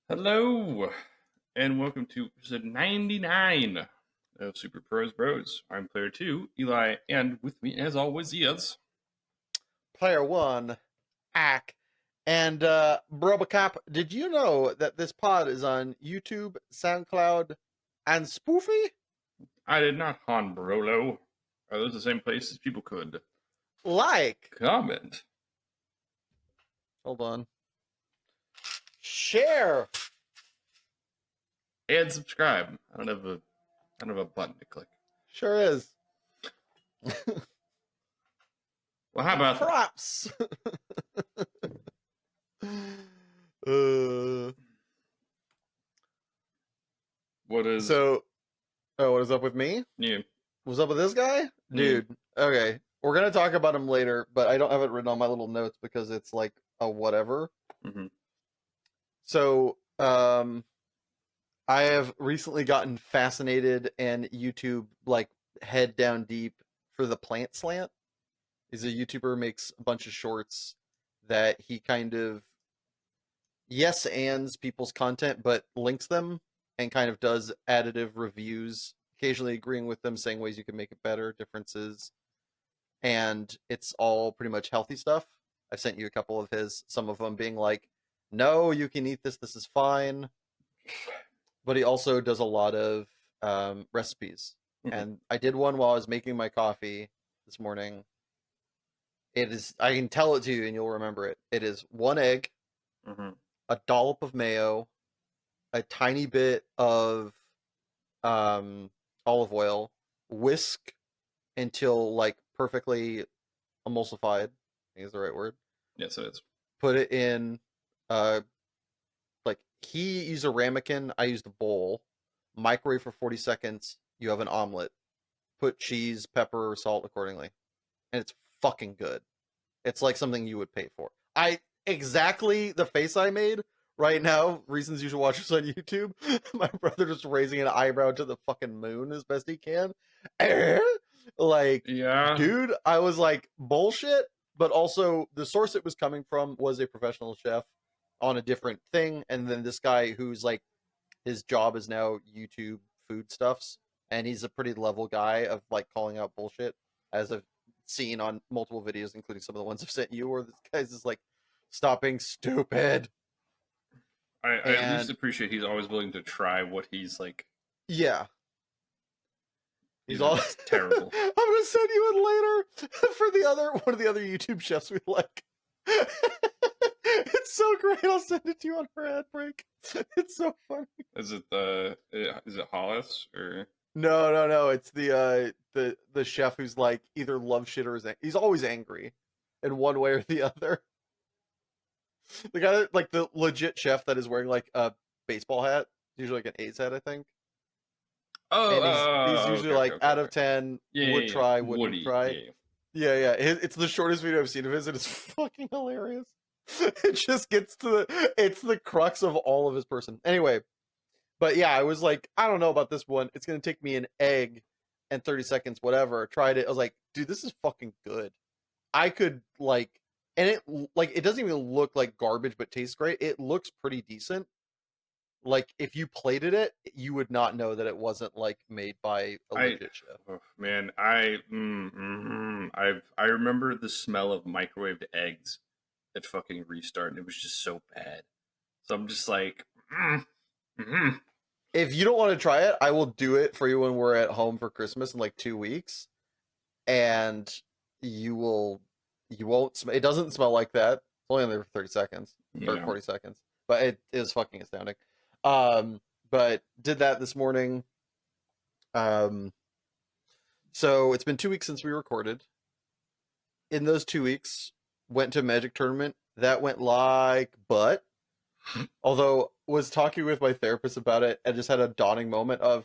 Hello, and welcome to episode 99 of Super Pros Bros. I'm player 2, Eli, and with me, as always, is... Player one, Ack. And Robocop, did you know that this pod is on YouTube, SoundCloud, and Spoofy? I did not Han Brolo. Are those the same places people could Like, comment? hold on, share. And subscribe. I don't have a button to click. Sure is. Well, how about that? Props. uh, What is... so, what is up with me? Yeah. What's up with this guy? Dude, okay. We're going to talk about him later, but I don't have it written on my little notes because it's like a whatever. Mm-hmm. So, I have recently gotten fascinated and YouTube like head down deep for the Plant Slant. He's a YouTuber who makes a bunch of shorts that he kind of yes ands people's content, but links them and kind of does additive reviews, occasionally agreeing with them, saying ways you can make it better, differences, and it's all pretty much healthy stuff. I've sent you a couple of his, some of them being like, "No, you can eat this. This is fine." But he also does a lot of recipes. Mm-hmm. And I did one while I was making my coffee this morning. It is, I can tell it to you and you'll remember it. It is 1 egg, Mm-hmm. a dollop of mayo, a tiny bit of olive oil, whisk until like perfectly emulsified. I think is the right word. Yes, it is. Put it in, uh, like he used a ramekin, I used a bowl. Microwave for 40 seconds. You have an omelet. Put cheese, pepper, salt accordingly, and it's fucking good. It's like something you would pay for. I exactly the face I made right now. Reasons you should watch this on YouTube. My brother just raising an eyebrow to the fucking moon as best he can. Like, Yeah. dude, I was like bullshit. But also, the source it was coming from was a professional chef on a different thing, and then this guy who's like his job is now YouTube food stuffs, and he's a pretty level guy of like calling out bullshit, as I've seen on multiple videos, including some of the ones I've sent you, where this guy's just like, "Stop being stupid." I at least And appreciate he's always willing to try what he's like, yeah, he's even if all. it's terrible. I'm gonna send you in later for the other one of the other YouTube chefs we like. It's so great. I'll send it to you on her ad break. It's so funny. Is it Hollis or... No. It's the chef who's like either love shit or he's always angry in one way or the other. The guy that, like the legit chef that is wearing like a baseball hat, usually like an A's hat, I think. Oh, And he's usually okay, like okay, out okay. of 10, Yeah, would yeah, yeah. try, wouldn't Woody. try. Yeah. It's the shortest video I've seen of his, and it's fucking hilarious. It just gets to it's the crux of all of his person. Anyway, but yeah, I was like, I don't know about this one. It's gonna take me an egg and 30 seconds, whatever. Tried it. I was like, dude, this is fucking good. I could like, and it like it doesn't even look like garbage, but tastes great. It looks pretty decent. Like if you plated it, you would not know that it wasn't like made by a I, legit chef. oh, man, I remember the smell of microwaved eggs at fucking Restart, and it was just so bad. So I'm just like, mm. If you don't want to try it, I will do it for you when we're at home for Christmas in like 2 weeks, and you won't. It doesn't smell like that. It's only on there for 30 seconds or Yeah. 40 seconds, but it is fucking astounding. Um, but did that this morning. Um, so it's been 2 weeks since we recorded. In those 2 weeks, went to a Magic tournament that went like butt. Although was talking with my therapist about it and just had a dawning moment of,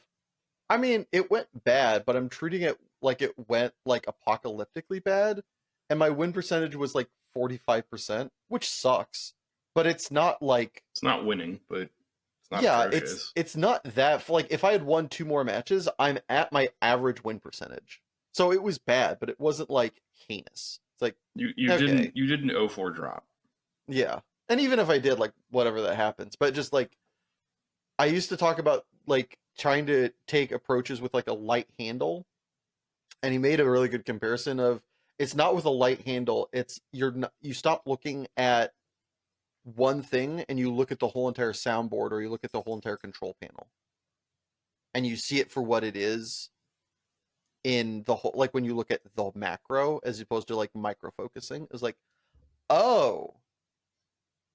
I mean, it went bad, but I'm treating it like it went like apocalyptically bad, and my win percentage was like 45%, which sucks. But it's not like, It's not winning, but it's not yeah, atrocious. it's not that like if I had won 2 more matches, I'm at my average win percentage. So it was bad, but it wasn't like heinous. It's like, You okay, did an 0-4 drop. yeah. And even if I did, like, whatever that happens. But just like I used to talk about like trying to take approaches with like a light handle, and he made a really good comparison of it's not with a light handle, it's you're not, you stop looking at one thing and you look at the whole entire soundboard or you look at the whole entire control panel and you see it for what it is in the whole, like when you look at the macro as opposed to like micro focusing. It's like, oh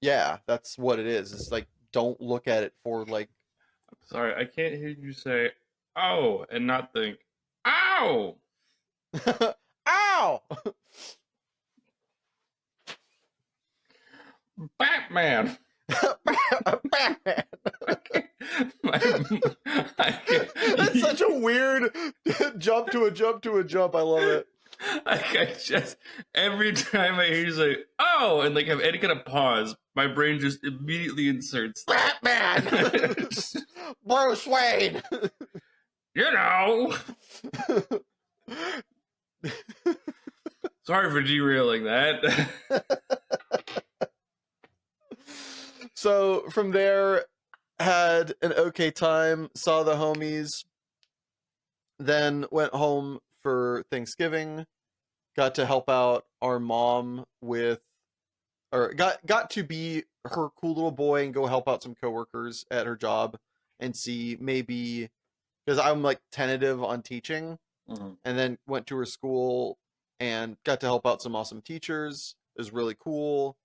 yeah, that's what it is. It's like don't look at it for like Sorry, I can't hear you say "oh" and not think "ow." ow. Batman. Batman. I can't. I That's can't. such a weird jump to a jump to a jump. I love it. I just every time I hear you say "oh" and like have any kind of pause, my brain just immediately inserts Batman. Bruce Wayne. you know. Sorry for derailing that. So from there, had an okay time, saw the homies, then went home for Thanksgiving, got to help out our mom with, or got to be her cool little boy and go help out some coworkers at her job and see maybe, because I'm like tentative on teaching, Mhm. and then went to her school and got to help out some awesome teachers. It was really cool.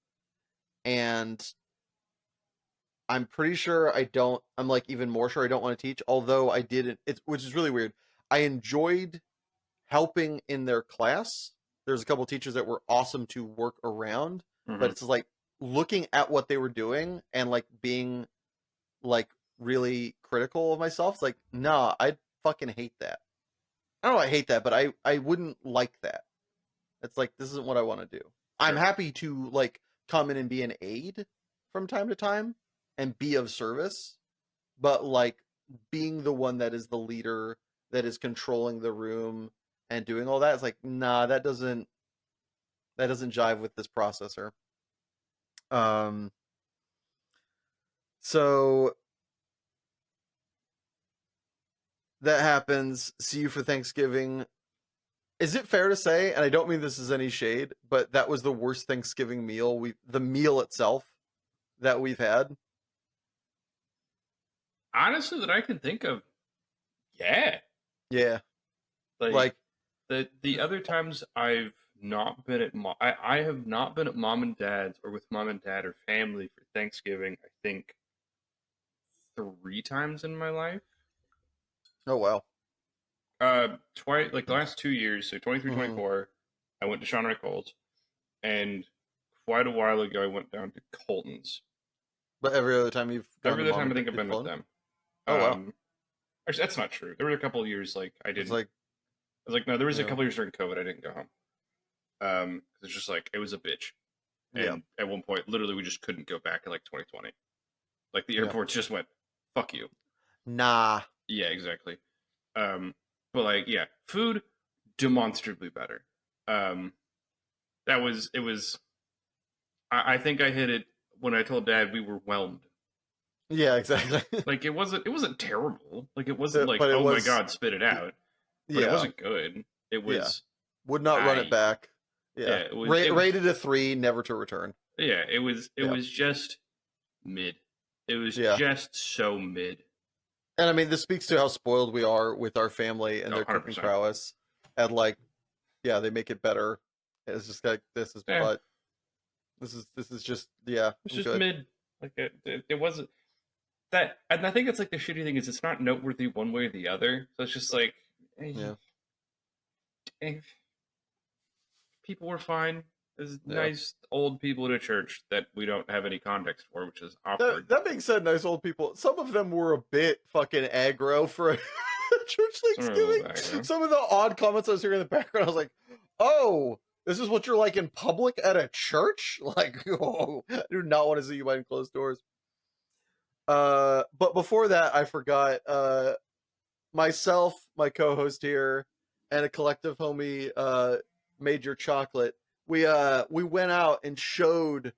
And I'm pretty sure I'm like even more sure I don't want to teach, although I didn't, it's, which is really weird. I enjoyed helping in their class. There's a couple teachers that were awesome to work around, but Mhm. it's like looking at what they were doing and like being like really critical of myself. It's like, nah, I fucking hate that. I don't know, I hate that, but I wouldn't like that. It's like this isn't what I want to do. I'm Sure. happy to like come in and be an aid from time to time and be of service, but like being the one that is the leader that is controlling the room and doing all that, it's like, nah, that doesn't jive with this processor. Um so that happens. See you for Thanksgiving. Is it fair to say, and I don't mean this as any shade, but that was the worst Thanksgiving meal the meal itself that we've had? Honestly, that I can think of, yeah. Yeah. Like Like, the other times I've not been at I have not been at mom and dad's or with mom and dad or family for Thanksgiving. I think 3 times in my life. oh wow. Twice, like the last 2 years, so 23, Hmm. 24, I went to Sean Rickles, and quite a while ago I went down to Colton's. But every other time you've gone Every to other mom time I and think I've you've been with flown? them. Oh wow. Actually, that's not true. There were a couple of years like I It's didn't. like, I was like, no, there was a yeah. couple of years during COVID I didn't go home. It's just like it was a bitch, Yeah. and at one point, literally, we just couldn't go back in like 2020. Like the Yeah. airports just went, "Fuck you." Nah. Yeah, exactly. Um, but like, yeah, food demonstrably better. Um, that was it was. I think I hit it when I told Dad we were whelmed. Yeah, exactly. Like it wasn't terrible. Like it wasn't like But it oh my was, god spit it out. But it yeah. wasn't good. It Yeah. was Would not run it I back. Yeah. yeah it was Rated a 3, never to return. yeah it Yeah. was just mid. It was Yeah. just so mid. And I mean, this speaks to how spoiled we are with our family and No, their hundred cooking percent. prowess. And like, yeah, they make it better. It's just like Yeah, but this is just, yeah, it's I'm just good. mid. Like it wasn't that, and I think it's like the shitty thing is it's not noteworthy one way or the other. So it's just like eh, Yeah. eh, people were fine. There's Yeah. nice old people in a church that we don't have any context for, which is That awkward. that being said, nice old people. Some of them were a bit fucking aggro for a church Some are a little Thanksgiving. aggro. Some of the odd comments I was hearing in the background, I was like, "Oh, this is what you're like in public at a church." Like, oh, I do not want to see you behind closed doors. But before that, I forgot. Myself, my co-host here, and a collective homie, Major Chocolate. We went out and showed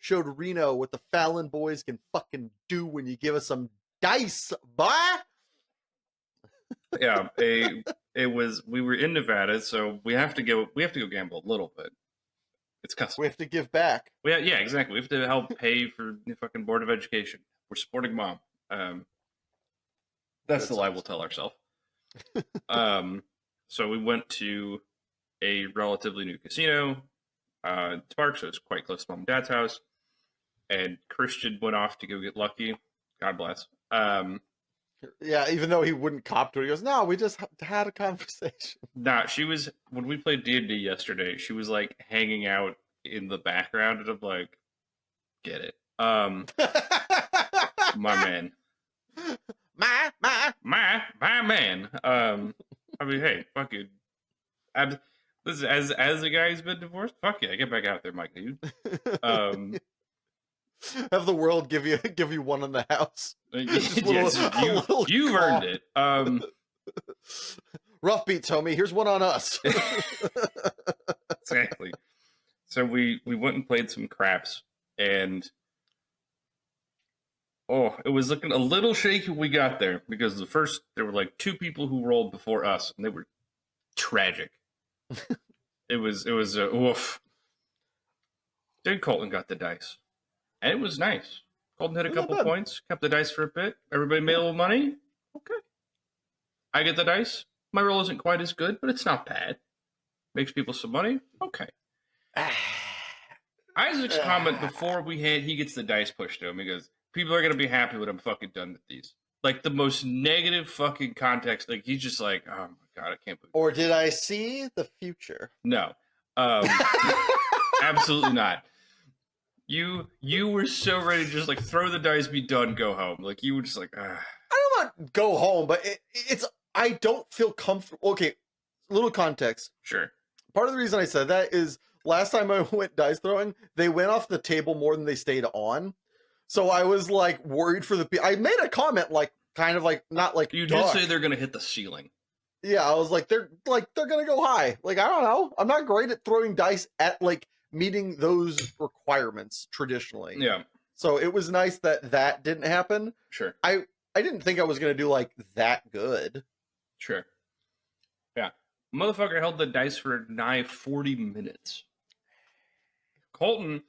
showed Reno what the Fallon boys can fucking do when you give us some dice, boy. Yeah, we were in Nevada, so we have to go gamble a little bit. It's custom. We have to give back. Yeah, exactly. We have to help pay for the fucking Board of Education. We're supporting mom. That's the lie we'll tell ourselves. So we went to a relatively new casino, Sparks, so it's quite close to mom and dad's house. And Christian went off to go get lucky. God bless. Yeah, even though he wouldn't cop to it, he goes, "No, we just had a conversation." Nah, she was when we played D&D yesterday. She was like hanging out in the background, and I'm like, get it, my man, my man. I mean, hey, fuck you. Listen, as a guy who's been divorced, fuck yeah, get back out there, my dude. Have the world give you one in the house. You've earned it. Rough beats, homie. Here's one on us. Exactly. So we went and played some craps, and it was looking a little shaky when we got there because there were like 2 people who rolled before us, and they were tragic. it was a oof. Then Colton got the dice, and it was nice. Colton hit a couple points, kept the dice for a bit. Everybody made a little money. Okay. I get the dice. My roll isn't quite as good, but it's not bad. Makes people some money. Okay. Isaac's comment before he gets the dice pushed to him, he goes, people are going to be happy when I'm fucking done with these. Like the most negative fucking context. Like he's just like, oh my God, I can't believe it. Or did I see the future? No. Absolutely not. You were so ready to just like throw the dice, be done, go home. Like you were just like, ah. I don't want go home, but it's I don't feel comfortable. Okay, little context. Sure. Part of the reason I said that is last time I went dice throwing, they went off the table more than they stayed on. So I was like worried for I made a comment like kind of like not like you did say they're gonna hit the ceiling. Yeah, I was like they're gonna go high. Like I don't know. I'm not great at throwing dice at like meeting those requirements traditionally. Yeah. So it was nice that didn't happen. Sure. I didn't think I was gonna do like that good. Sure. Yeah. Motherfucker held the dice for nigh 40 minutes. Colton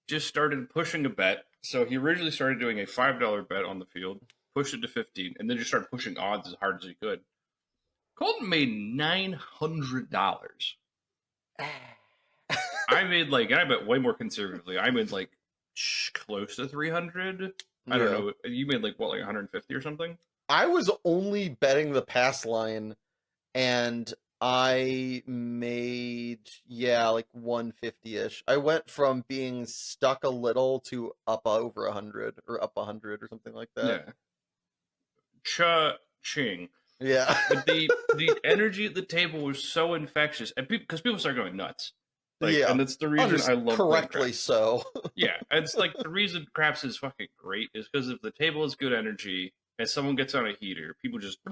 just started pushing a bet. So he originally started doing a $5 bet on the field, pushed it to 15, and then just started pushing odds as hard as he could. Colton made $900. I bet way more conservatively. I made like close to 300. I don't know. You made like 150 or something? I was only betting the pass line, and I made like 150-ish. I went from being stuck a little to up over 100 or up 100 or something like that. Yeah. Cha-ching. Yeah. But the energy at the table was so infectious, and because people start going nuts. Like, yeah, and that's the reason I love correctly so. Yeah, it's like the reason craps is fucking great is because if the table is good energy and someone gets on a heater, people just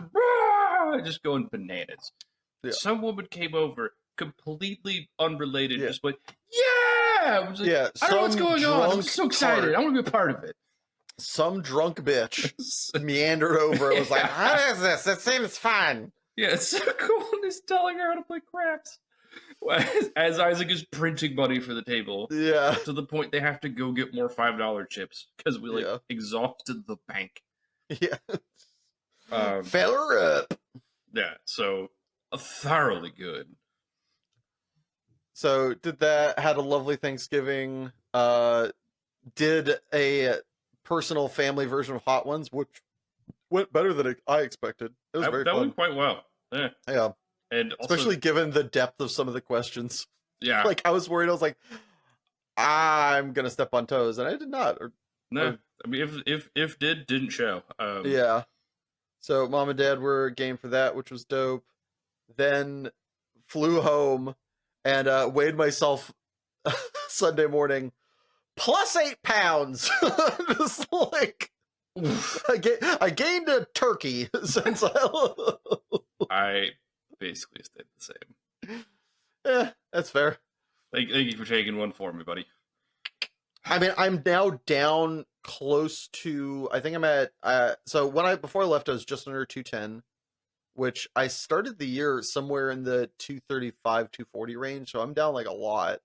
going bananas. Yeah. Some woman came over completely unrelated, just like, yeah! I was like, I don't know what's going on. I'm so excited. I want to be a part of it. Some drunk bitch meandered over and was like, how is this? It seems fun. Yeah, it's so cool. He's telling her how to play craps. As Isaac is printing money for the table. Yeah. To the point they have to go get more $5 chips because we exhausted the bank. Yeah. Fill her up. Yeah, so thoroughly good. So had a lovely Thanksgiving. Did a personal family version of Hot Ones, which went better than I expected. It was very fun. That went quite well. Yeah. Yeah. And also, especially given the depth of some of the questions. Yeah. Like I was worried. I was like, I'm gonna step on toes, and I did not. I mean, if didn't show. Yeah. So mom and dad were game for that, which was dope. Then flew home and weighed myself Sunday morning, plus 8 pounds. Just like I gained a turkey since I basically stayed the same. Yeah, that's fair. Thank you for taking one for me, buddy. I mean, I'm now down close to. I think I'm at. So before I left, I was just under 210, which I started the year somewhere in the 235, 240 range. So I'm down like a lot.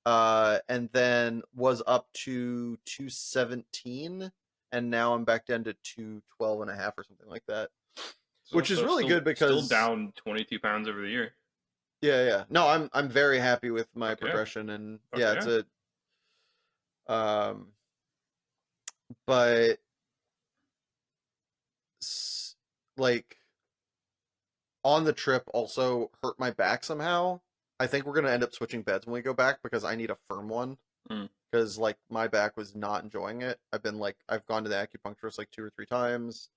And then was up to 217, and now I'm back down to 212 and a half or something like that, So, which is so really still good still because down 22 pounds over the year. yeah. No, I'm very happy with my Fuck yeah. progression, and Fuck yeah, it's yeah. a um, but like on the trip also hurt my back somehow. I think we're gonna end up switching beds when we go back because I need a firm one. Mm. Because like my back was not enjoying it. I've gone to the acupuncturist like 2 or 3 times.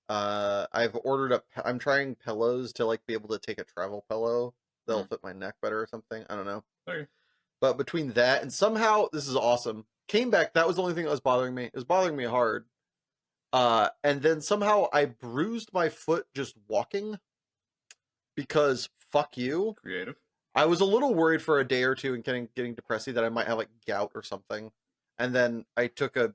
I've ordered up. I'm trying pillows to like be able to take a travel pillow that'll Mm. fit my neck better or something. I don't know. Okay. But between that and somehow this is awesome. Came back. That was the only thing that was bothering me. It was bothering me hard. And then somehow I bruised my foot just walking because fuck you. Creative. I was a little worried for a day or two and getting depressy that I might have like gout or something. And then I took a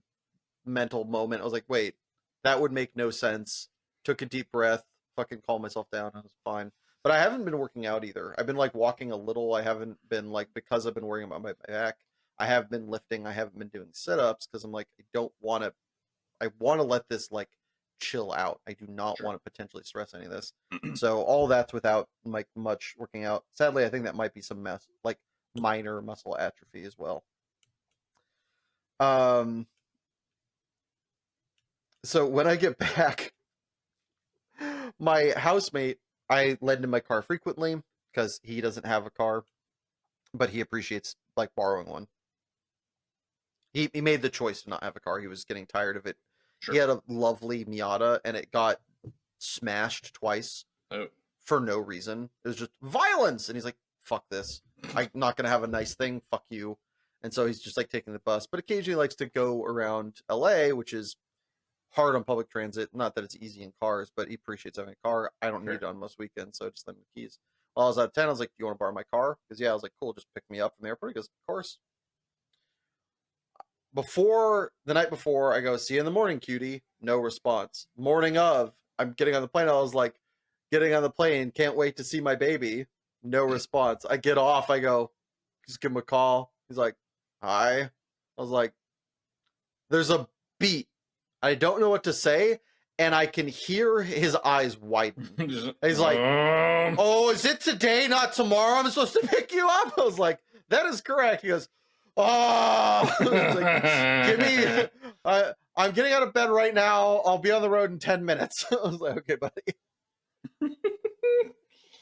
mental moment. I was like, wait, that would make no sense. Took a deep breath, fucking calmed myself down. I was fine. But I haven't been working out either. I've been like walking a little. I haven't been like, because I've been worrying about my back. I have been lifting. I haven't been doing sit ups because I'm like, I don't want to. I want to let this like chill out. I do not Sure. want to potentially stress any of this. So all that's without like much working out. Sadly, I think that might be some like minor muscle atrophy as well. Um, so when I get back, my housemate, I lend him my car frequently because he doesn't have a car, but he appreciates like borrowing one. He made the choice to not have a car. He was getting tired of it. He Sure. had a lovely Miata and it got smashed twice Oh. for no reason. It was just violence. And he's like, fuck this. I'm not going to have a nice thing. Fuck you. And so he's just like taking the bus, but occasionally likes to go around LA, which is hard on public transit. Not that it's easy in cars, but he appreciates having a car. I don't need Sure. it on most weekends, so I just lend him the keys. While I was out of town, I was like, "Do you want to borrow my car?" Because yeah, I was like, "Cool, just pick me up from the airport." He goes, "Of course." Before the night before, I go, "See you in the morning, cutie." No response. Morning of, I'm getting on the plane. I was like, getting on the plane, can't wait to see my baby. No response. I get off. I go, just give him a call. He's like, "Hi." I was like, "There's a beat. I don't know what to say." And I can hear his eyes widen. Just, He's like, "Oh, is it today, not tomorrow? I'm supposed to pick you up." I was like, "That is correct." He goes, "Oh," he's like, "Give me. I'm getting out of bed right now. I'll be on the road in 10 minutes." I was like, "Okay, buddy."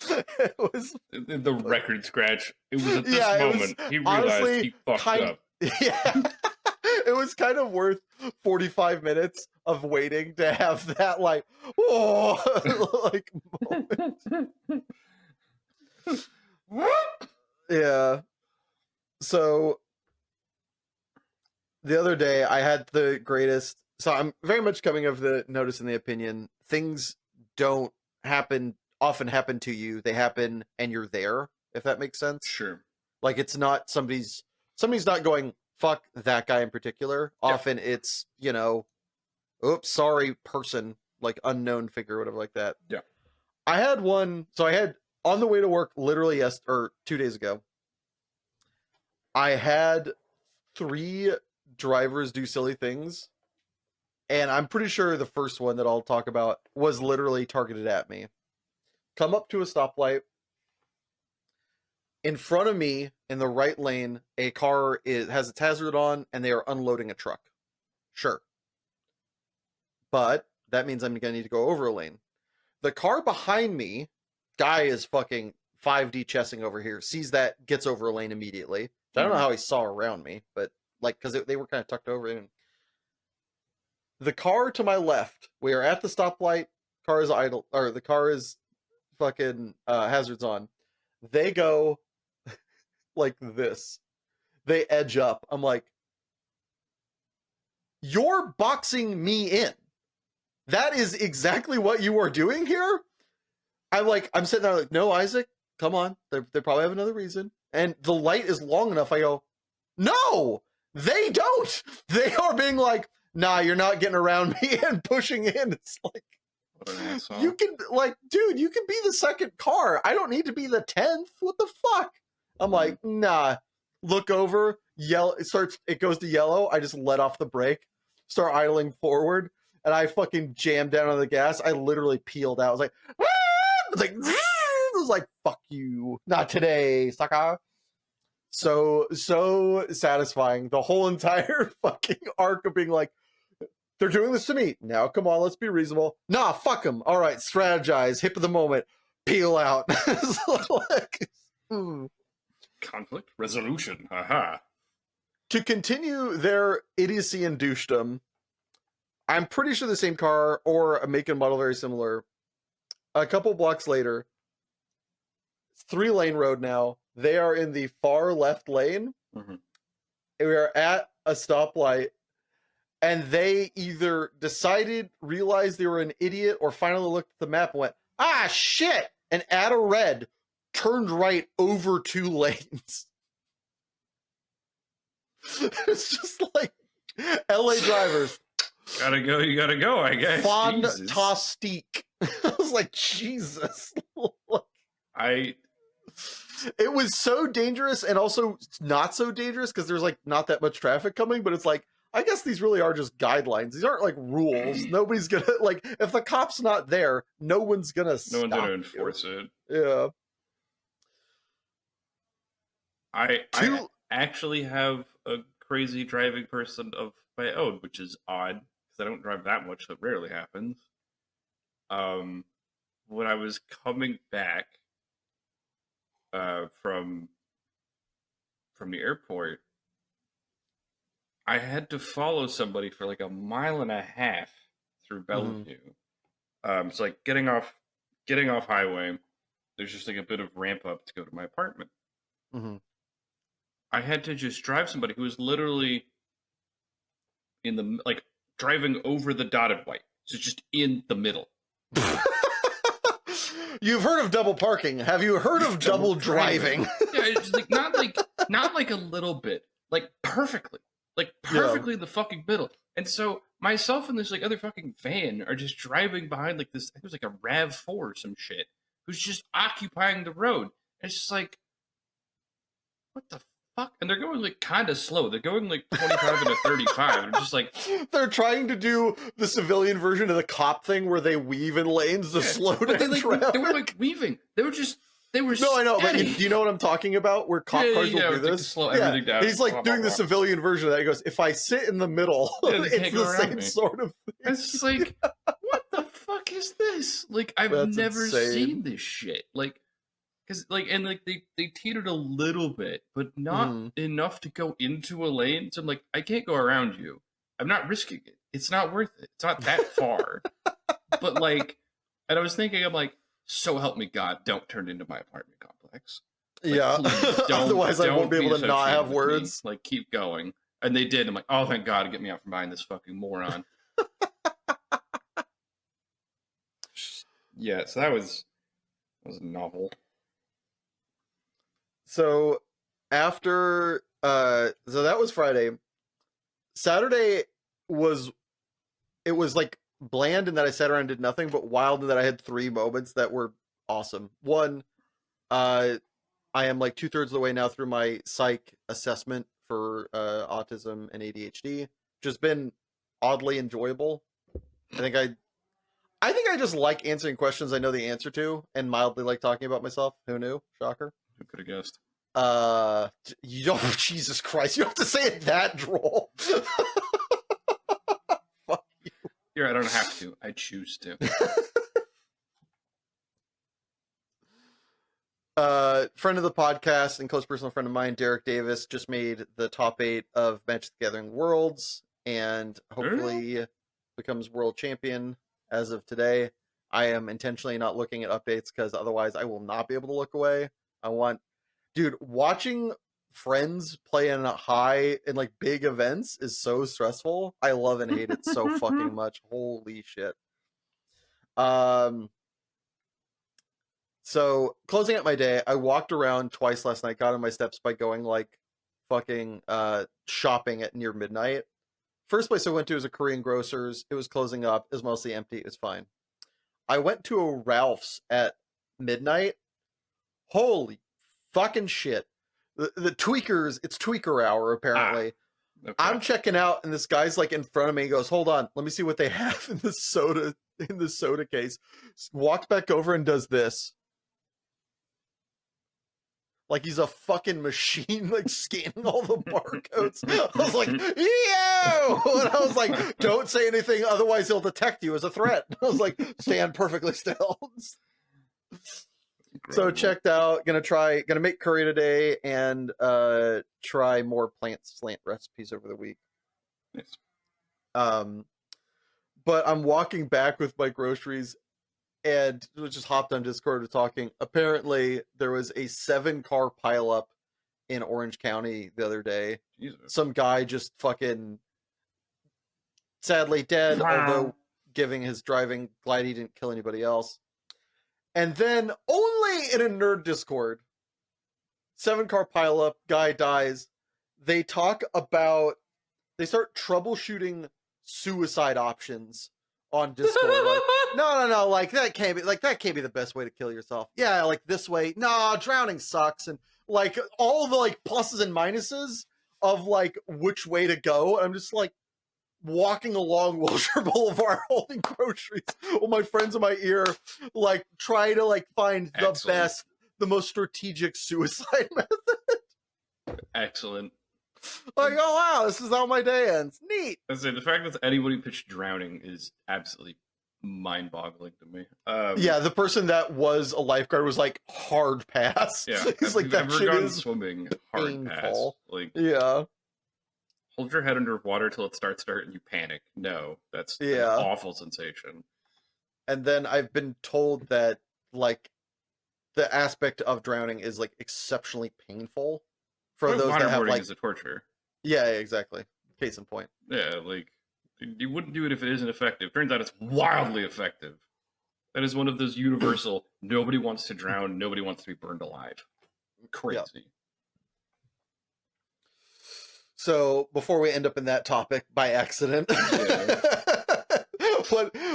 It was the record scratch. It was at this yeah, it was moment he realized honestly he fucked kind. up. Yeah, it was kind of worth 45 minutes of waiting to have that like, oh, like yeah. So the other day I had the greatest. So I'm very much coming of the notice and the opinion. Things don't often happen to you. They happen and you're there, if that makes sense. Sure. Like it's not somebody's not going, fuck that guy in particular. Yeah. Often it's, oops, sorry, person, like unknown figure, whatever like that. Yeah. I had one, so I had on the way to work literally 2 days ago. I had 3 drivers do silly things, and I'm pretty sure the first one that I'll talk about was literally targeted at me. Come up to a stoplight. In front of me, in the right lane, a car has its hazard on, and they are unloading a truck. Sure. But that means I'm going to need to go over a lane. The car behind me, guy is fucking 5D chessing over here, sees that, gets over a lane immediately. I don't know how he saw around me, but like, because they were kind of tucked over in. The car to my left, we are at the stoplight, car is idle, or the car is fucking hazards on. They go like this. They edge up. I'm like, you're boxing me in. That is exactly what you are doing here. I'm sitting there like, no, Isaac, come on. They probably have another reason. And the light is long enough. I go, no. They don't. They are being like, nah, you're not getting around me and pushing in. It's like, What an asshole. you can, like, dude, you can be the second car. I don't need to be the 10th. What the fuck? I'm like, nah. Look over, yell. It goes to yellow. I just let off the brake, start idling forward, and I fucking jammed down on the gas. I literally peeled out. I was like, "Woo!" It was like, fuck you, not today, sucker. So satisfying. The whole entire fucking arc of being like, they're doing this to me. Now, come on, let's be reasonable. Nah, fuck them. All right, strategize. Hip of the moment. Peel out. Like, Conflict resolution. Haha. to continue their idiocy and douchedom, I'm pretty sure the same car or a make and model very similar. A couple blocks later, 3-lane road now. They are in the far left lane. Mm-hmm. We are at a stoplight, and they either realized they were an idiot, or finally looked at the map and went, ah, shit, and at a red, turned right over 2 lanes. It's just like LA drivers. Gotta go, you gotta go, I guess. Fantastique. I was like, Jesus. It was so dangerous, and also not so dangerous because there's like not that much traffic coming, but it's like, I guess these really are just guidelines. These aren't like rules. Nobody's gonna, like, if the cop's not there, no one's gonna enforce it. Yeah. I actually have a crazy driving person of my own, which is odd because I don't drive that much, so it rarely happens. When I was coming back from the airport, I had to follow somebody for like 1.5 miles through Bellevue. So like getting off highway, there's just like a bit of ramp up to go to my apartment. I had to just drive somebody who was literally in the, like, driving over the dotted white, so just in the middle. You've heard of double parking. Have you heard of double driving? Yeah, it's like not like a little bit, like perfectly the fucking middle. And so myself and this like other fucking van are just driving behind like this. I think it was like a RAV4 or some shit, who's just occupying the road. And it's just like, what the fuck? And they're going like kind of slow. They're going like 25 and a 35. I'm just like, they're trying to do the civilian version of the cop thing where they weave in lanes to slow down traffic. They were like weaving. They were no, I know, but do you know what I'm talking about? Where cop cars will do this? Slow everything down. He's like doing the civilian version of that. He goes, if I sit in the middle, it's the same sort of thing. It's just like, what the fuck is this? Like, I've never seen this shit. Like, because like, and like they teetered a little bit, but not enough to go into a lane. So I'm like, I can't go around you. I'm not risking it. It's not worth it. It's not that far. But like, and I was thinking, I'm like, so help me God, don't turn into my apartment complex. Like, yeah. Otherwise, I won't be able to not have words. Like, keep going. And they did. I'm like, oh, thank God to get me out from behind this fucking moron. Yeah, so that was novel. So after so that was Friday. Saturday was like bland in that I sat around and did nothing, but wild in that I had 3 moments that were awesome. One, I am like 2/3 of the way now through my psych assessment for autism and ADHD, which has been oddly enjoyable. I think I just like answering questions I know the answer to, and mildly like talking about myself. Who knew? Shocker. Who could have guessed? You don't. Jesus Christ! You have to say it that droll. Fuck you. Here, I don't have to. I choose to. Friend of the podcast and close personal friend of mine, Derek Davis, just made the top 8 of Magic the Gathering Worlds, and hopefully becomes world champion as of today. I am intentionally not looking at updates because otherwise I will not be able to look away. Dude, watching friends play in high and like big events is so stressful. I love and hate it so fucking much. Holy shit. So closing out my day, I walked around twice last night, got on my steps by going like fucking shopping at near midnight. First place I went to was a Korean grocer's. It was closing up. It was mostly empty. It was fine. I went to a Ralph's at midnight. Holy fucking shit. The tweakers, it's tweaker hour apparently. Okay. I'm checking out and this guy's like in front of me. He goes, "Hold on, let me see what they have in the soda case." Walks back over and does this. Like he's a fucking machine, like scanning all the barcodes. I was like, "Yo!" And I was like, "Don't say anything, otherwise he'll detect you as a threat." I was like, "Stand perfectly still." So checked out. Gonna make curry today and try more plant slant recipes over the week. Nice. But I'm walking back with my groceries and just hopped on Discord to talking. Apparently, there was a 7-car pileup in Orange County the other day. Jesus. Some guy just fucking sadly dead, although giving his driving, glad he didn't kill anybody else. And then only in a nerd Discord, 7-car pileup, guy dies. They start troubleshooting suicide options on Discord. Like, no, like that can't be the best way to kill yourself. Yeah, like this way. No, drowning sucks, and like all the like pluses and minuses of like which way to go. I'm just like walking along Wilshire Boulevard holding groceries while my friends in my ear like try to like find the most strategic suicide method. Excellent. Like, oh wow, this is how my day ends. Neat. I say the fact that anybody pitched drowning is absolutely mind-boggling to me. Yeah, the person that was a lifeguard was like hard pass. Yeah, he's like that shit is swimming hard painful. pass. Like, yeah, hold your head under water till it starts to hurt and you panic. No, that's an awful sensation. And then I've been told that like the aspect of drowning is like exceptionally painful for those that have like is a torture. Yeah, exactly. Case in point. Yeah, like you wouldn't do it if it isn't effective. Turns out it's wildly effective. That is one of those universal. Nobody wants to drown. Nobody wants to be burned alive. Crazy. Yeah. So before we end up in that topic by accident,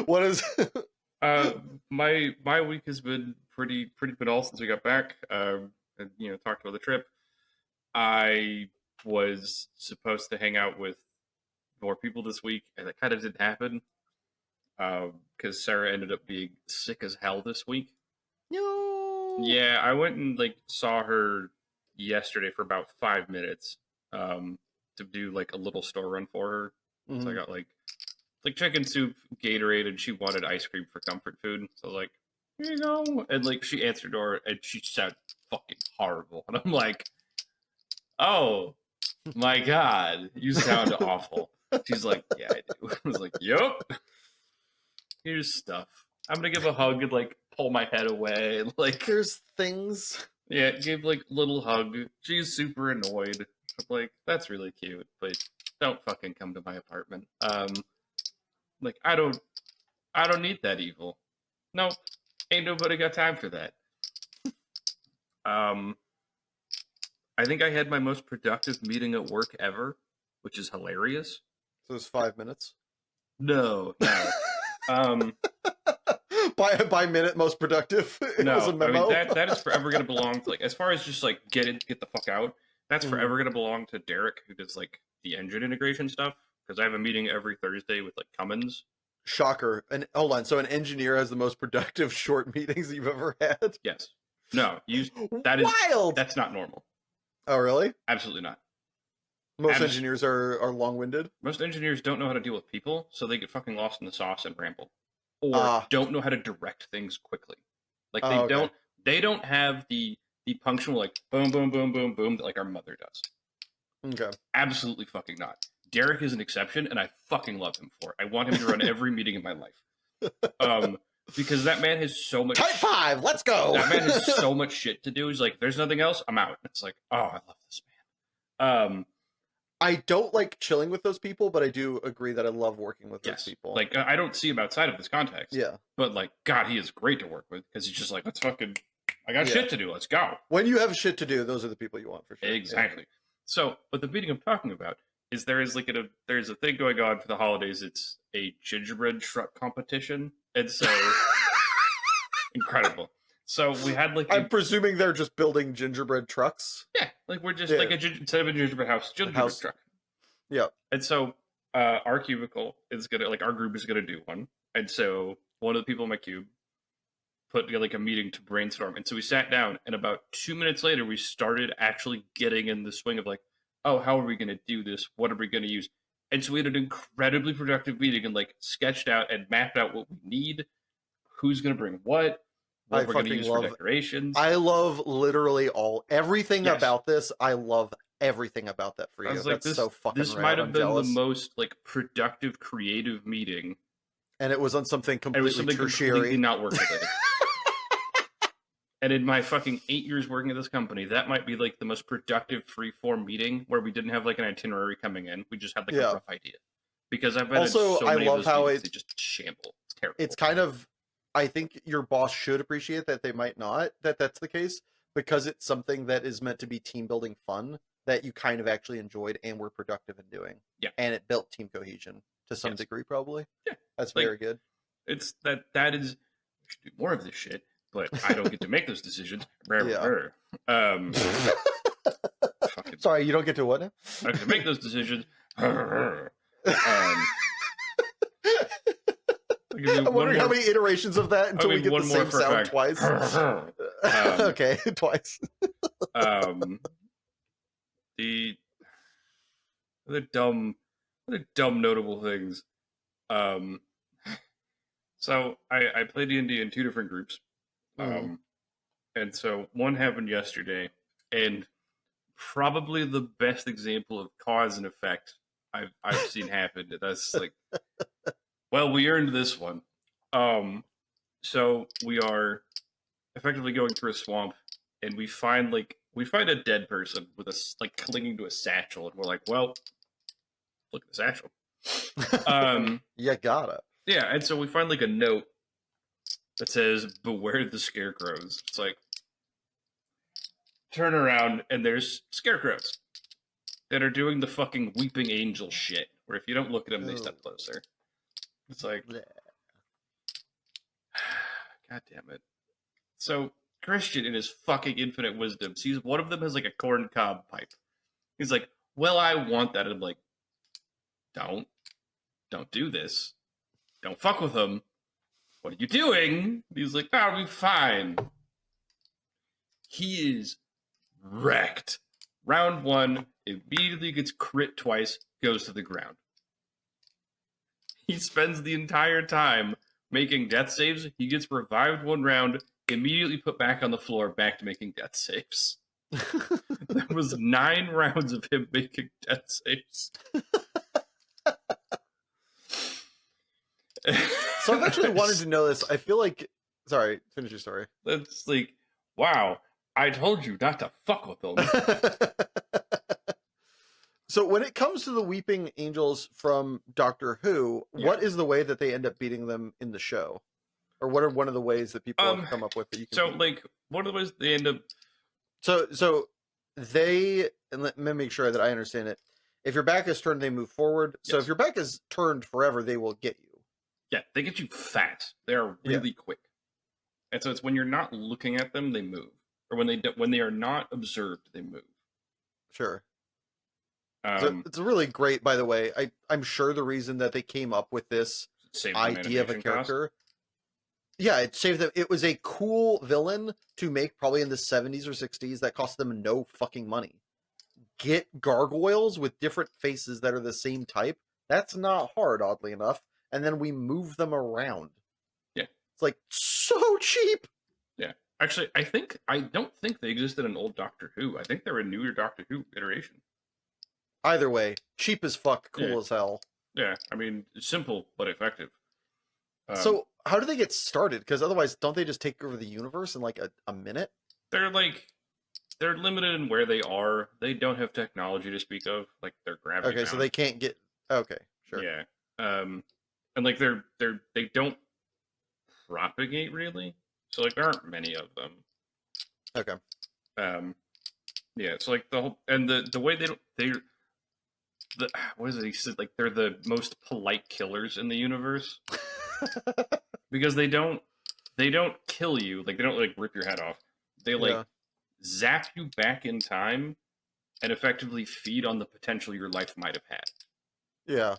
what is? My week has been pretty banal since we got back. And, talked about the trip. I was supposed to hang out with more people this week, and that kind of didn't happen because Sarah ended up being sick as hell this week. No. Yeah, I went and like saw her yesterday for about 5 minutes to do like a little store run for her. Mm-hmm. So I got like chicken soup, Gatorade, and she wanted ice cream for comfort food. So I was like, here you go. And like she answered door, and she sounded fucking horrible, and I'm like, oh my god, you sound awful. She's like, yeah, I do. I was like, yep. Here's stuff. I'm gonna give a hug and like pull my head away. Like, there's things. Yeah, give like little hug. She's super annoyed. I'm like, that's really cute, but don't fucking come to my apartment. Like I don't need that evil. Nope. Ain't nobody got time for that. I think I had my most productive meeting at work ever, which is hilarious. So it was 5 minutes? No. By minute most productive? It was a memo? I mean, that is forever going to belong to, like, as far as just, like, get the fuck out, that's forever going to belong to Derek, who does, like, the engine integration stuff, because I have a meeting every Thursday with, like, Cummins. Shocker. And hold on, so an engineer has the most productive short meetings you've ever had? Yes. No, that Wild! That's not normal. Oh, really? Absolutely not. Most engineers are long-winded? Most engineers don't know how to deal with people, so they get fucking lost in the sauce and ramble. Or don't know how to direct things quickly. Like, they don't have the punctual, like, boom, boom, boom, boom, boom, that, like, our mother does. Okay. Absolutely fucking not. Derek is an exception, and I fucking love him for it. I want him to run every meeting in my life. Because that man has so much... Type 5, let's go! That man has so much shit to do. He's like, there's nothing else, I'm out. It's like, oh, I love this man. I don't like chilling with those people, but I do agree that I love working with those people. Like, I don't see him outside of this context. Yeah. But, like, God, he is great to work with, because he's just like, let's fucking... I got shit to do, let's go. When you have shit to do, those are the people you want for sure. Exactly. So, what the meeting I'm talking about is there's a thing going on for the holidays. It's a gingerbread truck competition, and so incredible. So we had like I'm a presuming they're just building gingerbread trucks. yeah, like we're just Yeah, like instead of a gingerbread house, gingerbread house. truck. Yeah. And so our cubicle is gonna like our group is gonna do one, and so one of the people in my cube put together like a meeting to brainstorm, and so we sat down, and about 2 minutes later, we started actually getting in the swing of like, oh, how are we gonna do this? What are we gonna use? And so we had an incredibly productive meeting and like sketched out and mapped out what we need, who's gonna bring what I we're gonna fucking use for love. decorations. I love literally everything Yes, about this. I love everything about that for I you. was like, That's so fucking this might rad. have I'm been the jealous. most like productive, creative meeting. And it was on something And it was completely something completely tertiary. not work related. And in my fucking 8 years working at this company, that might be like the most productive free form meeting where we didn't have like an itinerary coming in. We just had like a Yeah. rough idea. Because I've been in Also, so I many of love those how meetings, they just shamble. It's terrible. it's kind of. I think your boss should appreciate that they might not that's the case because it's something that is meant to be team building fun that you kind of actually enjoyed and were productive in doing. Yeah. And it built team cohesion to some Yes. degree, probably. Yeah. That's Like, very good. it's that is we should do more of this shit, but I don't get to make those decisions. Yeah. Fucking, Sorry, you don't get to what now? I get to make those decisions. I'm wondering how many iterations of that until we get the same sound twice. Okay, twice. The other dumb notable things. So I play D&D in two different groups. And so one happened yesterday, and probably the best example of cause and effect I've seen happen. That's like, well, we earned this one. So we are effectively going through a swamp, and we find a dead person with a like clinging to a satchel, and we're like, well, look at the satchel. You gotta. Yeah, and so we find like a note that says, "Beware the scarecrows." It's like, turn around, and there's scarecrows that are doing the fucking weeping angel shit, where if you don't look at them, they step closer. It's like, God damn it. So Christian, in his fucking infinite wisdom, sees one of them has like a corn cob pipe. He's like, well, I want that. And I'm like, don't do this. Don't fuck with them. What are you doing? He's like, I'll be fine. He is wrecked. Round one, immediately gets crit twice, goes to the ground. He spends the entire time making death saves. He gets revived one round, immediately put back on the floor, back to making death saves. That was 9 rounds of him making death saves. So I've actually wanted to know this. I feel like, sorry, finish your story. That's like, wow, I told you not to fuck with them. So when it comes to the weeping angels from Doctor Who, what is the way that they end up beating them in the show? Or what are one of the ways that people have come up with that you can So like one of the ways they end up So they, and let me make sure that I understand it. If your back is turned, they move forward. So if your back is turned forever, they will get you. Yeah, they get you fast. They're really quick. And so it's when you're not looking at them, they move. Or when they are not observed, they move. Sure. So it's really great, by the way. I'm sure the reason that they came up with this idea of a character. Yeah, it saved them. It was a cool villain to make probably in the 70s or 60s that cost them no fucking money. Get gargoyles with different faces that are the same type. That's not hard, oddly enough. And then we move them around. Yeah. It's like so cheap. Yeah. Actually, I don't think they existed in old Doctor Who. I think they're a newer Doctor Who iteration. Either way, cheap as fuck, cool as hell. Yeah, I mean, simple but effective. So, how do they get started? Because otherwise, don't they just take over the universe in like a minute? They're limited in where they are. They don't have technology to speak of, like their gravity. Okay, so they can't get. Okay, sure. Yeah, and like they don't propagate really. So like there aren't many of them. Okay. Yeah, it's like the whole and the way they don't they the what is it? He said like they're the most polite killers in the universe because they don't kill you like they don't like rip your head off. They like Yeah, zap you back in time and effectively feed on the potential your life might have had. yeah.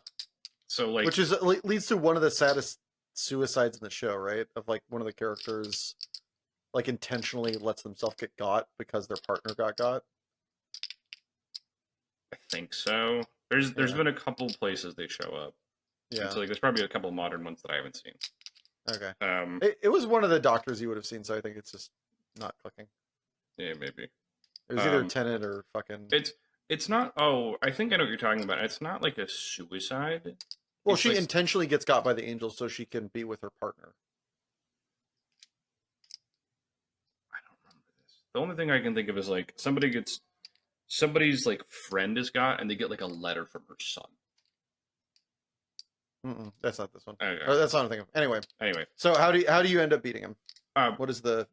So like Which is leads to one of the saddest suicides in the show, right? Of like one of the characters like intentionally lets themselves get got because their partner got. I think so. There's Yeah, been a couple places they show up, and yeah. so like there's probably a couple modern ones that I haven't seen. Okay. Um, It was one of the doctors you would have seen, so I think it's just not clicking. yeah, maybe. It was either Um, Tenet or fucking. it's it's not. Oh, I think I know what you're talking about. It's not like a suicide. Well, It's she like intentionally gets got by the angels so she can be with her partner. I don't remember this. The only thing I can think of is like somebody's like friend is got, and they get like a letter from her son. That's not this one. Okay. Or that's not what I'm thinking of. Anyway, Anyway, so how do you end up beating him? um, What is the?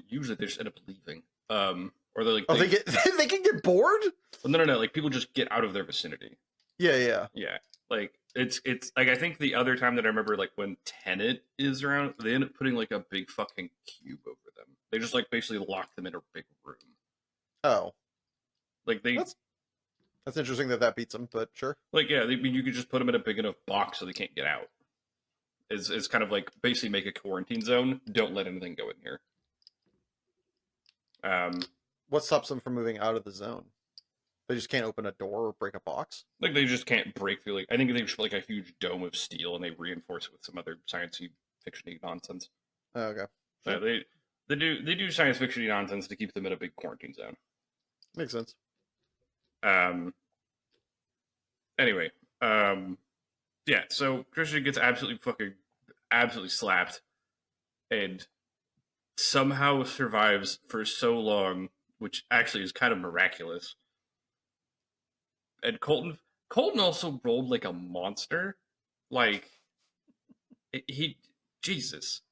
usually they just end up leaving. Or they're like Oh, they. they get they can get bored. Well, no. Like people just get out of their vicinity. Yeah, yeah. Yeah, like it's like I think the other time that I remember like when Tenet is around, they end up putting like a big fucking cube over them. They just like basically lock them in a big room. Oh, Like they that's that's interesting that beats him, but sure. like yeah, I mean you could just put them in a big enough box so they can't get out. Is kind of like basically make a quarantine zone. Don't let anything go in here. Um, What stops them from moving out of the zone? They just can't open a door or break a box. like they just can't break through. Like I think they just put like a huge dome of steel and they reinforce it with some other sciencey fictiony nonsense. Oh, okay, Uh, sure, they they do science fictiony nonsense to keep them in a big quarantine zone. makes sense. Um, anyway, um, yeah. So Christian gets absolutely slapped, and somehow survives for so long, which actually is kind of miraculous. And Colton also rolled like a monster, like he Jesus.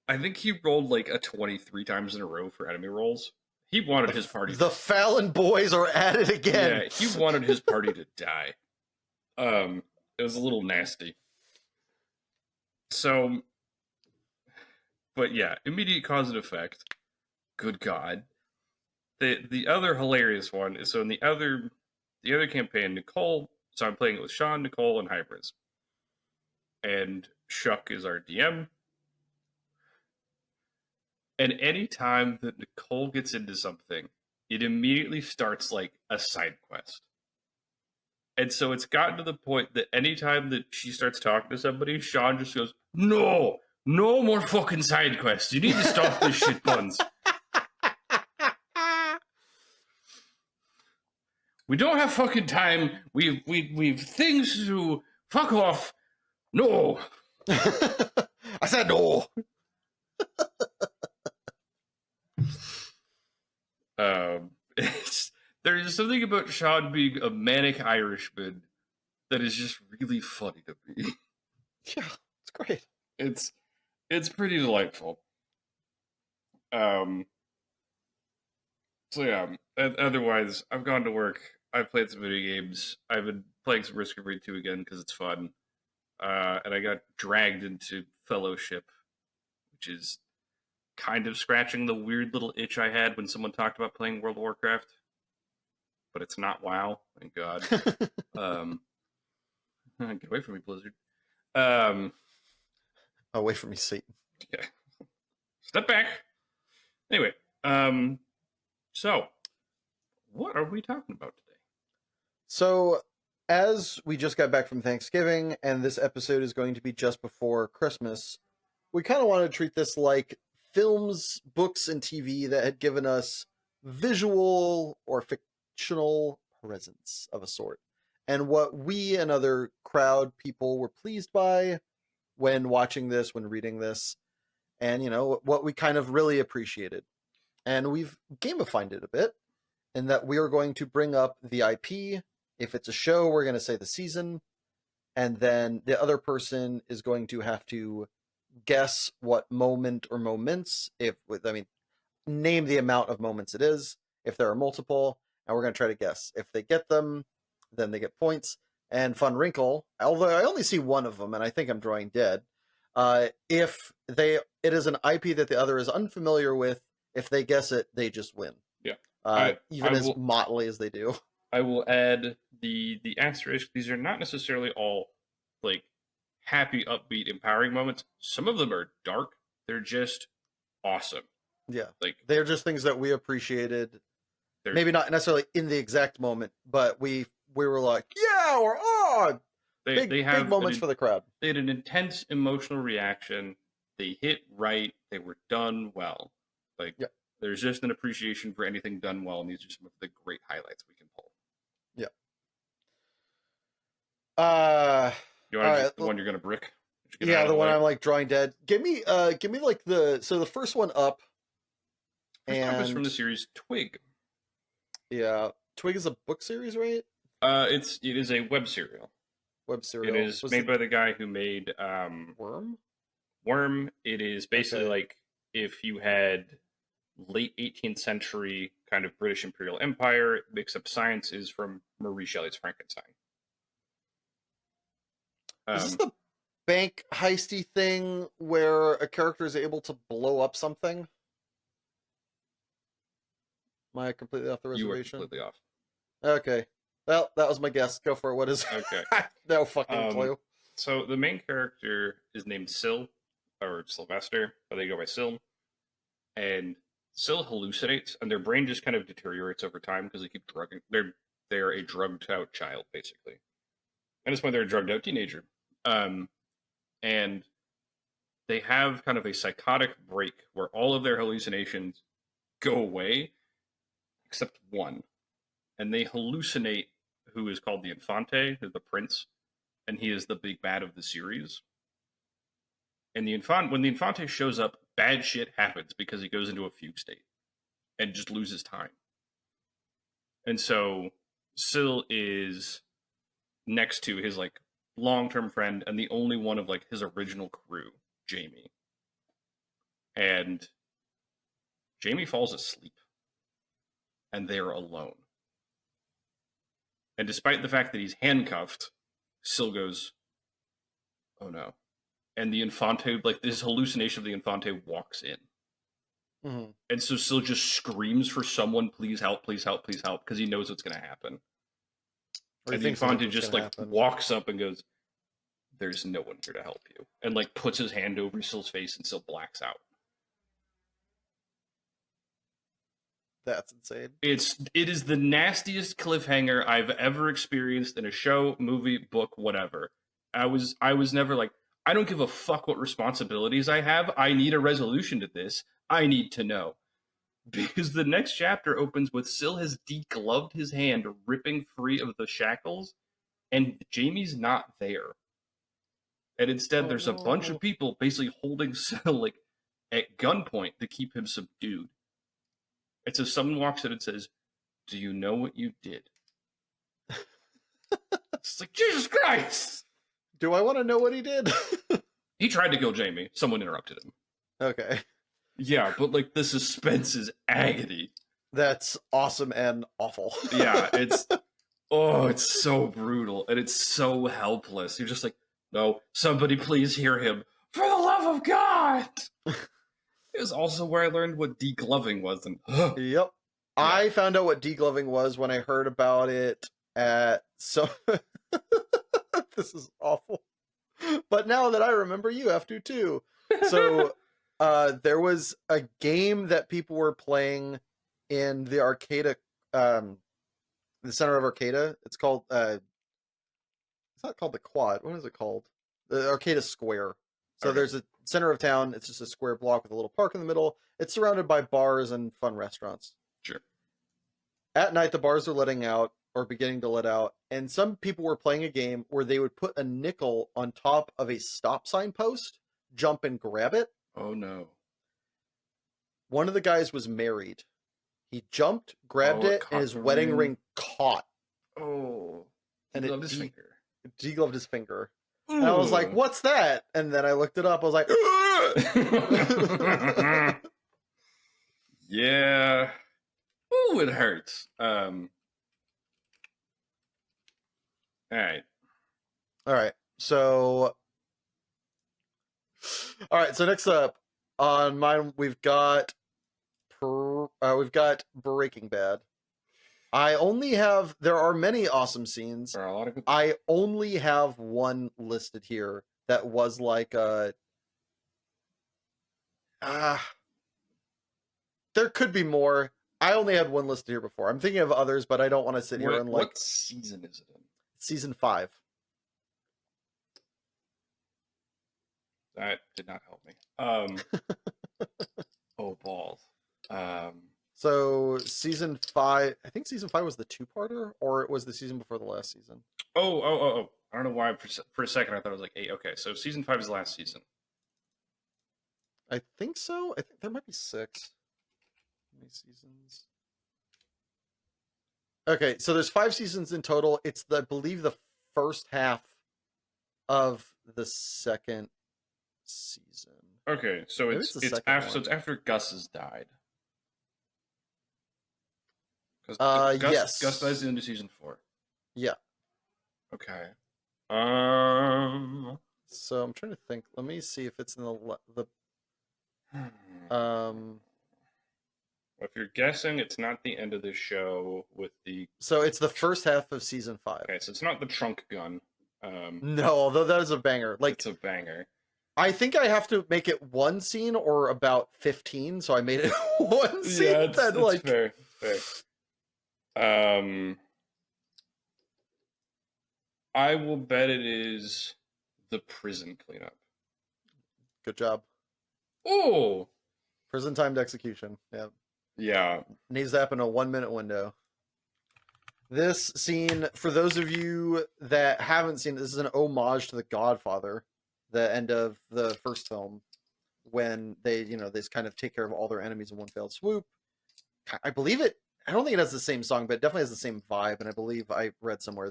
I think he rolled like a 23 times in a row for enemy rolls. He wanted his party The to Fallon boys are at it again. yeah, he wanted his party to die. It was a little nasty. So, but yeah, immediate cause and effect. Good God. The other hilarious one is so in the other campaign, Nicole. So I'm playing it with Sean, Nicole, and Hybris, and Shuck is our DM. And any time that Nicole gets into something, it immediately starts like a side quest. And so it's gotten to the point that anytime that she starts talking to somebody, Sean just goes, "No, no more fucking side quests. You need to stop this shit, Buns. We don't have fucking time. We've things to fuck off. No." I said no. It's there's something about Sean being a manic Irishman that is just really funny to me. Yeah, it's great. It's it's pretty delightful. Um, so yeah. Otherwise, I've gone to work. I've played some video games. I've been playing some Risk of Raid 2 again because it's fun. And I got dragged into Fellowship, which is kind of scratching the weird little itch I had when someone talked about playing World of Warcraft. But it's not WoW, thank God. Um, get away from me, Blizzard. Um, Away from me, Satan. yeah, step back. Anyway, so what are we talking about today? So, as we just got back from Thanksgiving, and this episode is going to be just before Christmas, we kind of want to treat this like films, books, and TV that had given us visual or fictional presence of a sort, and what we and other crowd people were pleased by when watching this, when reading this, and what we kind of really appreciated. And we've gamified it a bit in that we are going to bring up the IP. If it's a show, we're going to say the season, and then the other person is going to have to guess what moment or moments. If I mean, name the amount of moments it is. If there are multiple, and we're going to try to guess. If they get them, then they get points. And Fun Wrinkle, although I only see one of them, and I think I'm drawing dead. If it is an IP that the other is unfamiliar with, if they guess it, they just win. Yeah. I Even as will motley as they do. I will add the asterisk. These are not necessarily all like happy, upbeat, empowering moments. Some of them are dark. They're just awesome. Yeah, Like they're just things that we appreciated. they're Maybe not necessarily in the exact moment, but we were like, yeah, or oh, they big have moments for the crowd. they had an intense emotional reaction. They hit right. They were done well. Like Yeah, there's just an appreciation for anything done well, and these are some of the great highlights we can pull. yeah. You All want to right. just the one you're gonna brick? Just get it Yeah, out of the the one way. I'm like drawing dead. Give me like the first one up, First up is from and the series Twig. yeah, Twig is a book series, right? It is a web serial. Web It serial. is Was made it by the guy who made Worm? Worm. It is basically Okay. like if you had late 18th century kind of British Imperial Empire, except science is from Marie Shelley's Frankenstein. Is this Um, the bank heisty thing where a character is able to blow up something? Am I completely off the you were reservation? completely off. Okay. Well, that was my guess. Go for it. What is Okay. it? No fucking Um, clue. so the main character is named Syl or Sylvester, but they go by Syl. And Syl hallucinates, and their brain just kind of deteriorates over time because they keep drugging. They're a drugged out child basically, and it's when they're a drugged out teenager. Um, and they have kind of a psychotic break where all of their hallucinations go away except one, and they hallucinate who is called the Infante, who's the prince, and he is the big bad of the series. And when the Infante shows up, bad shit happens because he goes into a fugue state and just loses time. And so Syl is next to his like long-term friend and the only one of like his original crew, Jamie. And Jamie falls asleep and they're alone. And despite the fact that he's handcuffed, Syl goes, "Oh no." And the Infante, like this hallucination of the Infante, walks in. Mm-hmm. And so Syl just screams for someone, please help, please help, please help, because he knows what's going to happen. Or he And the thinks he knows Infante what's just gonna like happen. walks up and goes, "There's no one here to help you," and like puts his hand over Syl's face, and Syl blacks out. That's insane. It is the nastiest cliffhanger I've ever experienced in a show, movie, book, whatever. I was never like, I don't give a fuck what responsibilities I have. I need a resolution to this. I need to know. Because the next chapter opens with Syl has degloved his hand, ripping free of the shackles, and Jamie's not there. And instead, Oh there's a bunch no. of people basically holding Syl like at gunpoint to keep him subdued. And so someone walks in and says, "Do you know what you did?" It's like, Jesus Christ! Do I want to know what he did? He tried to kill Jamie. Someone interrupted him. Okay. Yeah, but like the suspense is agony. That's awesome and awful. Yeah, it's so brutal and it's so helpless. You're just like, no, somebody please hear him. For the love of God! It was also where I learned what degloving was. And Yep. yeah. I found out what degloving was when I heard about it at so this is awful. But now that I remember, you have to too. So there was a game that people were playing in the Arcata, the center of Arcata. It's called it's not called the Quad. What is it called? The Arcata Square. So Okay. there's a center of town. It's just a square block with a little park in the middle. It's surrounded by bars and fun restaurants. Sure. At night, the bars are letting out or beginning to let out, and some people were playing a game where they would put a nickel on top of a stop sign post, jump and grab it. Oh no. One of the guys was married. He jumped, grabbed Oh, it it, and caught his the wedding ring. ring caught, Oh. He and loved his finger. degloved his finger. And I was like, "What's that?" And then I looked it up. I was like, Yeah. Ooh, it hurts. All right. All right. So, all right. So next up on mine, we've got Breaking Bad. I only have. There are many awesome scenes. There are a lot of good. I only have one listed here that was like there could be more. I only had one listed here before. I'm thinking of others, but I don't want to sit here and like. What season is it in? Season 5. That did not help me. Oh balls. So season 5. I think season 5 was the two-parter, or it was the season before the last season. Oh. I don't know why. For a second, I thought it was like 8. Okay, so season 5 is the last season. I think so. I think there might be 6. How many seasons? Okay, so there's 5 seasons in total. It's I believe the first half of the second season. Okay, so Maybe it's it's the second after one. so it's after Gus has died. Because Yes. Gus dies at the end of season 4. Yeah. Okay. So I'm trying to think. Let me see if it's in the If you're guessing, it's not the end of the show with the. So it's the first half of season 5. Okay, so it's not the trunk gun. No, although that is a banger. Like, it's a banger. I think I have to make it one scene or about 15, so I made it one scene. Yeah, it's like fair. I will bet it is the prison cleanup. Good job. Oh, prison timed execution. Yeah. Yeah. Needs to happen in a 1-minute window. This scene, for those of you that haven't seen it, this is an homage to The Godfather, the end of the first film, when they just kind of take care of all their enemies in one fell swoop. I believe it. I don't think it has the same song, but it definitely has the same vibe. And I believe I read somewhere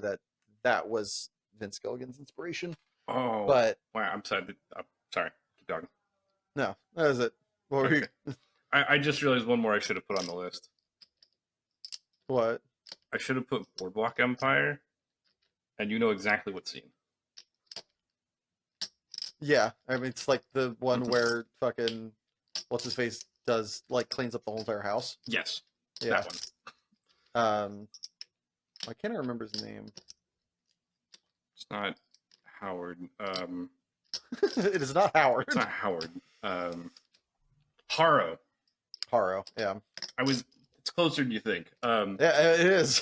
that was Vince Gilligan's inspiration. Oh, but wow! I'm sorry. Keep talking. No, that is it. What were you? I just realized one more I should have put on the list. What? I should have put Boardwalk Empire, and you know exactly what scene. Yeah, I mean it's like the one where fucking what's his face does like cleans up the whole entire house. Yes, yeah. That one. I can't remember his name. It's not Howard. It is not Howard. It's not Howard. Haro. Haro. Yeah. It's closer than you think. Yeah, it is.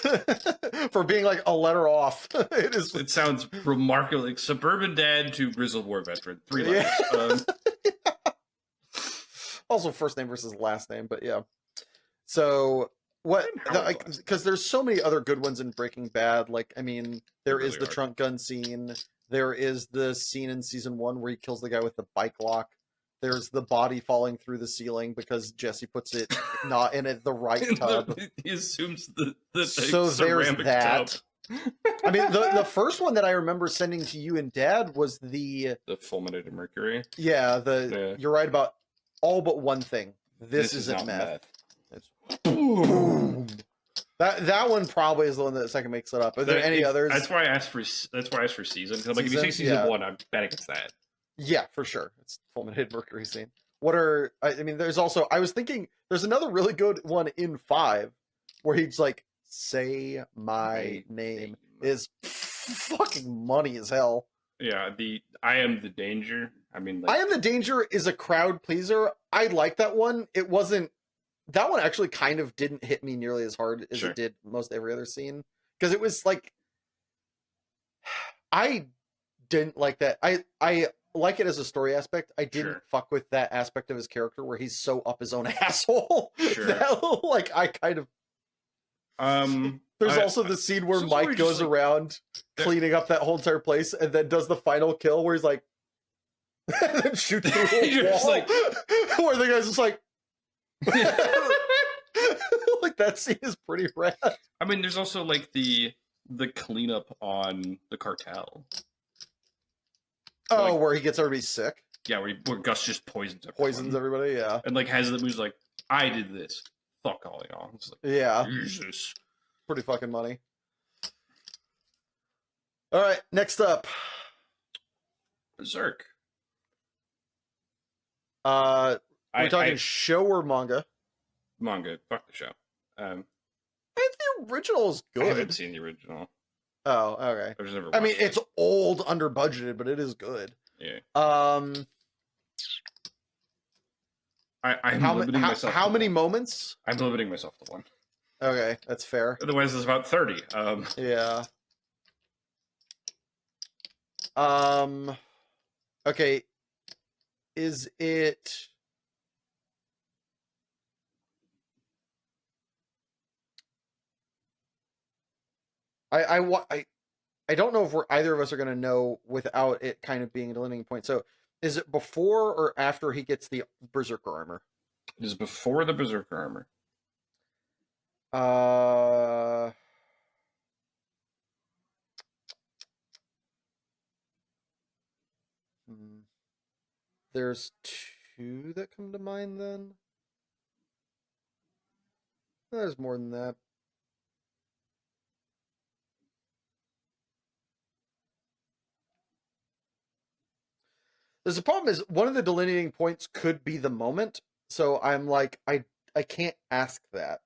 For being like a letter off, it is. It sounds remarkably like suburban dad to grizzled war veteran. 3 letters. Yeah. Also, first name versus last name, but yeah. So what? Because there's so many other good ones in Breaking Bad. Like, I mean, there is the trunk gun scene. There is the scene in season 1 where he kills the guy with the bike lock. There's the body falling through the ceiling because Jesse puts it not in the right tub. He assumes the so there's that. Tub. I mean, the first one that I remember sending to you and Dad was the fulminated mercury. Yeah, you're right about all but one thing. This isn't meth. Boom. That one probably is the one that second makes it up. Are there any others? That's why I asked for season. Because like if you say season 1, I'm betting it's that. Yeah, for sure. It's fulminated mercury scene. I mean, there's also, I was thinking, there's another really good one in 5 where he's like, say my name is fucking money as hell. Yeah, I am the danger. I mean, I am the danger is a crowd pleaser. I like that one. It wasn't, that one actually kind of didn't hit me nearly as hard as it did most every other scene. Because it was like, I didn't like that. I like it as a story aspect. I didn't fuck with that aspect of his character where he's so up his own asshole. That, like, I kind of. There's also the scene where Mike goes around cleaning up that whole entire place and then does the final kill where he's like, and then shoots through the wall. Like, where the guy's just like, like that scene is pretty rad. I mean, there's also like the cleanup on the cartel. Oh, like, where he gets everybody sick. Yeah, where Gus just poisons everybody. Yeah, and like has the moves like I did this. Fuck all y'all. It's like, Yeah, Jesus. pretty fucking money. All right, next up. Berserk. We're talking I show or manga? manga. Fuck the show. Um, I think the original is I haven't good. seen the original. Oh, okay. I've just never I mean, watched it's it. old, under budgeted, but it is good. Yeah. Um, I'm limiting myself how to many one. moments? I'm limiting myself to one. Okay, that's fair. Otherwise, it's about 30. Yeah. Um. Okay. Is it? I don't know if either of us are gonna know without it kind of being a delineating point. So, is it before or after he gets the berserker armor? it is before the Berserker armor. Uh. hmm, There's two that come to mind. Then there's more than that. There's a problem is one of the delineating points could be the moment. So I'm like, I can't ask that.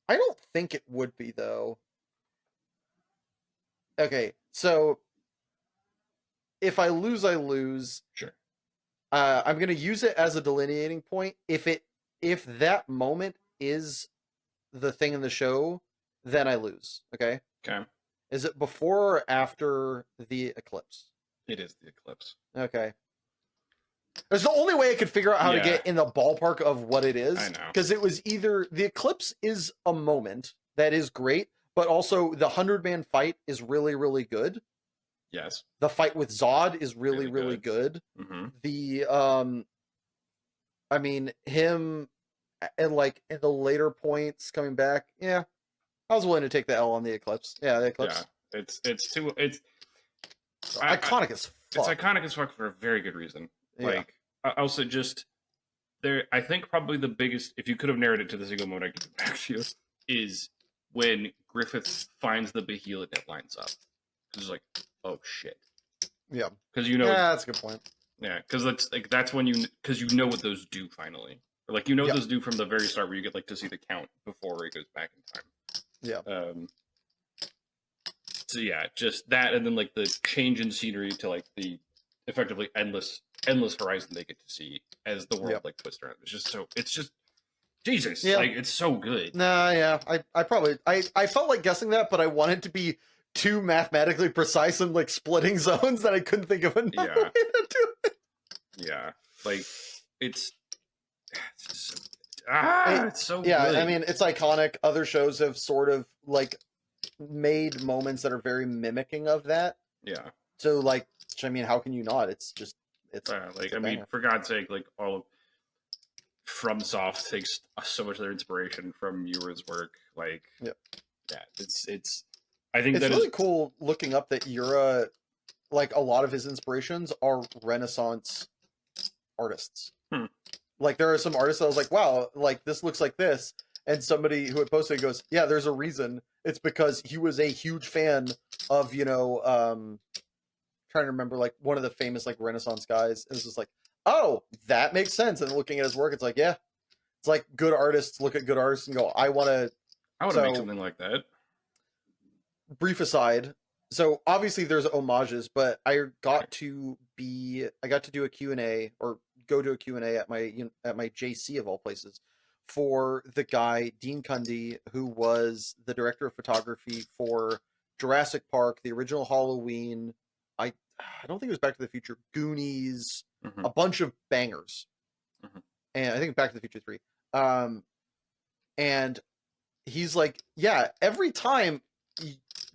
I don't think it would be though. Okay, so if I lose, I lose. Sure. I'm gonna use it as a delineating point. If that moment is the thing in the show, then I lose. Okay. Okay. Is it before or after the eclipse? It is the eclipse. Okay. It's the only way I could figure out how to Yeah. get in the ballpark of what it is. I know. Because it was either the eclipse is a moment that is great, but also the 100-man fight is really, really good. Yes. The fight with Zod is really, really good. Mm-hmm. The I mean, him and like in the later points coming back, yeah, I was willing to take the L on the eclipse. Yeah, the eclipse. Yeah. It's Iconic as it's fuck. iconic as fuck for a very good reason. Yeah. Like also just there, I think probably the biggest, if you could have narrowed it to the single moment I could back to you, is when Griffith finds the behemoth that lines up. Because it's like, oh shit. Yeah. Because you know, Yeah, that's a good point. yeah, because that's when because you know what those do finally, or like you know what Yeah. those do from the very start, where you get like to see the count before it goes back in time. Yeah. So yeah, just that, and then like the change in scenery to like the effectively endless horizon they get to see as the world Yep. like twists around. It's just Jesus, Yeah. like it's so good. Nah, yeah. I probably I felt like guessing that, but I wanted to be too mathematically precise and like splitting zones that I couldn't think of another Yeah. way to do it. Yeah, like it's just, it's so Yeah, good. I mean, it's iconic. Other shows have sort of like made moments that are very mimicking of that. Yeah, So like, I mean, how can you not? It's just like a I mean, banger. for God's sake, like all of FromSoft takes so much of their inspiration from Yura's work. Like, Yeah. yeah, it's. I think It's that really is cool looking up that Yura, like a lot of his inspirations are Renaissance artists. Hmm. Like there are some artists that I was like, wow, like this looks like this. And somebody who had posted goes, yeah, there's a reason. It's because he was a huge fan of, trying to remember like one of the famous like Renaissance guys. And it's just like, oh, that makes sense. And looking at his work, it's like, yeah, it's like good artists look at good artists and go, I want to. I want to make something like that. Brief aside. So obviously there's homages, but I got to do a Q&A or go to a Q&A at my JC of all places for the guy Dean Cundy, who was the director of photography for Jurassic Park, the original Halloween. I don't think it was Back to the Future, Goonies, Mm-hmm. a bunch of bangers, Mm-hmm. and I think Back to the Future 3. And he's like, yeah, every time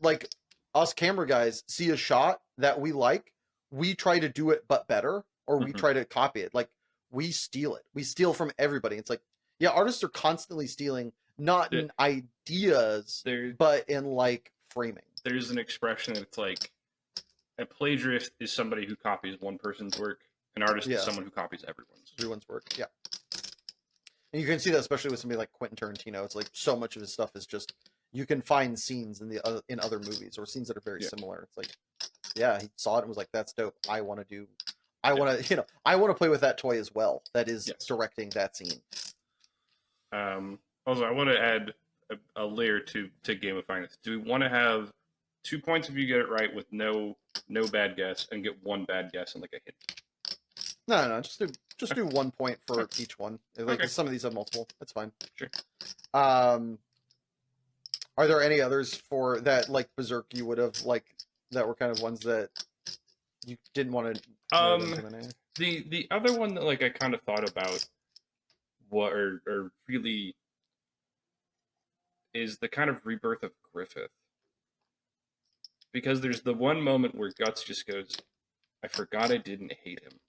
like us camera guys see a shot that we like, we try to do it but better, or we Mm-hmm. try to copy it. Like we steal it. We steal from everybody. It's like, yeah, artists are constantly stealing, not in ideas, but in like framing. There's an expression that's like a plagiarist is somebody who copies one person's work. An artist is someone who copies everyone's work. Yeah. And you can see that especially with somebody like Quentin Tarantino. It's like so much of his stuff is just you can find scenes in in other movies or scenes that are very Yeah. similar. It's like, yeah, he saw it and was like, "That's dope. I want to do. I Yeah. want to, I want to play with that toy as well. That is Yes. directing that scene." Also, I want to add a layer to gamifying this. Do we want to have 2 points if you get it right with no bad guess, and get 1 bad guess and like a hint? No, just do 1 point for each one. Like Okay. some of these have multiple. That's fine. Sure. Are there any others for that like Berserk you would have like that were kind of ones that you didn't want to know them from any? The other one that like I kind of thought about what or really is the kind of rebirth of Griffith. Because there's the one moment where Guts just goes, I forgot I didn't hate him.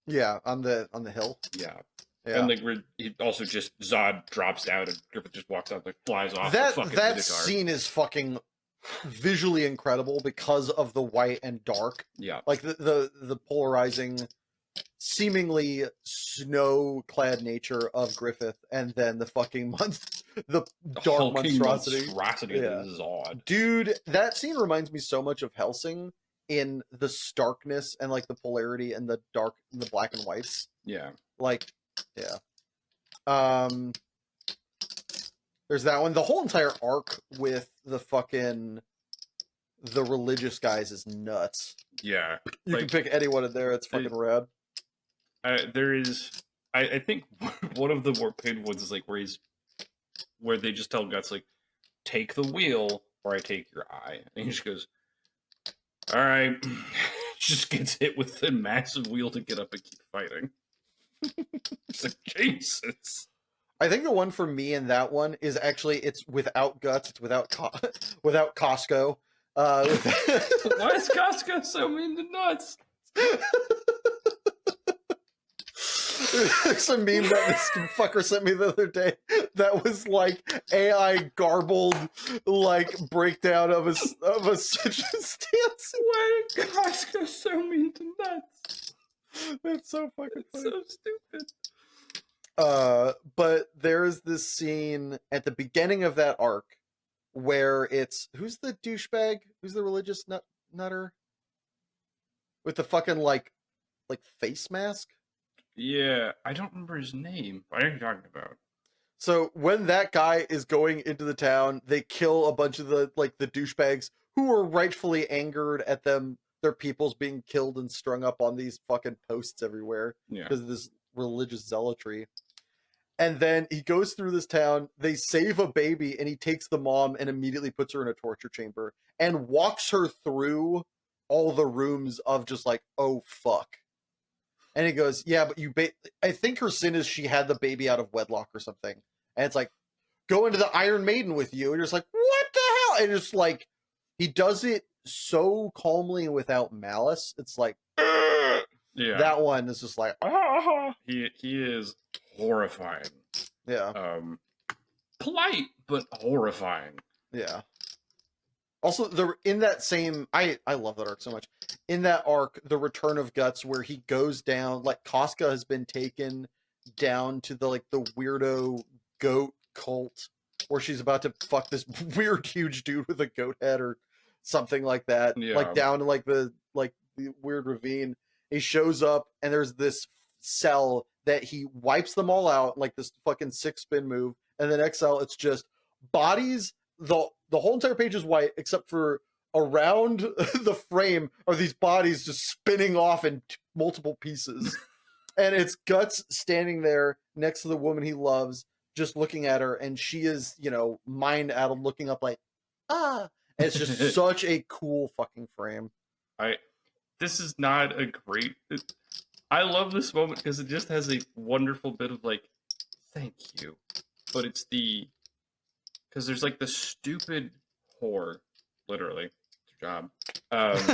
Yeah, on the hill. Yeah. Yeah. And like he also just Zod drops down and Griffith just walks out, like flies off That the fucking that Minotaur. scene is fucking visually incredible because of the white and dark. Yeah. Like the polarizing, seemingly snow-clad nature of Griffith, and then the fucking the dark monstrosity. Yeah. Zod. Dude, that scene reminds me so much of Hellsing in the starkness and like the polarity and the dark and the black and whites. Yeah. Like, yeah. There's that one. The whole entire arc with the religious guys is nuts. Yeah. You can pick any one of there. It's fucking rad. There is, I think one of the more painful ones is like where they just tell Guts like, take the wheel or I take your eye, and he just goes, all right, just gets hit with the massive wheel to get up and keep fighting. It's like, Jesus. I think the one for me in that one is actually it's without Guts. It's without Costco. Why is Costco so mean to nuts? There's a meme that this fucker sent me the other day that was like AI garbled like breakdown of a stance. Why is Costco so mean to nuts? That's so fucking funny. So stupid. But there's this scene at the beginning of that arc where it's who's the douchebag? Who's the religious nutter? With the fucking like face mask? Yeah, I don't remember his name. What are you talking about? So when that guy is going into the town, they kill a bunch of the douchebags who are rightfully angered at their peoples being killed and strung up on these fucking posts everywhere because of this religious zealotry. And then he goes through this town, they save a baby, and he takes the mom and immediately puts her in a torture chamber and walks her through all the rooms of just like, oh fuck. And he goes, yeah, but I think her sin is she had the baby out of wedlock or something. And it's like, go into the Iron Maiden with you. And you're just like, what the hell? And it's like, he does it so calmly and without malice. It's like, yeah, that one is just like, he is horrifying. Yeah. Polite, but horrifying. Yeah. Also, in that same, I love that arc so much. In that arc, the Return of Guts, where he goes down, like Casca has been taken down to the weirdo goat cult, where she's about to fuck this weird huge dude with a goat head or something like that. Yeah. Like down to the weird ravine. He shows up and there's this cell that he wipes them all out, like this fucking 6-spin move, and the next cell it's just bodies. The whole entire page is white except for around the frame are these bodies just spinning off in multiple pieces. And it's Guts standing there next to the woman he loves, just looking at her, and she is, mind-addled, looking up like, ah. And it's just such a cool fucking frame. This is not a great... I love this moment because it just has a wonderful bit of thank you. But it's because there's the stupid whore, literally, it's her job,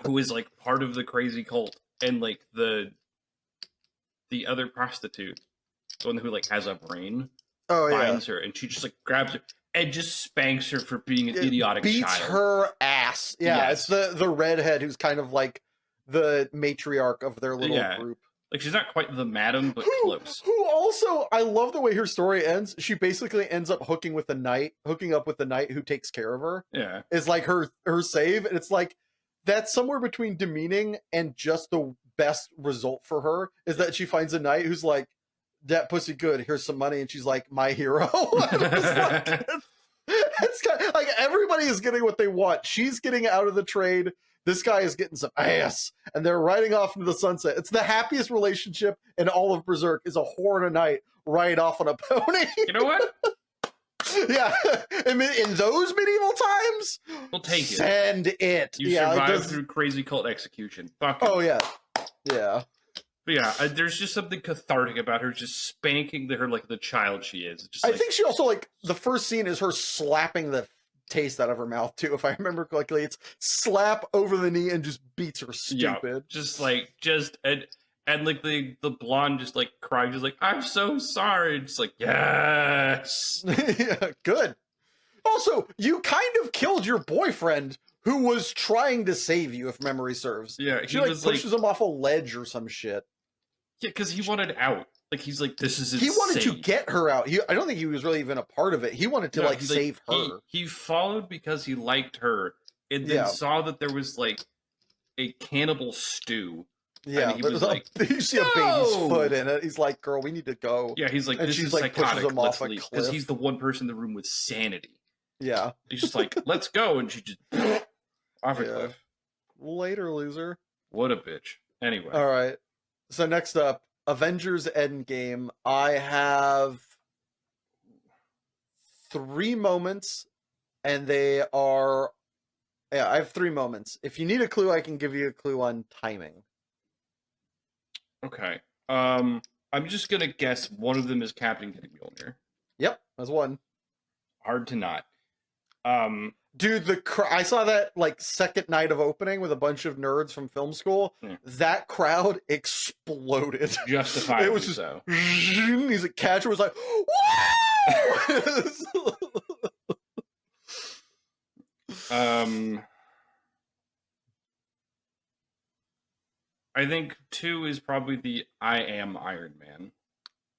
who is part of the crazy cult, and the other prostitute, the one who has a brain, finds her, and she just grabs her and just spanks her for being an idiotic beats child. Her ass. Yeah, yes. It's the redhead who's kind of the matriarch of their little group. Like she's not quite the madam, but Who close. who also, I love the way her story ends. She basically ends up hooking up with the knight who takes care of her. Yeah. Is like her save, and it's like that's somewhere between demeaning and just the best result for her is that she finds a knight who's like, that pussy good, here's some money, and she's like, my hero. And it was like, it's kind of, like everybody is getting what they want. She's getting out of the trade. This guy is getting some ass, and they're riding off into the sunset. It's the happiest relationship in all of Berserk. Is a whore and a knight ride off on a pony. You know what? Yeah, in those medieval times, We'll take it. Send it. You yeah, survived through crazy cult execution. Fuck it. Oh yeah, yeah. But yeah, there's just something cathartic about her just spanking her like the child she is. Just I think she also, like, the first scene is her slapping the taste out of her mouth too, if I remember correctly. It's slap over the knee and just beats her stupid. Yeah, and like the blonde just like crying, just like, I'm so sorry. Just like, yes. Yeah, good. Also, you kind of killed your boyfriend who was trying to save you, if memory serves. Yeah, She like pushes him off a ledge or some shit. Yeah, because he wanted out. Like he's like, this is insane. He wanted to get her out. I don't think he was really even a part of it. He wanted to save her. He followed because he liked her, and then saw that there was like a cannibal stew. Yeah, he was like, you see a baby's foot in it. He's like, girl, we need to go. Yeah, he's like, and this she's is like psychotic. pushes him Let's off leave. a Because cliff. he's the one person in the room with sanity. Yeah. He's just like, let's go, and she just off a cliff. Later, loser. What a bitch. Anyway. All right. So next up, Avengers Endgame. I have 3 moments, and they are... Yeah, I have 3 moments. If you need a clue, I can give you a clue on timing. Okay. I'm just gonna guess one of them is Captain getting Mjolnir. Yep, that's one. Hard to not. Dude, I saw that like second night of opening with a bunch of nerds from film school. Yeah. That crowd exploded. Justifiably It was just, so. He's a catcher was like, I think 2 is probably the I am Iron Man.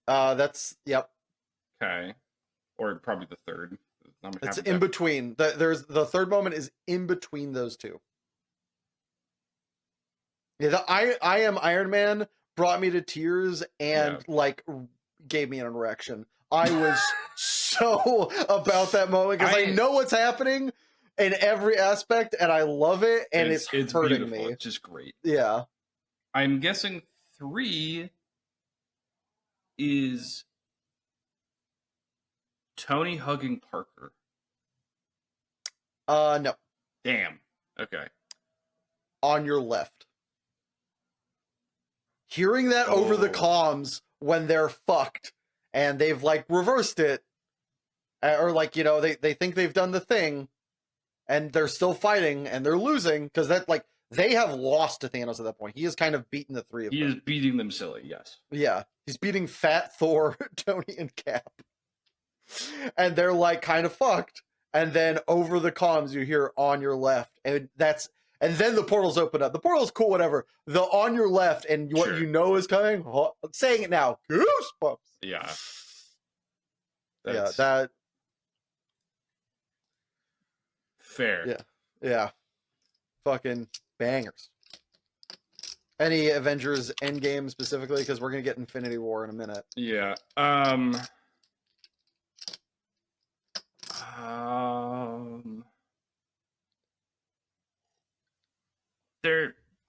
That's yep. Okay. Or probably the third. It's in between. There's the third moment is in between those 2. Yeah, the I am Iron Man brought me to tears and like gave me an erection. I was so about that moment because I know what's happening in every aspect and I love it, and it's hurting beautiful. me. It's just great. Yeah. I'm guessing 3 is Tony hugging Parker. No. Damn. Okay. On your left. Hearing that over the comms when they're fucked and they've like reversed it, or like, you know, they think they've done the thing and they're still fighting and they're losing because that, like, they have lost to Thanos at that point. He has kind of beaten the 3 of them. He is beating them silly, yes. Yeah. He's beating Fat Thor, Tony, and Cap. And they're like kind of fucked. And then over the comms you hear on your left. And then the portals open up. The portal's cool, whatever. The on your left and what you know is coming. I'm saying it now. Goosebumps. Yeah. That's... Yeah, that. Fair. Yeah. Yeah. Fucking bangers. Any Avengers Endgame specifically? Because we're going to get Infinity War in a minute. Yeah.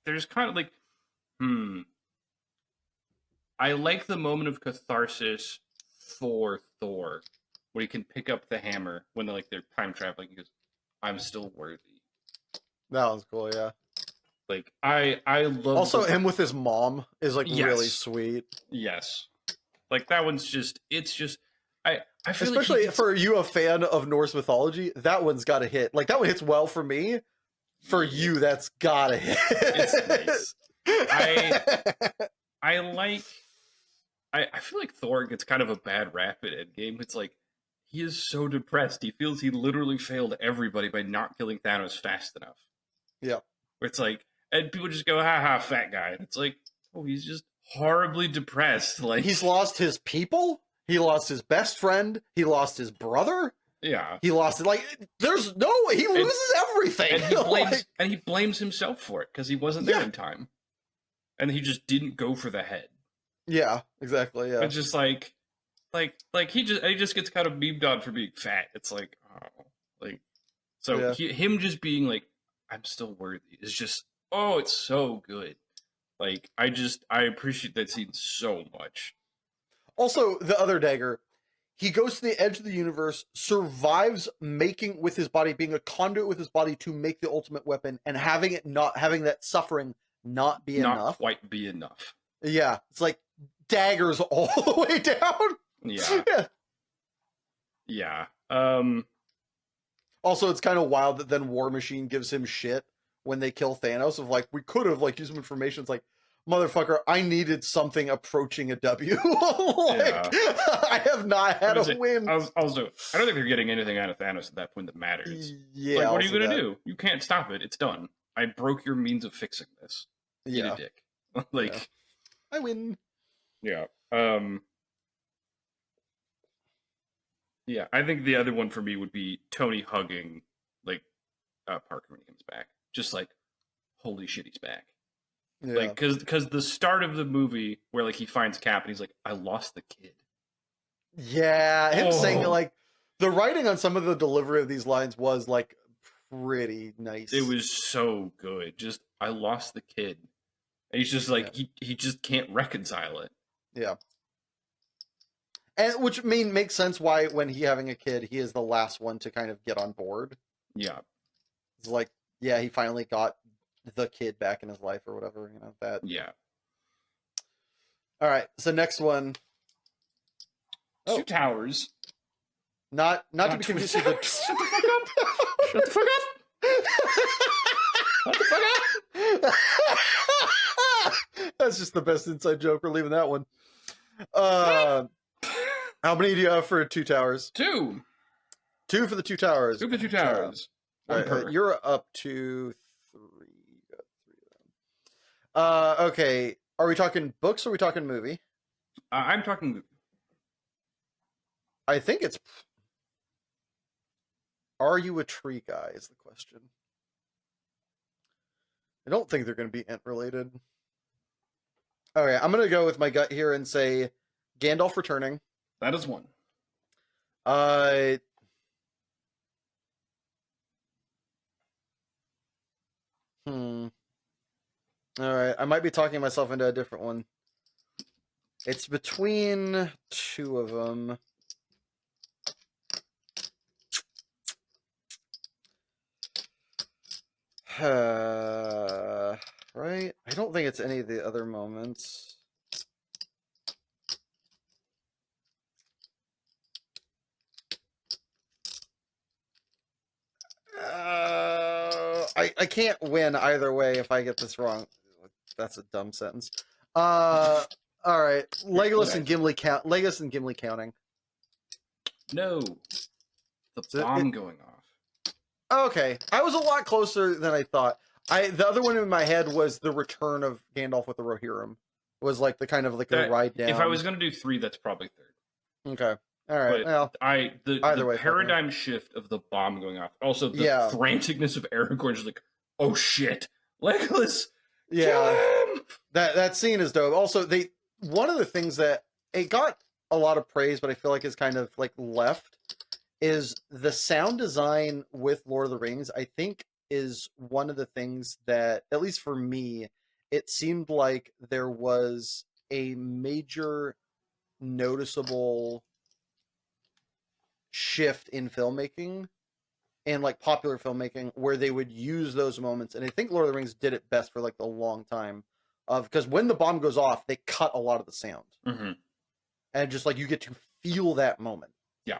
There's kind of like, I like the moment of catharsis for Thor, where he can pick up the hammer when they're time traveling. He goes, "I'm still worthy." That was cool, yeah. Like I love. Also, him with his mom is like really sweet. Yes, like that one's just. It's just. I feel especially like for you, a fan of Norse mythology, that one's got to hit. Like that one hits well for me. For you, that's gotta hit. It's nice. I feel like Thor gets kind of a bad rap at Endgame. It's like he is so depressed. He feels he literally failed everybody by not killing Thanos fast enough. Yeah. Where it's like, and people just go, "Ha ha, fat guy." And it's like, oh, he's just horribly depressed. Like He's lost his people. He lost his best friend. He lost his brother. yeah, He lost it. Like, there's no way. He loses everything. and he blames like, and he blames himself for it because he wasn't there in time, and he just didn't go for the head. Yeah, exactly. Yeah. It's just like he just gets kind of memed on for being fat. It's like, oh, like so him just being like, I'm still worthy is just, oh, it's so good. Like I appreciate that scene so much. Also, the other dagger, he goes to the edge of the universe, survives making with his body, being a conduit with his body to make the ultimate weapon, and having that suffering not be enough. Not quite be enough. Yeah, it's like daggers all the way down. Yeah. Yeah. Also, it's kind of wild that then War Machine gives him shit when they kill Thanos of like, we could have like used some information. It's like, motherfucker, I needed something approaching a W. I have not had a win. Also, I don't think they're getting anything out of Thanos at that point that matters. Yeah. Like, what are you going to do? You can't stop it. It's done. I broke your means of fixing this. Eat a dick. Like, I win. Yeah. Yeah, I think the other one for me would be Tony hugging like Parker when he comes back. Just like, holy shit, he's back. Yeah. Like, because the start of the movie where like he finds Cap and he's like, I lost the kid. Yeah, him saying like the writing on some of the delivery of these lines was like pretty nice. It was so good. Just, I lost the kid. And he's just like, he just can't reconcile it. Yeah. And which makes sense why when he having a kid, he is the last one to kind of get on board. Yeah. It's like, yeah, he finally got the kid back in his life or whatever, you know, that. Yeah. All right. So next one. Two towers. Not to be confused with the... Shut the fuck up. Shut the fuck up. Shut the fuck up. That's just the best inside joke. We're leaving that one. How many do you have for Two Towers? 2. 2 for the Two Towers. 2 for the Two Towers. Right, you're up to 3. You got 3 of them. Okay. Are we talking books or are we talking movie? I'm talking movie. I think it's... Are you a tree guy is the question. I don't think they're going to be Ent related. Okay, I'm going to go with my gut here and say Gandalf returning. That is one. All right, I might be talking myself into a different one. It's between 2 of them. Right? I don't think it's any of the other moments. I can't win either way if I get this wrong. That's a dumb sentence. All right, Legolas and Gimli counting. No, the bomb going off. Okay, I was a lot closer than I thought. The other one in my head was the return of Gandalf with the Rohirrim. Was like the kind of like a ride down. If I was gonna do 3, that's probably 3rd. Okay. All right. But well, the paradigm shift of the bomb going off. Also, the franticness of Aragorn, just like, oh shit, Legolas. Yeah, that scene is dope. Also, one of the things that it got a lot of praise, but I feel like is kind of like left, is the sound design with Lord of the Rings. I think is one of the things that, at least for me, it seemed like there was a major noticeable shift in filmmaking and like popular filmmaking where they would use those moments. And I think Lord of the Rings did it best for like the long time because when the bomb goes off, they cut a lot of the sound. Mm-hmm. And just like you get to feel that moment. Yeah.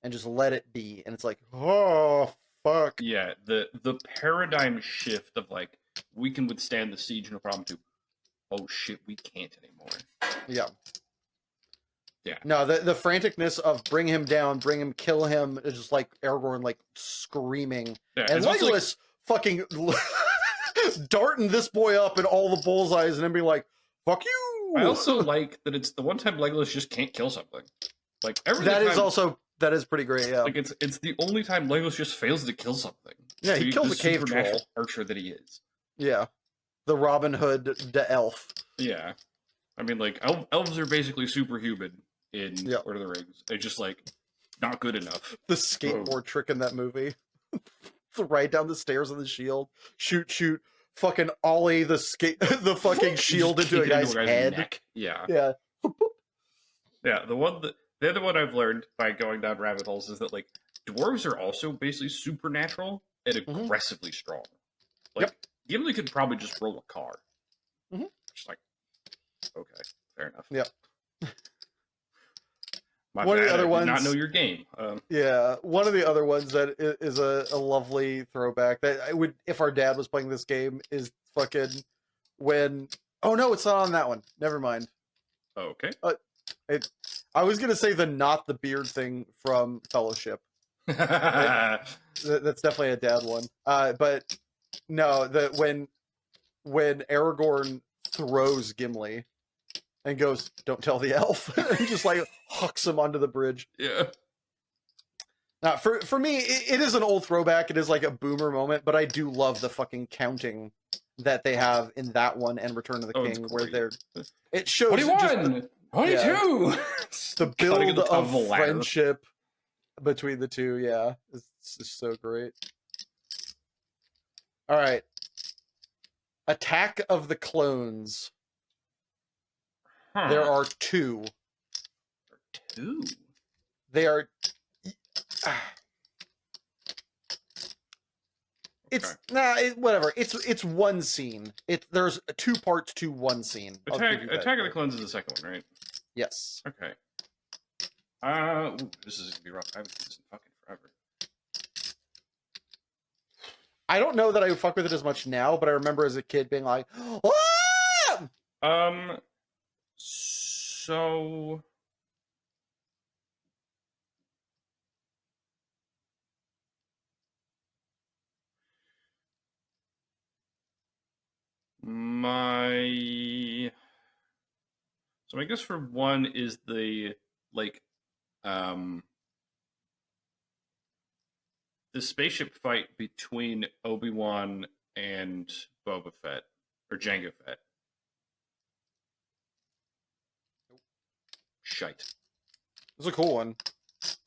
And just let it be. And it's like, oh, fuck. Yeah. The paradigm shift of like, we can withstand the siege, no problem, to, oh shit, we can't anymore. Yeah. Yeah. No, the franticness of bring him down, bring him, kill him, is just like Aragorn like screaming. Yeah, and Legolas fucking darting this boy up in all the bullseyes and then being like, fuck you. I Woo! also like that it's the one time Legolas just can't kill something. Like every That is time, also pretty great. Yeah, like it's the only time Legolas just fails to kill something. yeah. He Being killed the the cave supernatural troll. archer that he is. Yeah, the Robin Hood, the elf. Yeah, I mean, like elves are basically superhuman in Yeah, Lord of the Rings. They're just like not good enough. the Boom. skateboard trick in that movie. Right down the stairs of the shield. Shoot, shoot. Fucking ollie the the fucking You just shield into kick a it into guy's a guy's head. neck. Yeah, Yeah. yeah. The other one I've learned by going down rabbit holes is that like dwarves are also basically supernatural and Hmm. aggressively strong. Yep. Like Gimli could probably just roll a car. Hmm. Just like okay, fair enough. Yep. My One of the bad. I other did not know ones. your game. Yeah, one of the other ones that is a lovely throwback that I would, if our dad was playing this game, is fucking when. Oh no, it's not on that one. Never mind. Okay. It, I was gonna say the not the beard thing from Fellowship. It, that's definitely a dad one. But no, the when Aragorn throws Gimli and goes, "Don't tell the elf," and just like hucks him onto the bridge. Yeah. Now, for me, it is an old throwback. It is like a boomer moment, but I do love the fucking counting that they have in that one and Return of the Oh, it's King, where great. it shows just 21! 22! the Cutting at build the top of of a ladder. friendship between the two. Yeah, it's just so great. All right, Attack of the Clones. Huh. There are two. Two? They are. Okay. It's whatever. It's one scene. There's two parts to one scene. Attack of the Clones is the second one, right? Yes. Okay. This is gonna be rough. I haven't seen this in fucking forever. I don't know that I would fuck with it as much now, but I remember as a kid being like, "Ah!" So my so I guess for one is like um the spaceship fight between Obi-Wan and Boba Fett or Jango Fett. Shite. It's a cool one.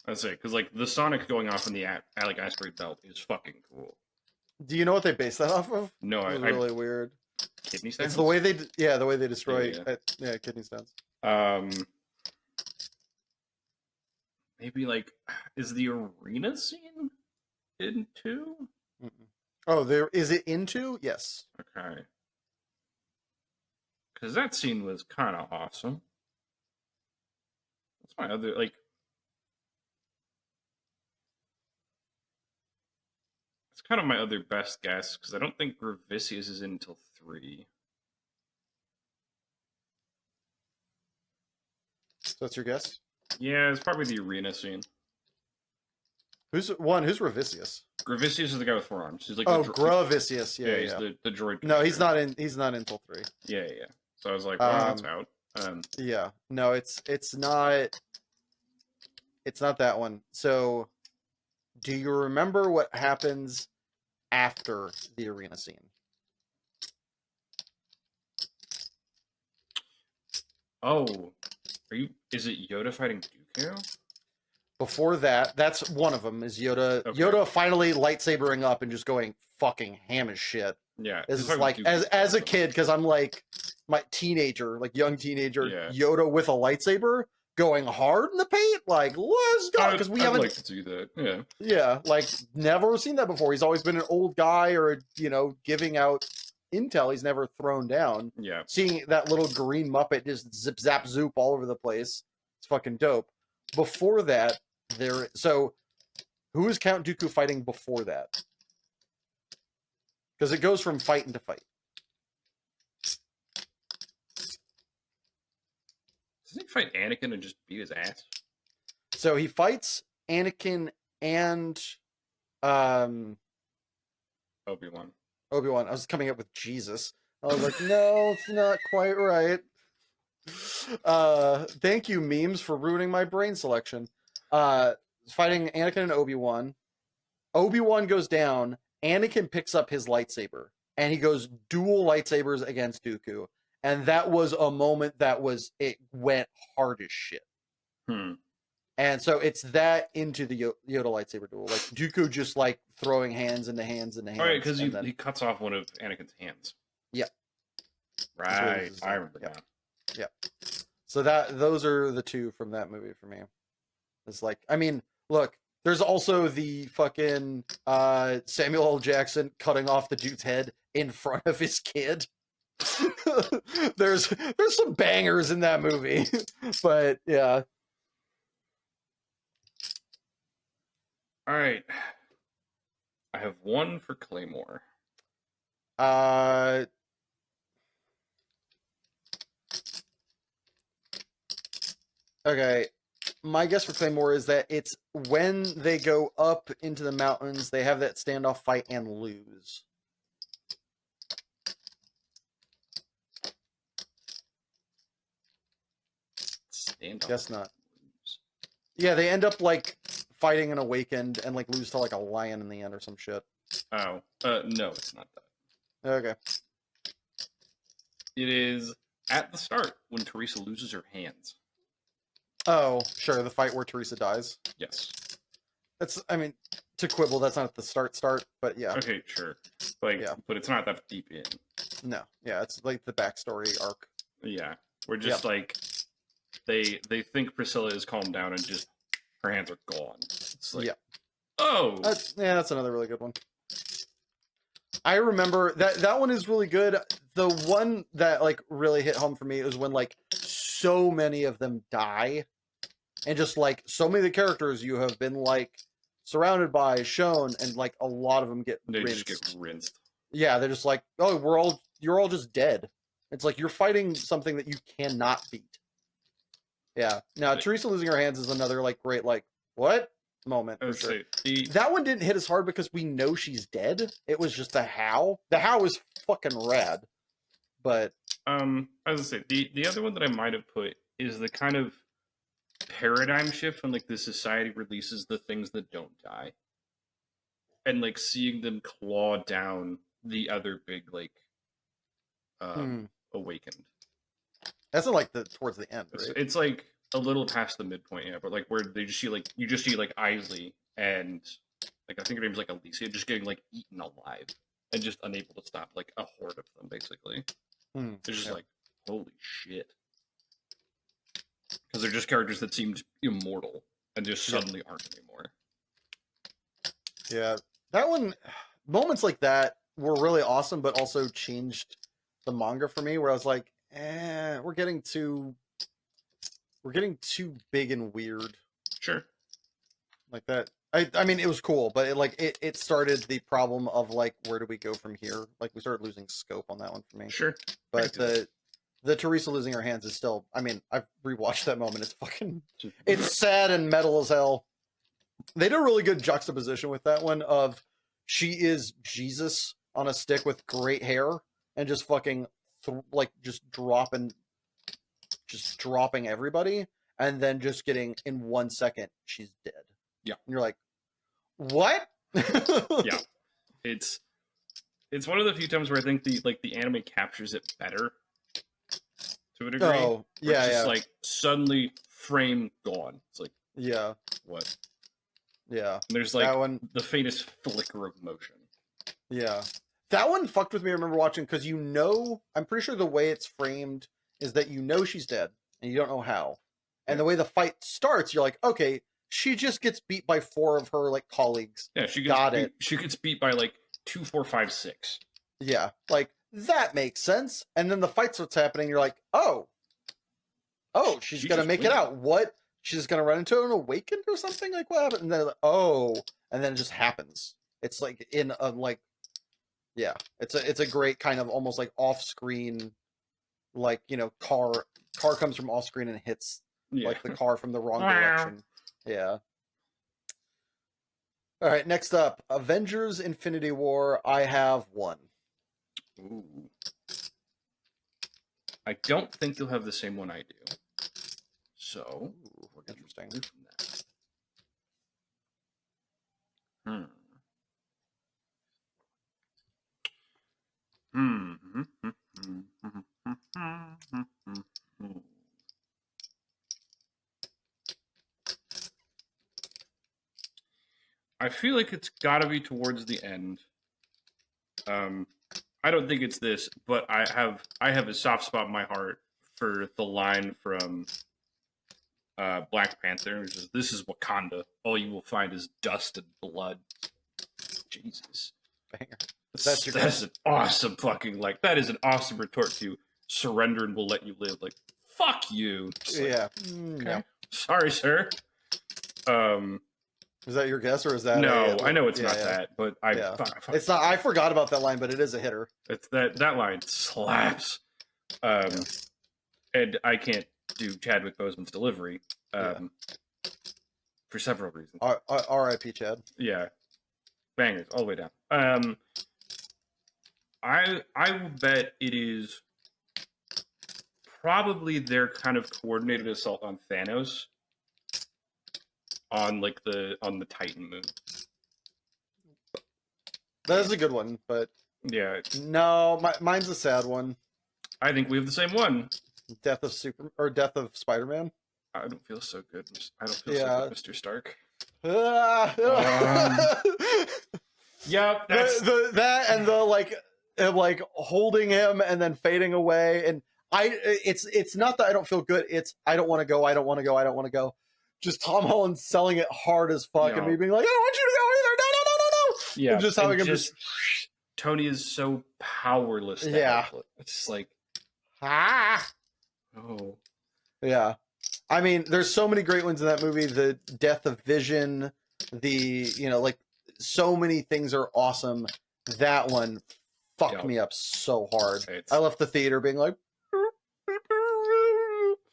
I'd say because like the Sonic going off in the like asteroid belt is fucking cool. Do you know what they based that off of? No, It was I really weird. kidney stones. It's the way the way they destroy Yeah. kidney stones. Maybe like is the arena scene in two? Mm-mm. Oh, there is it into? Yes. Okay, because that scene was kind of awesome. That's my other like. It's kind of my other best guess because I don't think Gravicius is in until 3. So that's your guess. Yeah, it's probably the arena scene. Who's Revicius? Gravicius is the guy with 4 arms. He's like Gravicius. Yeah, he's the droid. No, he's not in. He's not in until 3. Yeah. So I was like, wow, that's out. Yeah. No, it's not. It's not that one. So, do you remember what happens after the arena scene? Oh, is it Yoda fighting Dooku? Before that, that's one of them. Is Yoda? Okay. Yoda finally lightsabering up and just going fucking ham as shit. Yeah, This is like as a kid, because I'm like my teenager, like young teenager, Yeah. Yoda with a lightsaber going hard in the paint. Like, let's go, because we haven't like to do that. Yeah. Yeah, like never seen that before. He's always been an old guy, or giving out intel. He's never thrown down. Yeah. Seeing that little green Muppet just zip zap zoop all over the place, it's fucking dope. Before that, so who is Count Dooku fighting before that? Because it goes from fighting to fight. Doesn't he fight Anakin and just beat his ass? So he fights Anakin and Obi-Wan. Obi-Wan. I was coming up with Jesus. I was like, no, it's not quite right. Thank you, memes, for ruining my brain selection. Uh, Fighting Anakin and Obi-Wan. Obi-Wan goes down. Anakin picks up his lightsaber, and he goes dual lightsabers against Dooku. And that was a moment it went hard as shit. Hmm. And so it's that into the Yoda lightsaber duel. Like Dooku just like throwing hands into hands into Oh, yeah, hands. because And then, he cuts off one of Anakin's hands. yeah, that's what he Right, loses. I remember Yeah, now. yeah. So those are the two from that movie for me. It's like, I mean, look, there's also the fucking Samuel L. Jackson cutting off the dude's head in front of his kid. there's some bangers in that movie. But yeah. All right, I have one for Claymore. Uh okay. My guess for Claymore is that it's when they go up into the mountains, they have that standoff fight and lose. Stand up. Guess not. Yeah, they end up like fighting an awakened and like lose to like a lion in the end or some shit. Oh, no, it's not that. Okay. It is at the start when Teresa loses her hands. Oh, sure, the fight where Teresa dies. Yes. That's, I mean, to quibble, that's not at the start, but yeah. Okay, sure. Like, Yeah. but it's not that deep in. No, yeah, it's like the backstory arc. Yeah, we're just like they think Priscilla is calmed down and just her hands are gone. It's like, Yeah. oh, That's another really good one. I remember that one is really good. The one that like really hit home for me is when like so many of them die, and just like so many of the characters you have been like surrounded by, shown, and like a lot of them get they rinsed. just get rinsed. Yeah, they're just like, oh, you're all just dead. It's like you're fighting something that you cannot beat. Yeah. Now Teresa losing her hands is another like great like what moment for sure. That one didn't hit as hard because we know she's dead. It was just the how. The how is fucking rad. But I was gonna say the other one that I might have put is the kind of paradigm shift when like the society releases the things that don't die, and like seeing them claw down the other big like awakened. That's in like the towards the end, right? It's like a little past the midpoint, yeah, but like where they just see like you just see like Isley and like I think her name's like Alicia just getting like eaten alive and just unable to stop like a horde of them basically. They're just like, holy shit. Because they're just characters that seemed immortal and just suddenly aren't anymore. Yeah. That one, moments like that were really awesome, but also changed the manga for me where I was like, we're getting too big and weird. Sure. Like that. I mean, it was cool, but it started the problem of like, where do we go from here? Like we started losing scope on that one for me. Sure. But the Teresa losing her hands is still, I mean, I've rewatched that moment. It's fucking, it's sad and metal as hell. They did a really good juxtaposition with that one of she is Jesus on a stick with great hair and just fucking just dropping everybody, and then just getting in 1 second she's dead. Yeah. And you're like, what? Yeah. It's one of the few times where I think the anime captures it better to a degree. Oh, yeah, it's just like suddenly frame gone. It's like, yeah, what? Yeah. And there's like that one, the faintest flicker of motion. Yeah. That one fucked with me. I remember watching because I'm pretty sure the way it's framed is that she's dead and you don't know how. And the way the fight starts, you're like, okay, she just gets beat by 4 of her like colleagues. Yeah, she gets beat by like 2, 4, 5, 6. Yeah, like that makes sense. And then the fight starts happening. You're like, oh, she's gonna make it out. What? She's gonna run into an awakened or something? Like what happened? And then and then it just happens. It's like in a like, yeah, it's a great kind of almost like off screen, like car comes from off screen and hits like the car from the wrong direction. Yeah. All right, next up, Avengers: Infinity War. I have one. Ooh. I don't think you'll have the same one I do. So Ooh, we're going interesting. to move from that. Hmm. I feel like it's got to be towards the end. I don't think it's this, but I have a soft spot in my heart for the line from Black Panther, which is, "This is Wakanda. All you will find is dust and blood." Jesus, Banger. That's your guess? an awesome fucking like. That is an awesome retort to surrender and we'll let you live. Like, fuck you. Just like, Yeah. okay, No. sorry, sir. Is that your guess, or is that No, a? I know it's Yeah, not yeah. that, but Yeah. It's not. I forgot about that line, but it is a hitter. It's that line slaps. Yeah. And I can't do Chadwick Boseman's delivery Yeah. for several reasons. R.I.P. Chad. Yeah, bangers all the way down. I will bet it is probably their kind of coordinated assault on Thanos on like on the Titan moon. That is a good one, but Yeah, no, mine's a sad one. I think we have the same one. Death of Spider-Man. I don't feel so good. I don't feel Yeah. so good, Mr. Stark. Yep. That's That and the like holding him and then fading away, and it's not that I don't feel good. It's I don't want to go. I don't want to go. I don't want to go. Just Tom Holland selling it hard as fuck, and me being like, I don't want you to go either. No, no, no, no, no. yeah, and just having him just. Tony is so powerless. Yeah. It's like oh yeah. I mean, there's so many great ones in that movie. The death of Vision, like so many things are awesome. That one fucked me up so hard. I left the theater being like,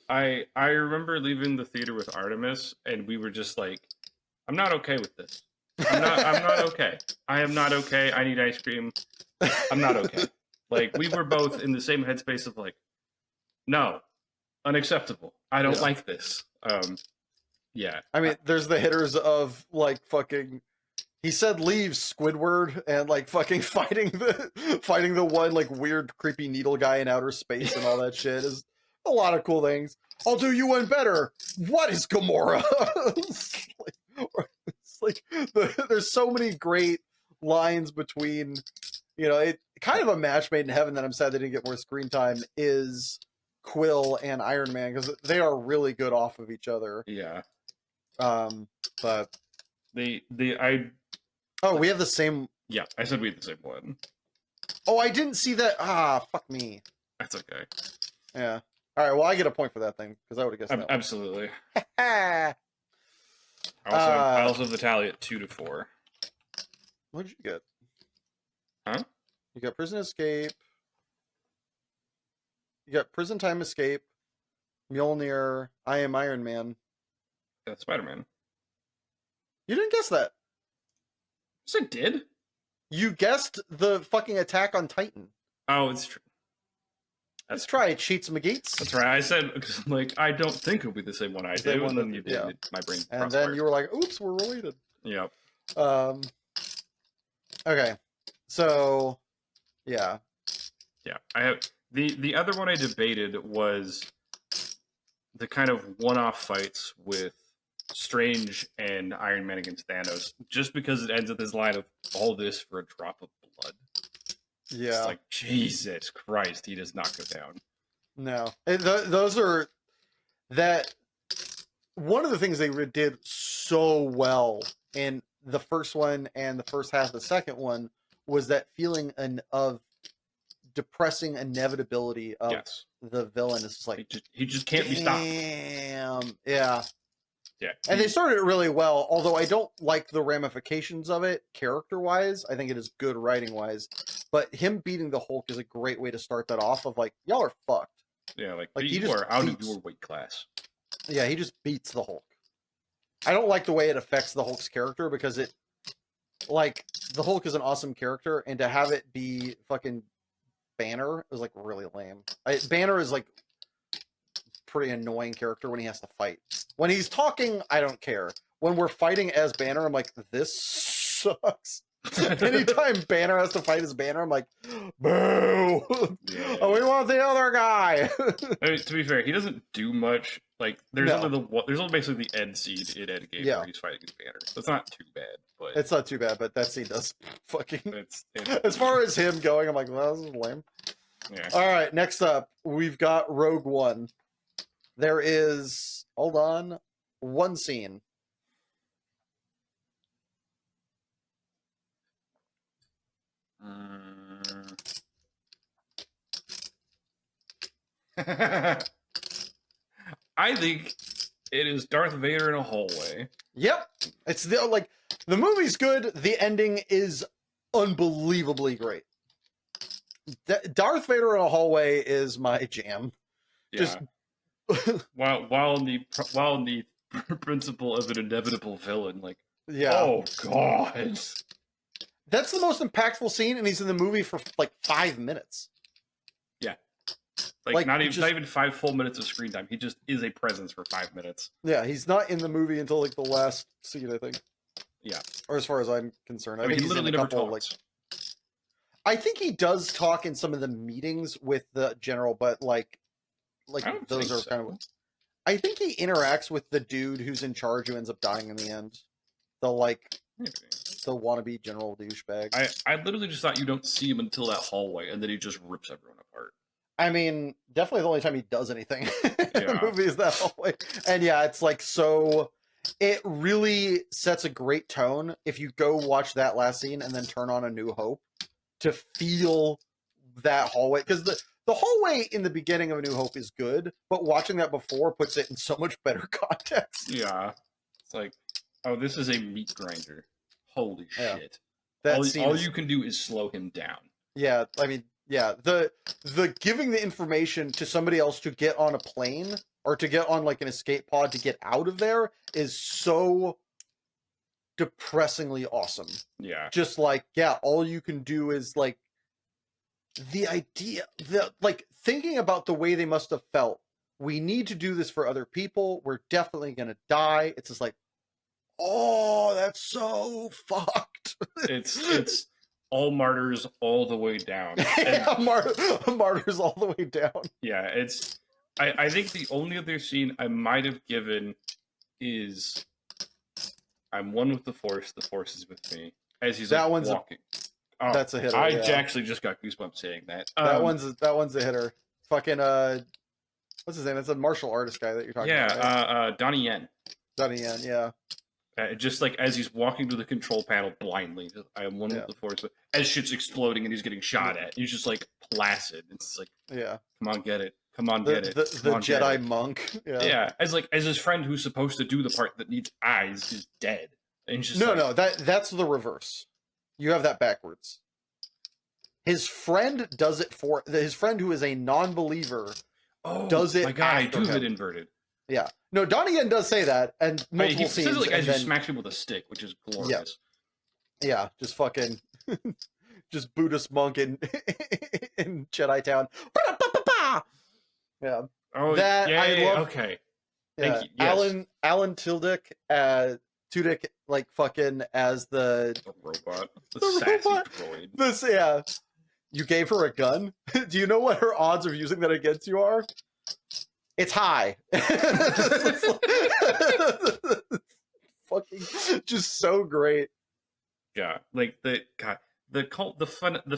I remember leaving the theater with Artemis, and we were just like, I'm not okay with this. I'm not okay. I am not okay. I need ice cream. I'm not okay. Like, we were both in the same headspace of like, no, unacceptable. I don't like this. Yeah. I mean, there's the hitters of like fucking. He said leave Squidward and like fucking fighting the one like weird creepy needle guy in outer space and all that shit is a lot of cool things. I'll do you one better. What is Gamora? There's so many great lines between, it kind of a match made in heaven that I'm sad they didn't get more screen time is Quill and Iron Man because they are really good off of each other. Yeah. But we have the same. Yeah, I said we had the same one. Oh, I didn't see that. Fuck me. That's okay. Yeah. All right. Well, I get a point for that thing because I would have guessed that. Absolutely. I I also have the tally at 2-4. What did you get? Huh? You got Prison Escape. You got Prison Time Escape, Mjolnir, I Am Iron Man. That's Spider-Man. You didn't guess that. Yes, I did. You guessed the fucking Attack on Titan. Oh, it's true. Let's try it, Cheats McGeats. That's right. I said, like, I don't think it'll be the same one I do, and then you did. Yeah. My brain. And then you were like, "Oops, we're related." Yep. Okay. So, yeah. Yeah. I have the other one I debated was the kind of one-off fights with Strange and Iron Man against Thanos, just because it ends with this line of all this for a drop of blood. Yeah. It's like, Jesus Christ, he does not go down. No. Those are that one of the things they did so well in the first one and the first half of the second one was that feeling of depressing inevitability of the villain. It's just like he just can't be stopped. Damn. Yeah. Yeah. And they started it really well, although I don't like the ramifications of it character-wise. I think it is good writing-wise. But him beating the Hulk is a great way to start that off of like, y'all are fucked. Yeah, like you are out of your weight class. Yeah, he just beats the Hulk. I don't like the way it affects the Hulk's character because the Hulk is an awesome character, and to have it be fucking Banner is like really lame. Banner is like pretty annoying character when he has to fight. When he's talking, I don't care. When we're fighting as Banner, I'm like, this sucks. Anytime Banner has to fight as Banner, I'm like, boo! Yeah. Oh, we want the other guy. I mean, to be fair, he doesn't do much. Like, there's No. only basically the end scene in Endgame Yeah. where he's fighting his banner. So it's not too bad, but It's not too bad, but that scene does fucking. it's As far as him going, I'm like, well, this is lame. yeah. All right, next up, we've got Rogue One. There is, hold on, one scene. I think it is Darth Vader in a hallway. Yep, it's the movie's good. The ending is unbelievably great. Darth Vader in a hallway is my jam. Yeah. Just while in the principle of an inevitable villain, like, yeah. oh god, that's the most impactful scene, and he's in the movie for like 5 minutes. Yeah, like not even 5 full minutes of screen time. He just is a presence for 5 minutes. Yeah, he's not in the movie until like the last scene, I think. Yeah, or as far as I'm concerned, I mean, think he he's literally in a never couple, talks. I think he does talk in some of the meetings with the general, but like those are kind of. I think he interacts with the dude who's in charge who ends up dying in the end. The the wannabe general douchebag. I literally just thought you don't see him until that hallway, and then he just rips everyone apart. I mean, definitely the only time he does anything in the movie is that hallway. And yeah, it's like so. It really sets a great tone if you go watch that last scene and then turn on A New Hope to feel that hallway, because the hallway in the beginning of A New Hope is good, but watching that before puts it in so much better context. Yeah, it's like, oh, this is a meat grinder. Holy shit! All you can do is slow him down. Yeah, I mean, yeah, the giving the information to somebody else to get on a plane or to get on like an escape pod to get out of there is so depressingly awesome. Yeah, just like, yeah, all you can do is like the idea, like thinking about the way they must have felt. We need to do this for other people. We're definitely gonna die. It's just like, oh, that's so fucked. it's all martyrs all the way down. Yeah, martyrs all the way down. Yeah, it's. I think the only other scene I might have given is I'm one with the Force is with me. As he's that like one's walking. That's a hitter. I yeah. actually just got goosebumps saying that. That one's a hitter. Fucking what's his name? It's a martial artist guy that you're talking about. Yeah, Donnie Yen. Donnie Yen, yeah. Just like as he's walking to the control panel blindly, I am one with the Force. As shit's exploding and he's getting shot at, he's just like placid. It's like, yeah, come on, get it. Come on, get it. The Jedi monk. Yeah. Yeah, as his friend who's supposed to do the part that needs eyes is dead. And he's just no, that's the reverse. You have that backwards. His friend does it for his friend who is a non-believer. Does it? My God, I do him. have it inverted. Yeah, no, Donnie Yen does say that, and multiple scenes. He says it like as you smack him with a stick, which is glorious. Yeah, just fucking, just Buddhist monk in Jedi Town. Yeah. Oh, that yeah, I love. Okay. Yeah. Thank you. Yes. Alan Tudyk, like fucking as the robot, the sassy robot. droid. You gave her a gun. Do you know what her odds of using that against you are? It's high. Fucking just so great. Yeah, like the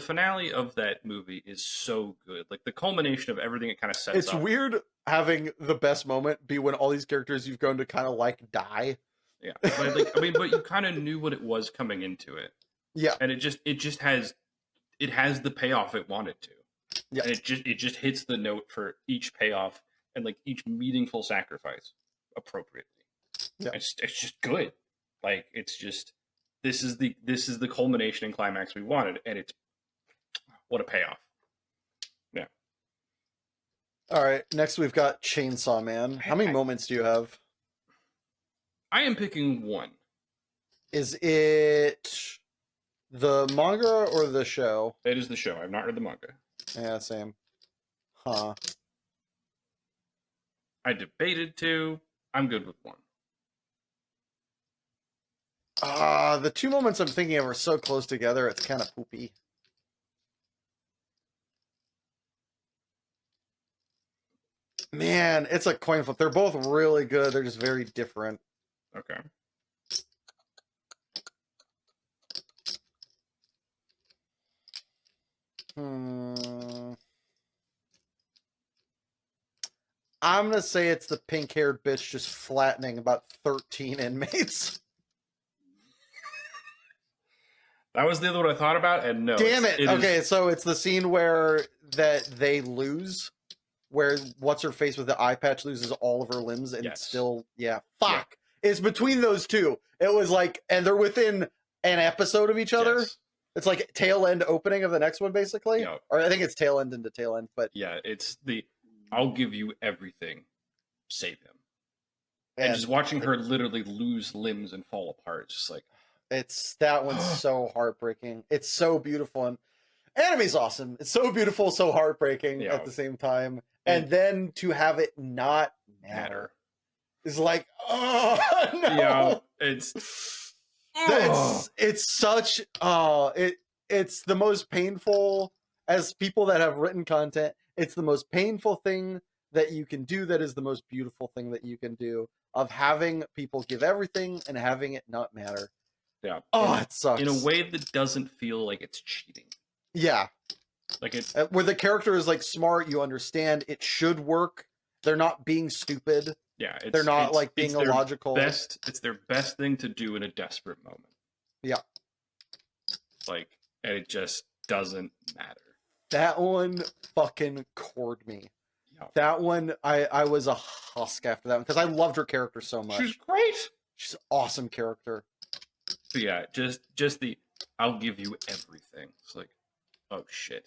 finale of that movie is so good. Like the culmination of everything it kind of sets up. It's weird having the best moment be when all these characters you've grown to kind of like die. Yeah, but like but you kind of knew what it was coming into it. Yeah, and it just has the payoff it wanted to. Yeah, and it just hits the note for each payoff and like each meaningful sacrifice appropriately. Yeah, it's just good. Like it's just this is the culmination and climax we wanted, and it's what a payoff. Yeah. All right, next we've got Chainsaw Man. How many moments do you have? I am picking one. Is it the manga or the show? It is the show. I've not read the manga. Yeah, same. Huh. I debated 2. I'm good with 1. The two moments I'm thinking of are so close together, it's kind of poopy. Man, it's a coin flip. They're both really good. They're just very different. Okay. I'm going to say it's the pink-haired bitch just flattening about 13 inmates. That was the other one I thought about, and no. Damn it. Okay, is... so it's the scene where that they lose, where what's-her-face with the eye patch loses all of her limbs and still, yeah. Fuck. Yeah. It's between those two. It was like, and they're within an episode of each other. Yes. It's like tail end opening of the next one, basically. Yep. Or I think it's tail end into tail end, but yeah, it's the I'll give you everything, save him. And just watching her literally lose limbs and fall apart, it's just like it's that one's so heartbreaking. It's so beautiful, and anime's awesome. It's so beautiful, so heartbreaking at the same time. And then to have it not matter is like, oh no. Yeah, it's such it's the most painful, as people that have written content, it's the most painful thing that you can do, that is the most beautiful thing that you can do, of having people give everything and having it not matter. Yeah. It sucks. In a way that doesn't feel like it's cheating. Yeah. Like it's where the character is like smart, you understand it should work. They're not being stupid. Yeah, they're not like being illogical. It's their best thing to do in a desperate moment. Yeah. Like, and it just doesn't matter. That one fucking cored me. Yeah. That one, I was a husk after that one because I loved her character so much. She's great. She's an awesome character. But yeah, just the I'll give you everything. It's like, oh shit,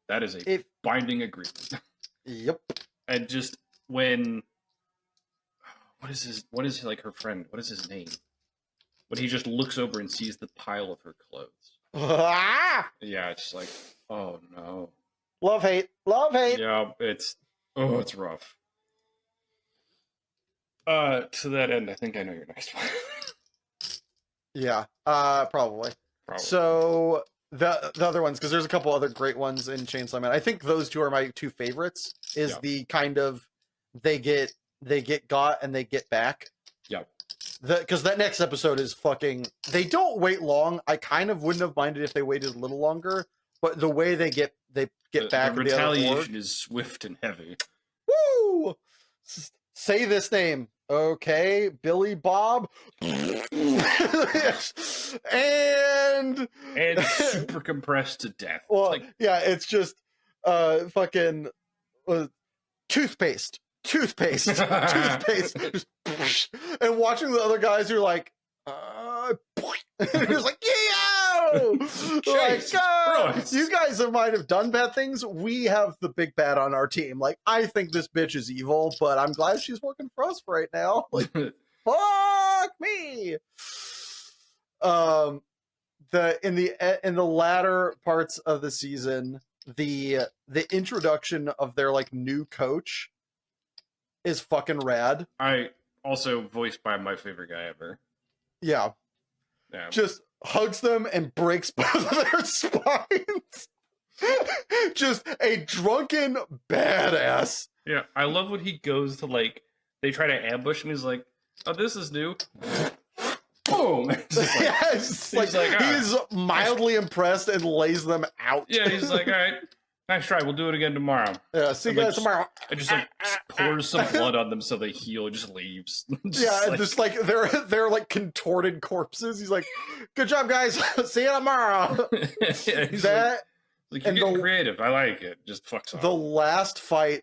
that is a binding agreement. Yep. And just when, what is like her friend? What is his name? When he just looks over and sees the pile of her clothes. Yeah, it's just like, oh no. Love hate. Yeah, it's rough. To that end, I think I know your next one. Yeah, probably. So the other ones, because there's a couple other great ones in Chainsaw Man. I think those two are my two favorites. Is the kind of they get got and they get back. Yeah. Because that next episode is fucking. They don't wait long. I kind of wouldn't have minded if they waited a little longer, but the way they get back. The retaliation is swift and heavy. Woo! Say this name. Okay, Billy Bob. and super compressed to death. Well, like, yeah, it's just fucking toothpaste. Just, and watching the other guys who are like just like, yeah, like, you guys might have done bad things. We have the big bad on our team. Like, I think this bitch is evil, but I'm glad she's working for us right now. Like, fuck me. In the latter parts of the season, the introduction of their like new coach is fucking rad. I also voiced by my favorite guy ever. Yeah. Just hugs them and breaks both of their spines. Just a drunken badass. Yeah, I love when he goes to like, they try to ambush him. He's like, "Oh, this is new." Boom. He's mildly impressed and lays them out. Yeah, he's like, "All right, nice try. We'll do it again tomorrow." Yeah, see you guys tomorrow. I just like pours some blood on them so they heal. Just leaves. Just like they're like contorted corpses. He's like, "Good job, guys. See you tomorrow." Yeah, he's like you're getting creative. I like it. Just fucks off. The last fight,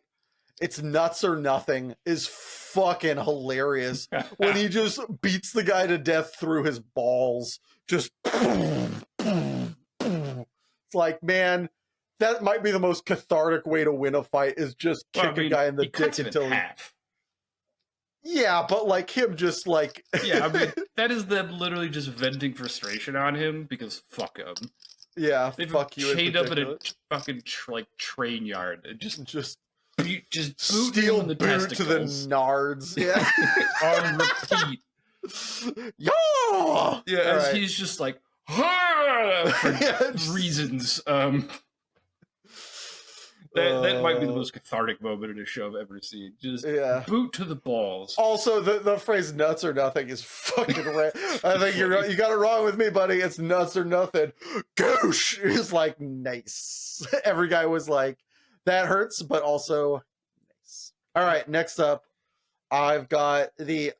it's nuts or nothing, is fucking hilarious. When he just beats the guy to death through his balls. Just it's like, man, that might be the most cathartic way to win a fight, is just kick a guy in the dick until he... Yeah, but like him just like... Yeah, I mean, that is them literally just venting frustration on him because fuck him. Yeah, They've fuck you in chained up in a particular. fucking like train yard and Just just booting him steel in the boot to the testicles nards. Yeah. on repeat. Yeah. All Yeah, as right. he's just like for Yeah, just- reasons. That might be the most cathartic moment in a show I've ever seen. Just yeah. boot to the balls. Also, the phrase "nuts or nothing" is fucking rare. I think you got it wrong with me, buddy. It's nuts or nothing. Goosh is like nice. Every guy was like, that hurts, but also nice. All right, next up, I've got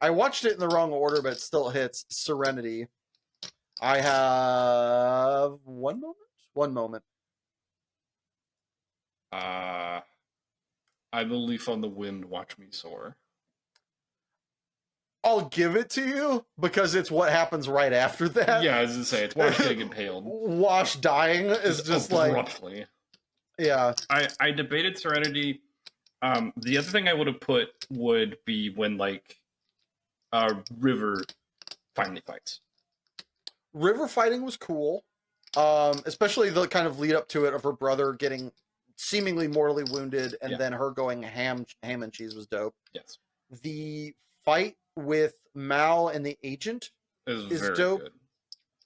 I watched it in the wrong order, but it still hits Serenity. I have one moment. One moment. I'm a leaf on the wind. Watch me soar. I'll give it to you because it's what happens right after that. Yeah, as I say, it's Wash getting impaled. Wash dying is just abruptly. like, yeah. I debated Serenity. The other thing I would have put would be when like River finally fights. River fighting was cool, especially the kind of lead up to it of her brother getting seemingly mortally wounded and then her going ham and cheese was dope. Yes. The fight with Mal and the agent is very dope. Good.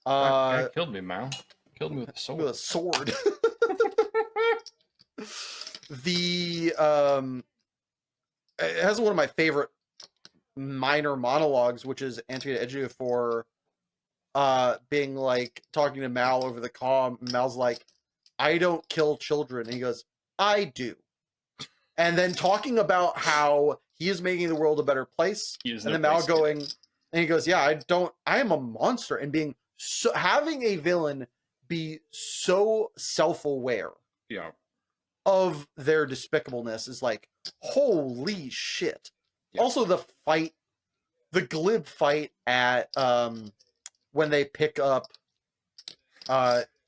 Guy killed me, Mal. Killed me with a sword. With a sword. The it has one of my favorite minor monologues, which is Antonia Ejiofor being like talking to Mal over the comm. Mal's like, I don't kill children. And he goes, I do. And then talking about how he is making the world a better place. And then Mal going, and he goes, yeah, I am a monster. And being so, having a villain be so self-aware of their despicableness is like, holy shit. Yeah. Also the fight, the glib fight at when they pick up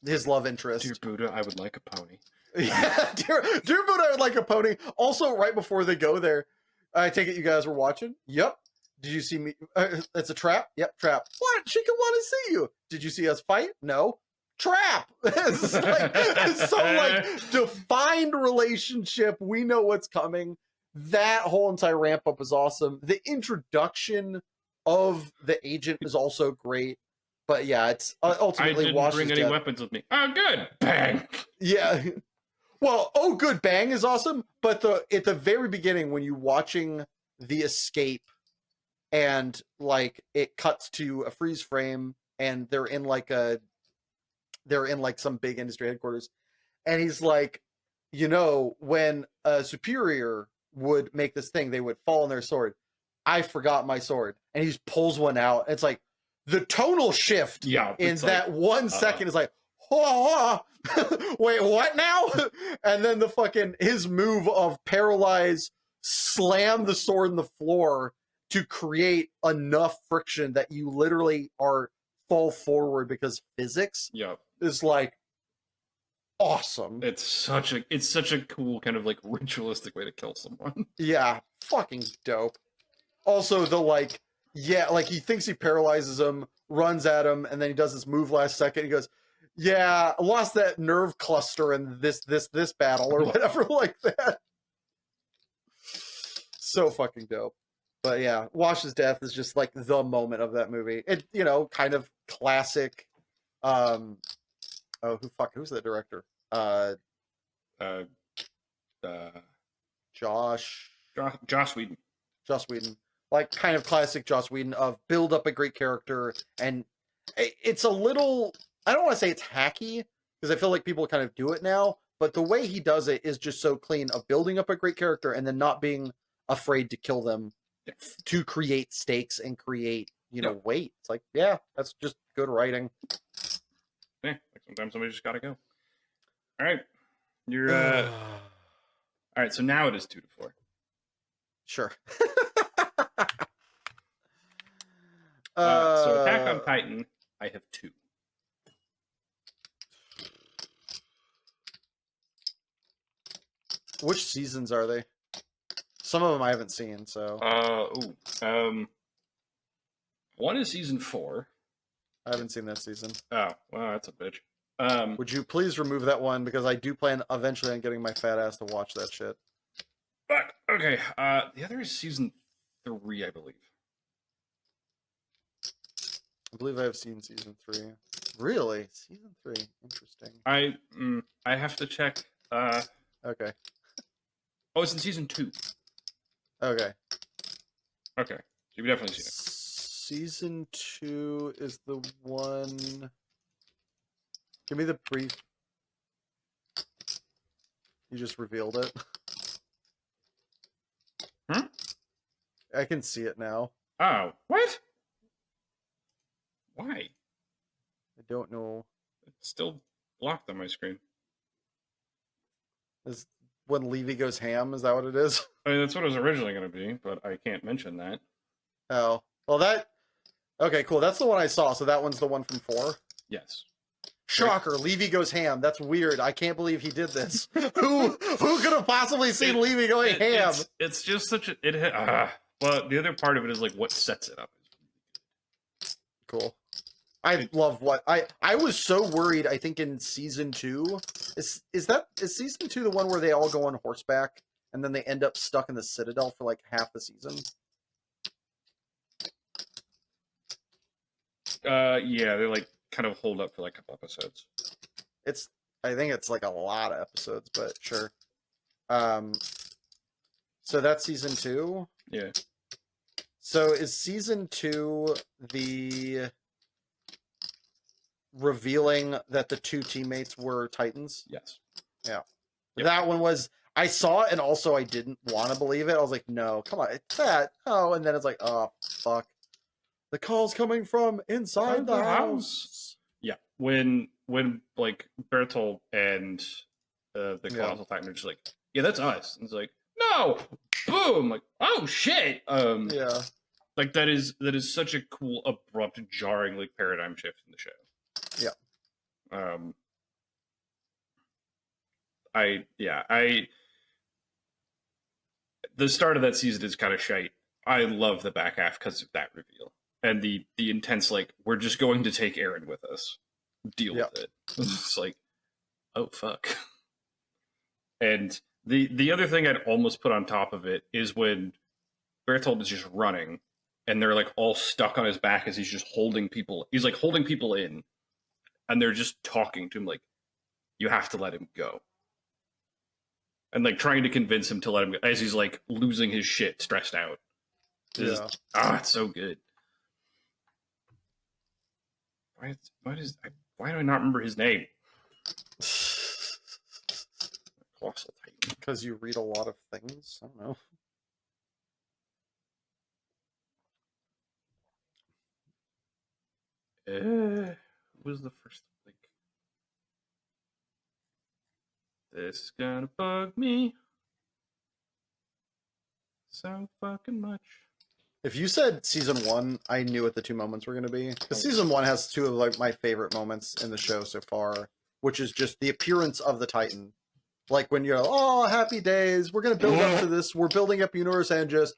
his love interest. Dear Buddha, I would like a pony. Yeah, dear Buddha, I would like a pony. Also, right before they go there, I take it you guys were watching? Yep. Did you see me? It's a trap? Yep, trap. What? She could want to see you. Did you see us fight? No. Trap. It's so like defined relationship. We know what's coming. That whole entire ramp up is awesome. The introduction of the agent is also great. But yeah, it's ultimately I didn't bring any weapons with me. Oh, good. Bang. Yeah. Well, oh, good. Bang is awesome. But at the very beginning, when you're watching the escape and like it cuts to a freeze frame and they're in like some big industry headquarters. And he's like, you know, when a superior would make this thing, they would fall on their sword. I forgot my sword. And he pulls one out. It's like the tonal shift in that like, 1 second is like, oh, wait, what now? And then the fucking his move of paralyze, slam the sword in the floor to create enough friction that you literally fall forward because physics is like awesome. It's such a cool kind of like ritualistic way to kill someone. Yeah, fucking dope. Also the like, yeah, like he thinks he paralyzes him, runs at him, and then he does this move last second. He goes, yeah, I lost that nerve cluster in this battle or whatever like that. So fucking dope. But yeah, Wash's death is just like the moment of that movie. It, you know, kind of classic. Who's the director? Joss Whedon. Joss Whedon. Like kind of classic Joss Whedon of build up a great character, and it's a little, I don't want to say it's hacky because I feel like people kind of do it now, but the way he does it is just so clean of building up a great character and then not being afraid to kill them to create stakes and create, you know, weight. It's like, yeah, that's just good writing. Yeah, like sometimes somebody just gotta go. All right, you're all right. So now it is 2-4. Sure. So Attack on Titan, I have 2. Which seasons are they? Some of them I haven't seen, so. One is season 4. I haven't seen that season. Oh, well, that's a bitch. Would you please remove that one, because I do plan eventually on getting my fat ass to watch that shit. But okay, the other is season 3, I believe. I believe I have seen season 3. Really? Season 3. Interesting. I have to check. Okay. Oh, it's in season 2. Okay. Okay, so you've definitely seen it. Season 2 is the one. Give me the brief. You just revealed it. Hmm? I can see it now. Oh, what? Why? I don't know. It's still blocked on my screen. Is when Levy goes ham? Is that what it is? I mean, that's what it was originally going to be, but I can't mention that. Oh, well, that. Okay, cool. That's the one I saw. So that one's the one from 4. Yes. Shocker! Right. Levy goes ham. That's weird. I can't believe he did this. Who could have possibly seen Levy going ham? It's just such a Well, the other part of it is like what sets it up. Cool. I love what I was so worried. I think in season 2 is season 2 the one where they all go on horseback and then they end up stuck in the Citadel for like half the season? Yeah, they like kind of hold up for like a couple episodes. I think it's like a lot of episodes, but sure. So that's season 2. Yeah. So is season 2 the revealing that the 2 teammates were Titans? Yes. Yeah. Yep. That one was, I saw it and also I didn't want to believe it. I was like, no, come on, it's that. Oh, and then it's like, oh, fuck. The call's coming from inside the house. Yeah. When like Bertolt and the Colossal Titan are just like, yeah, that's us. And it's like, no, boom, like, oh shit. Yeah. Like that is such a cool, abrupt, jarring like paradigm shift in the show. Yeah. The start of that season is kind of shite. I love the back half because of that reveal and the intense like we're just going to take Aaron with us, deal with it. It's like, oh fuck. And the other thing I'd almost put on top of it is when Bertolt is just running and they're like all stuck on his back as he's just holding people. He's like holding people in, and they're just talking to him like, you have to let him go. And like trying to convince him to let him go as he's like losing his shit, stressed out. It's so good. Why do I not remember his name? Colossal Titan. Because you read a lot of things. I don't know. Who was the first? Like, this is gonna bug me so fucking much. If you said season 1, I knew what the 2 moments were going to be. Because season 1 has 2 of like my favorite moments in the show so far, which is just the appearance of the Titan. Like when you're, oh, happy days, we're going to build up to this, we're building up universe, and just,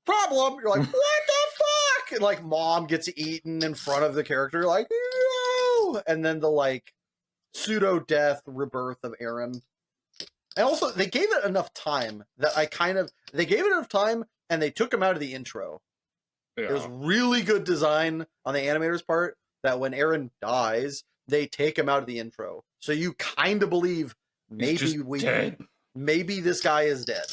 problem, you're like, what the fuck? And like mom gets eaten in front of the character, like, no! And then the like pseudo-death rebirth of Aaron. And also, they gave it enough time that they gave it enough time and they took him out of the intro. Yeah. It was really good design on the animator's part that when Aaron dies, they take him out of the intro. So you kind of believe maybe maybe this guy is dead.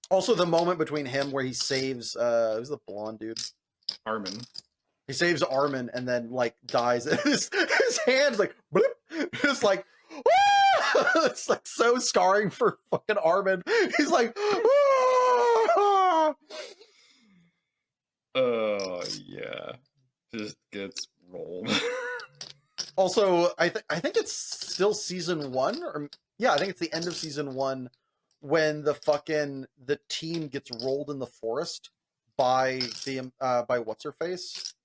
Also, the moment between him where he saves who's the blonde dude? Armin. He saves Armin and then like dies. His hand's like bloop. It's like it's like so scarring for fucking Armin. He's like, oh yeah, just gets rolled. Also, I think it's still season 1, or yeah, I think it's the end of season 1 when the team gets rolled in the forest by by what's her face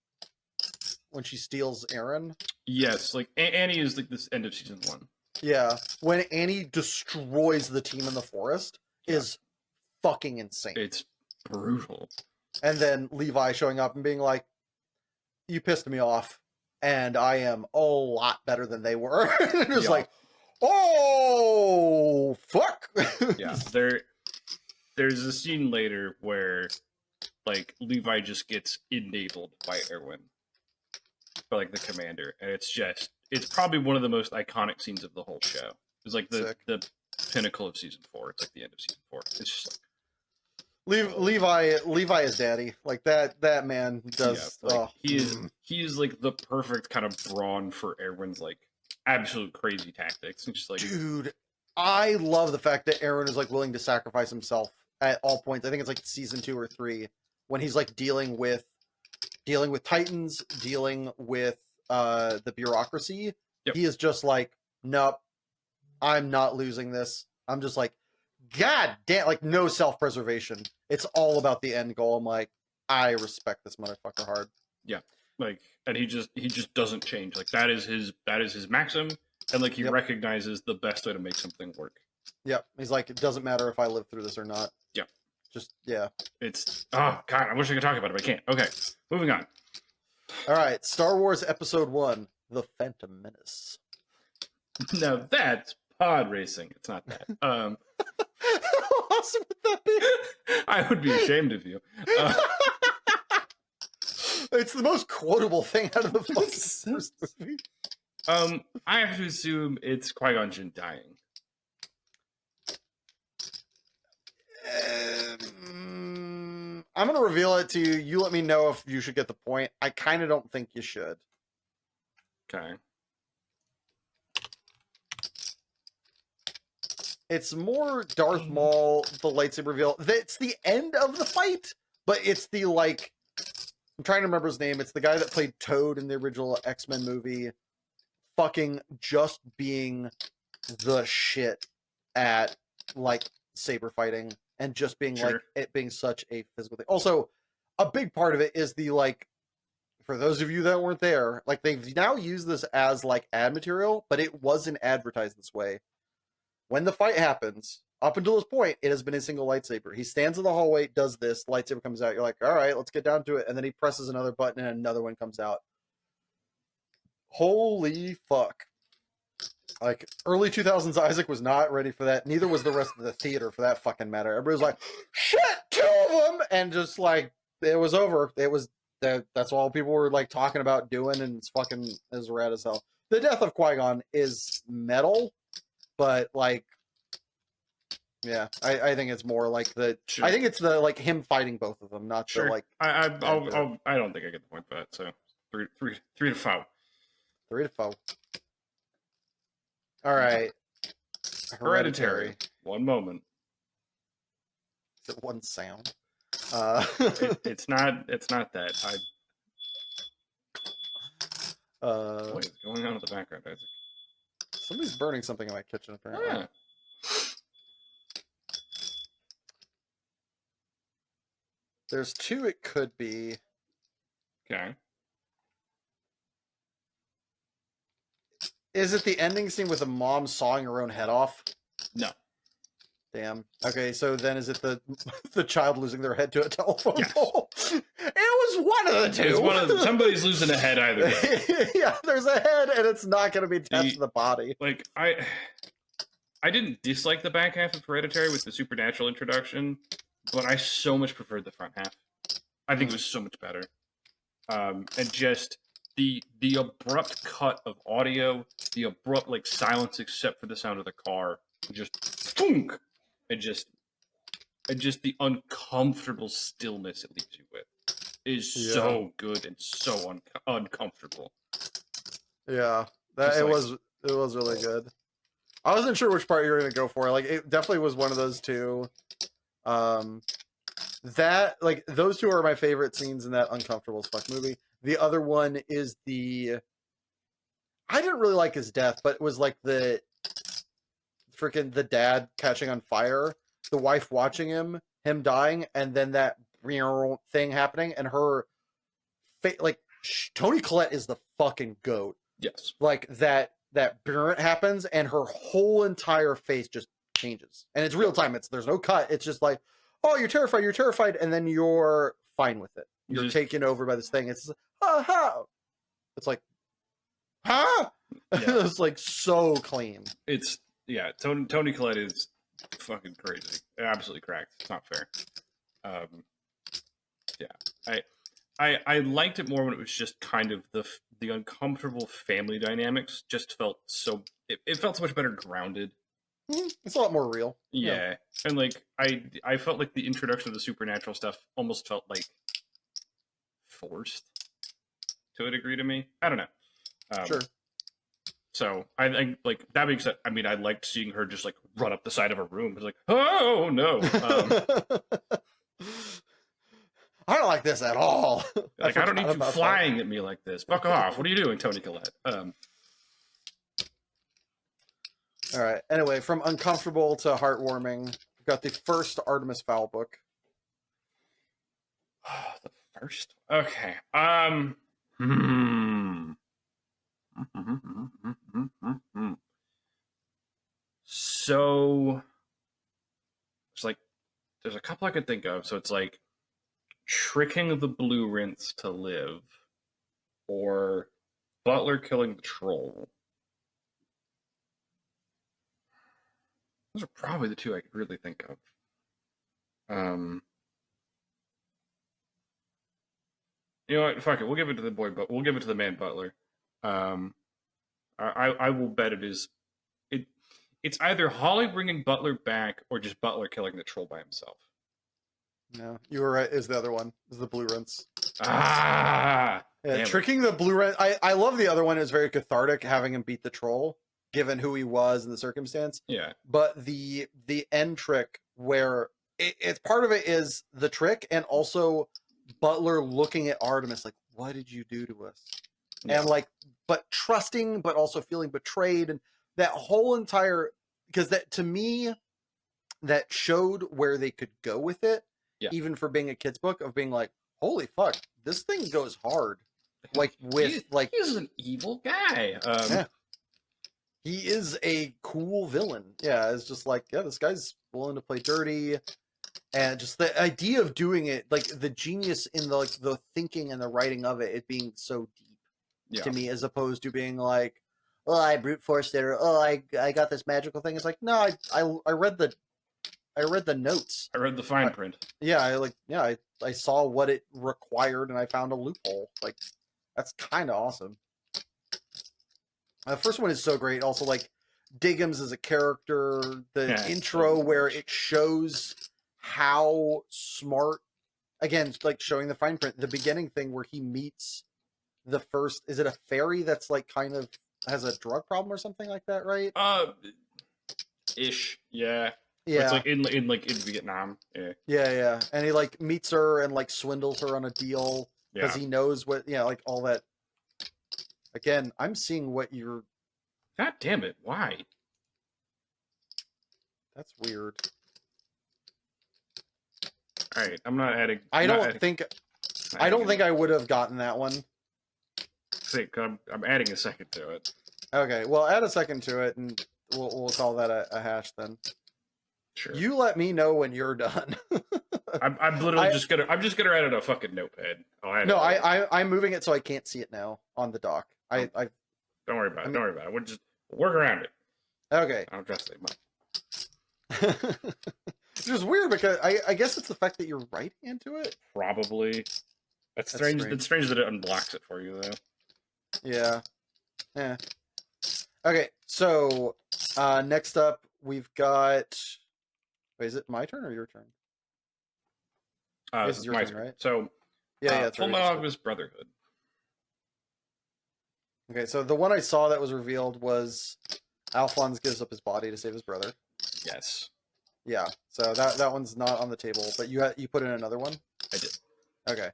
when she steals Aaron. Yes, like Annie is like this end of season 1. Yeah, when Annie destroys the team in the forest is fucking insane. It's brutal. And then Levi showing up and being like, "You pissed me off. and I am a lot better than they were. It was Yeah. like, oh fuck. Yeah. There's a scene later where like Levi just gets enabled by Erwin, by like the commander, and it's probably one of the most iconic scenes of the whole show. It's like Sick. the pinnacle of season 4. It's like the end of season 4. It's just Levi is daddy. Like that man does. yeah, like Oh, he is like the perfect kind of brawn for Erwin's like absolute crazy tactics. It's just like dude, I love the fact that Aaron is like willing to sacrifice himself at all points. I think it's like season 2 or 3 when he's like dealing with Titans, dealing with the bureaucracy. Yep. He is just like, nope, I'm not losing this. I'm just like, god damn, like no self-preservation. It's all about the end goal. I'm like, I respect this motherfucker hard. yeah, like, and he just doesn't change. Like that is his maxim, and like he Yep. recognizes the best way to make something work. Yep. He's like, it doesn't matter if I live through this or not. Yeah. Just yeah. It's oh god, I wish I could talk about it, but I can't. Okay, moving on. All right, Star Wars Episode 1, The Phantom Menace. Now that's pod racing. It's not that. How awesome would that be? I would be ashamed of you. It's the most quotable thing out of the fucking first movie. I have to assume it's Qui-Gon Jinn dying. I'm going to reveal it to you. You let me know if you should get the point. I kind of don't think you should. Okay. It's more Darth Maul, the lightsaber reveal. It's the end of the fight, but it's the, like, I'm trying to remember his name. It's the guy that played Toad in the original X-Men movie. Fucking just being the shit at, like, saber fighting and just being, Sure. like, it being such a physical thing. Also, a big part of it is the, like, for those of you that weren't there, like, they've now used this as, like, ad material, but it wasn't advertised this way. When the fight happens, up until this point, it has been a single lightsaber. He stands in the hallway, does this, lightsaber comes out. You're like, all right, let's get down to it. And then he presses another button and another one comes out. Holy fuck. Like, early 2000s, Isaac was not ready for that. Neither was the rest of the theater, for that fucking matter. Everybody was like, shit, 2 of them! And just, like, it was over. It was, that's all people were, like, talking about doing, and it's fucking as rad as hell. The death of Qui-Gon is metal, but, like, yeah, I think it's more like the. Sure. I think it's the, like, him fighting both of them, not Sure. the, like. I don't think I get the point for that. So 3 to 5. 3 to 4. All right. Hereditary. One moment. Is it one sound? It's not that. What is going on in the background, Isaac? Somebody's burning something in my kitchen, apparently. Yeah. There's 2 it could be. Okay. Is it the ending scene with a mom sawing her own head off? No. Damn. Okay, so then is it the child losing their head to a telephone Yes. pole? It was one of the 2. It's one of them. Somebody's losing a head either way. Yeah, there's a head, and it's not going to be attached to the body. Like I didn't dislike the back half of Hereditary with the supernatural introduction, but I so much preferred the front half. I think it was so much better. And just the abrupt cut of audio, the abrupt like silence except for the sound of the car, just thunk, and just the uncomfortable stillness it leaves you with is so good and so uncomfortable. Yeah, it was really good. I wasn't sure which part you were gonna go for. Like, it definitely was one of those 2. That, like, those 2 are my favorite scenes in that uncomfortable as fuck movie. The other one is I didn't really like his death, but it was like the freaking the dad catching on fire, the wife watching him dying, and then that thing happening, and her like Toni Collette is the fucking goat. Yes. Like that burn happens, and her whole entire face just changes, and it's real time. There's no cut. It's just like, oh, you're terrified, and then you're fine with it. You're taken over by this thing. It's aha. It's like, huh? Yeah, It was like so clean. it's yeah. Tony Collette is fucking crazy, absolutely cracked. It's not fair. Um, yeah, I liked it more when it was just kind of the uncomfortable family dynamics. Just felt so it felt so much better grounded. It's a lot more real. Yeah, Yeah, and like I felt like the introduction of the supernatural stuff almost felt like forced to a degree to me. I don't know. sure. So I think like that being said, I mean I liked seeing her just like run up the side of a room. It's like oh no, I don't like this at all. I like I don't forgot need you about that. flying at me like this. Fuck off. What are you doing, Tony Collette? All right. Anyway, from uncomfortable to heartwarming, we've got the first Artemis Fowl book. The first. Okay. Hmm. So it's like there's a couple I could think of. So it's like tricking the blue rinse to live, or Butler killing the troll. Those are probably the two I could really think of. Um, you know what? Fuck it. We'll give it to the boy, but we'll give it to the man Butler. Um, I will bet it is it. It's either Holly bringing Butler back or just Butler killing the troll by himself. No, you were right. Is the other one? Is the blue rinse? Ah, Yeah, damn it. tricking the blue rinse. I love the other one. It was very cathartic having him beat the troll, given who he was and the circumstance. Yeah, But the end trick where it's part of it is the trick, and also Butler looking at Artemis like, "What did you do to us?" yeah, And like, but trusting, but also feeling betrayed, and that whole entire because that to me that showed where they could go with it, yeah. even for being a kid's book, of being like, holy fuck, this thing goes hard. Like with like, He's an evil guy. yeah, he is a cool villain. Yeah, it's just like, yeah, this guy's willing to play dirty, and just the idea of doing it, like the genius in the like the thinking and the writing of it, it being so deep Yeah, to me, as opposed to being like, oh, I brute forced it, or oh, I got this magical thing. It's like, no, I read the notes. I read the fine print. Yeah, I saw what it required and I found a loophole. Like that's kind of awesome. The first one is so great. Also, like Diggums as a character, the Yeah, intro where it shows how smart. Again, like showing the fine print. The beginning thing where he meets the first. Is it a fairy that's like kind of has a drug problem or something like that? Right? Ish. Yeah. It's Yeah. like in Vietnam. Yeah. Yeah. And he like meets her and like swindles her on a deal because Yeah. he knows what, like all that. Again, I'm seeing what you're. God damn it! Why? That's weird. All right, I'm not adding. I Not don't adding, think. not I don't adding think I would have gotten that one. I'm adding a second to it. Okay, well, add a second to it, and we'll call that a hash then. Sure. You let me know when you're done. I'm literally just gonna. I'm just gonna write it on a fucking notepad. No, I'm moving it so I can't see it now on the dock. I Don't worry about it. I mean, Don't worry about it. We'll just work around it. okay. I don't trust it much. It's just weird because I guess it's the fact that you're writing into it. Probably. That's strange. It's strange that it unblocks it for you though. Yeah. Yeah. Okay, so next up we've got. Wait, is it my turn or your turn? This is your my turn, right? So, Yeah, it's Full right. Metal Alchemist Brotherhood. Okay, so the one I saw that was revealed was Alphonse gives up his body to save his brother. Yes, Yeah, so that one's not on the table, but you put in another one. I did. Okay,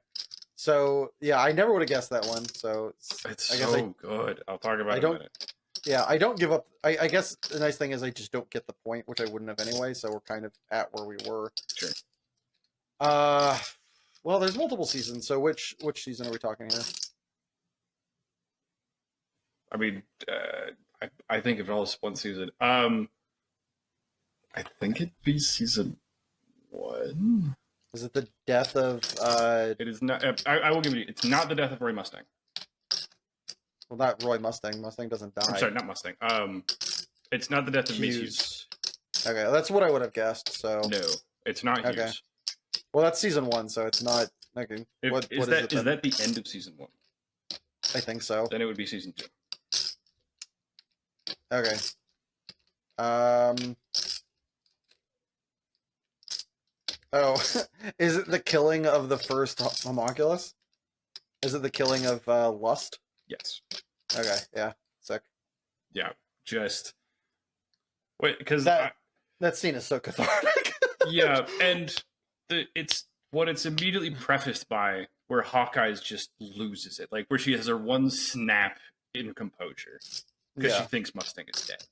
so yeah, I never would have guessed that one. So It's I guess so good. I'll talk about I it in a don't. minute. Yeah, I don't give up. I guess the nice thing is I just don't get the point, which I wouldn't have anyway. So we're kind of at where we were. Sure. Well, there's multiple seasons. So which season are we talking here? I mean, I think if it was one season, I think it'd be season one. Is it the death of? It is not. I will give you. It's not the death of Ray Mustang. Well, not Roy Mustang. Mustang doesn't I'm die. sorry, not Mustang. It's not the death of Mace Hughes. Hughes. Okay, that's what I would have guessed. So No, it's not okay. Hughes. Well, that's season 1, so it's not. Okay, what is it Is then? that the end of season 1? I think so. Then it would be season 2. Okay. Um. Oh, is it the killing of the first homunculus? Is it the killing of Lust? Yes. Okay, yeah, sick. Yeah, just wait because that scene is so cathartic. yeah, and it's immediately prefaced by where Hawkeye just loses it, like where she has her one snap in composure because she thinks Mustang is dead.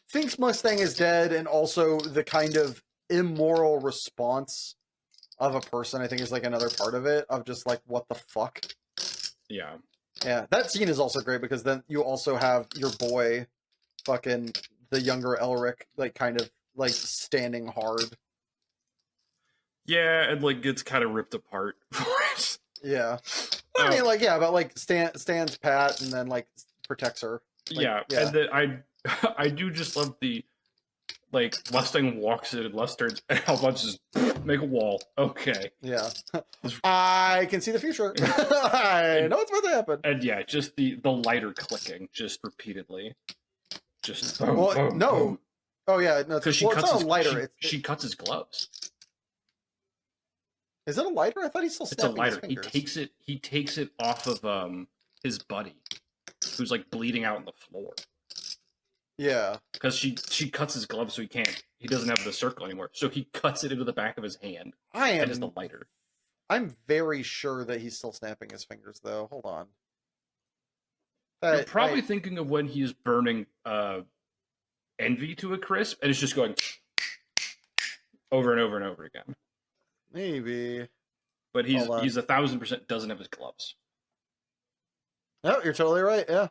Thinks Mustang is dead, and also the kind of immoral response of a person, I think, is like another part of it, of just like, what the fuck? Yeah. Yeah, that scene is also great because then you also have your boy, fucking the younger Elric, like kind of like standing hard. Yeah, and like gets kind of ripped apart for it. Yeah. I mean, like, yeah, but like stands pat and then like protects her. Like, yeah, and then I do just love the like Mustang walks in and Lust turns and Alphonse just make a wall. Okay. Yeah. I can see the future. I know what's about to happen. And yeah, just the lighter clicking just repeatedly. Just boom, well, boom, no. boom. Oh yeah, no. Because it's not a lighter. She cuts his gloves. Is it a lighter? I thought he's still snapping his fingers. He takes it off of his buddy, who's like bleeding out on the floor. Yeah. Because she cuts his gloves so he doesn't have the circle anymore. So he cuts it into the back of his hand. And is the lighter. I'm very sure that he's still snapping his fingers though. Hold on. You're probably thinking of when he's burning Envy to a crisp and it's just going over and over and over again. Maybe. But he's 1,000% doesn't have his gloves. No, you're totally right. Yeah.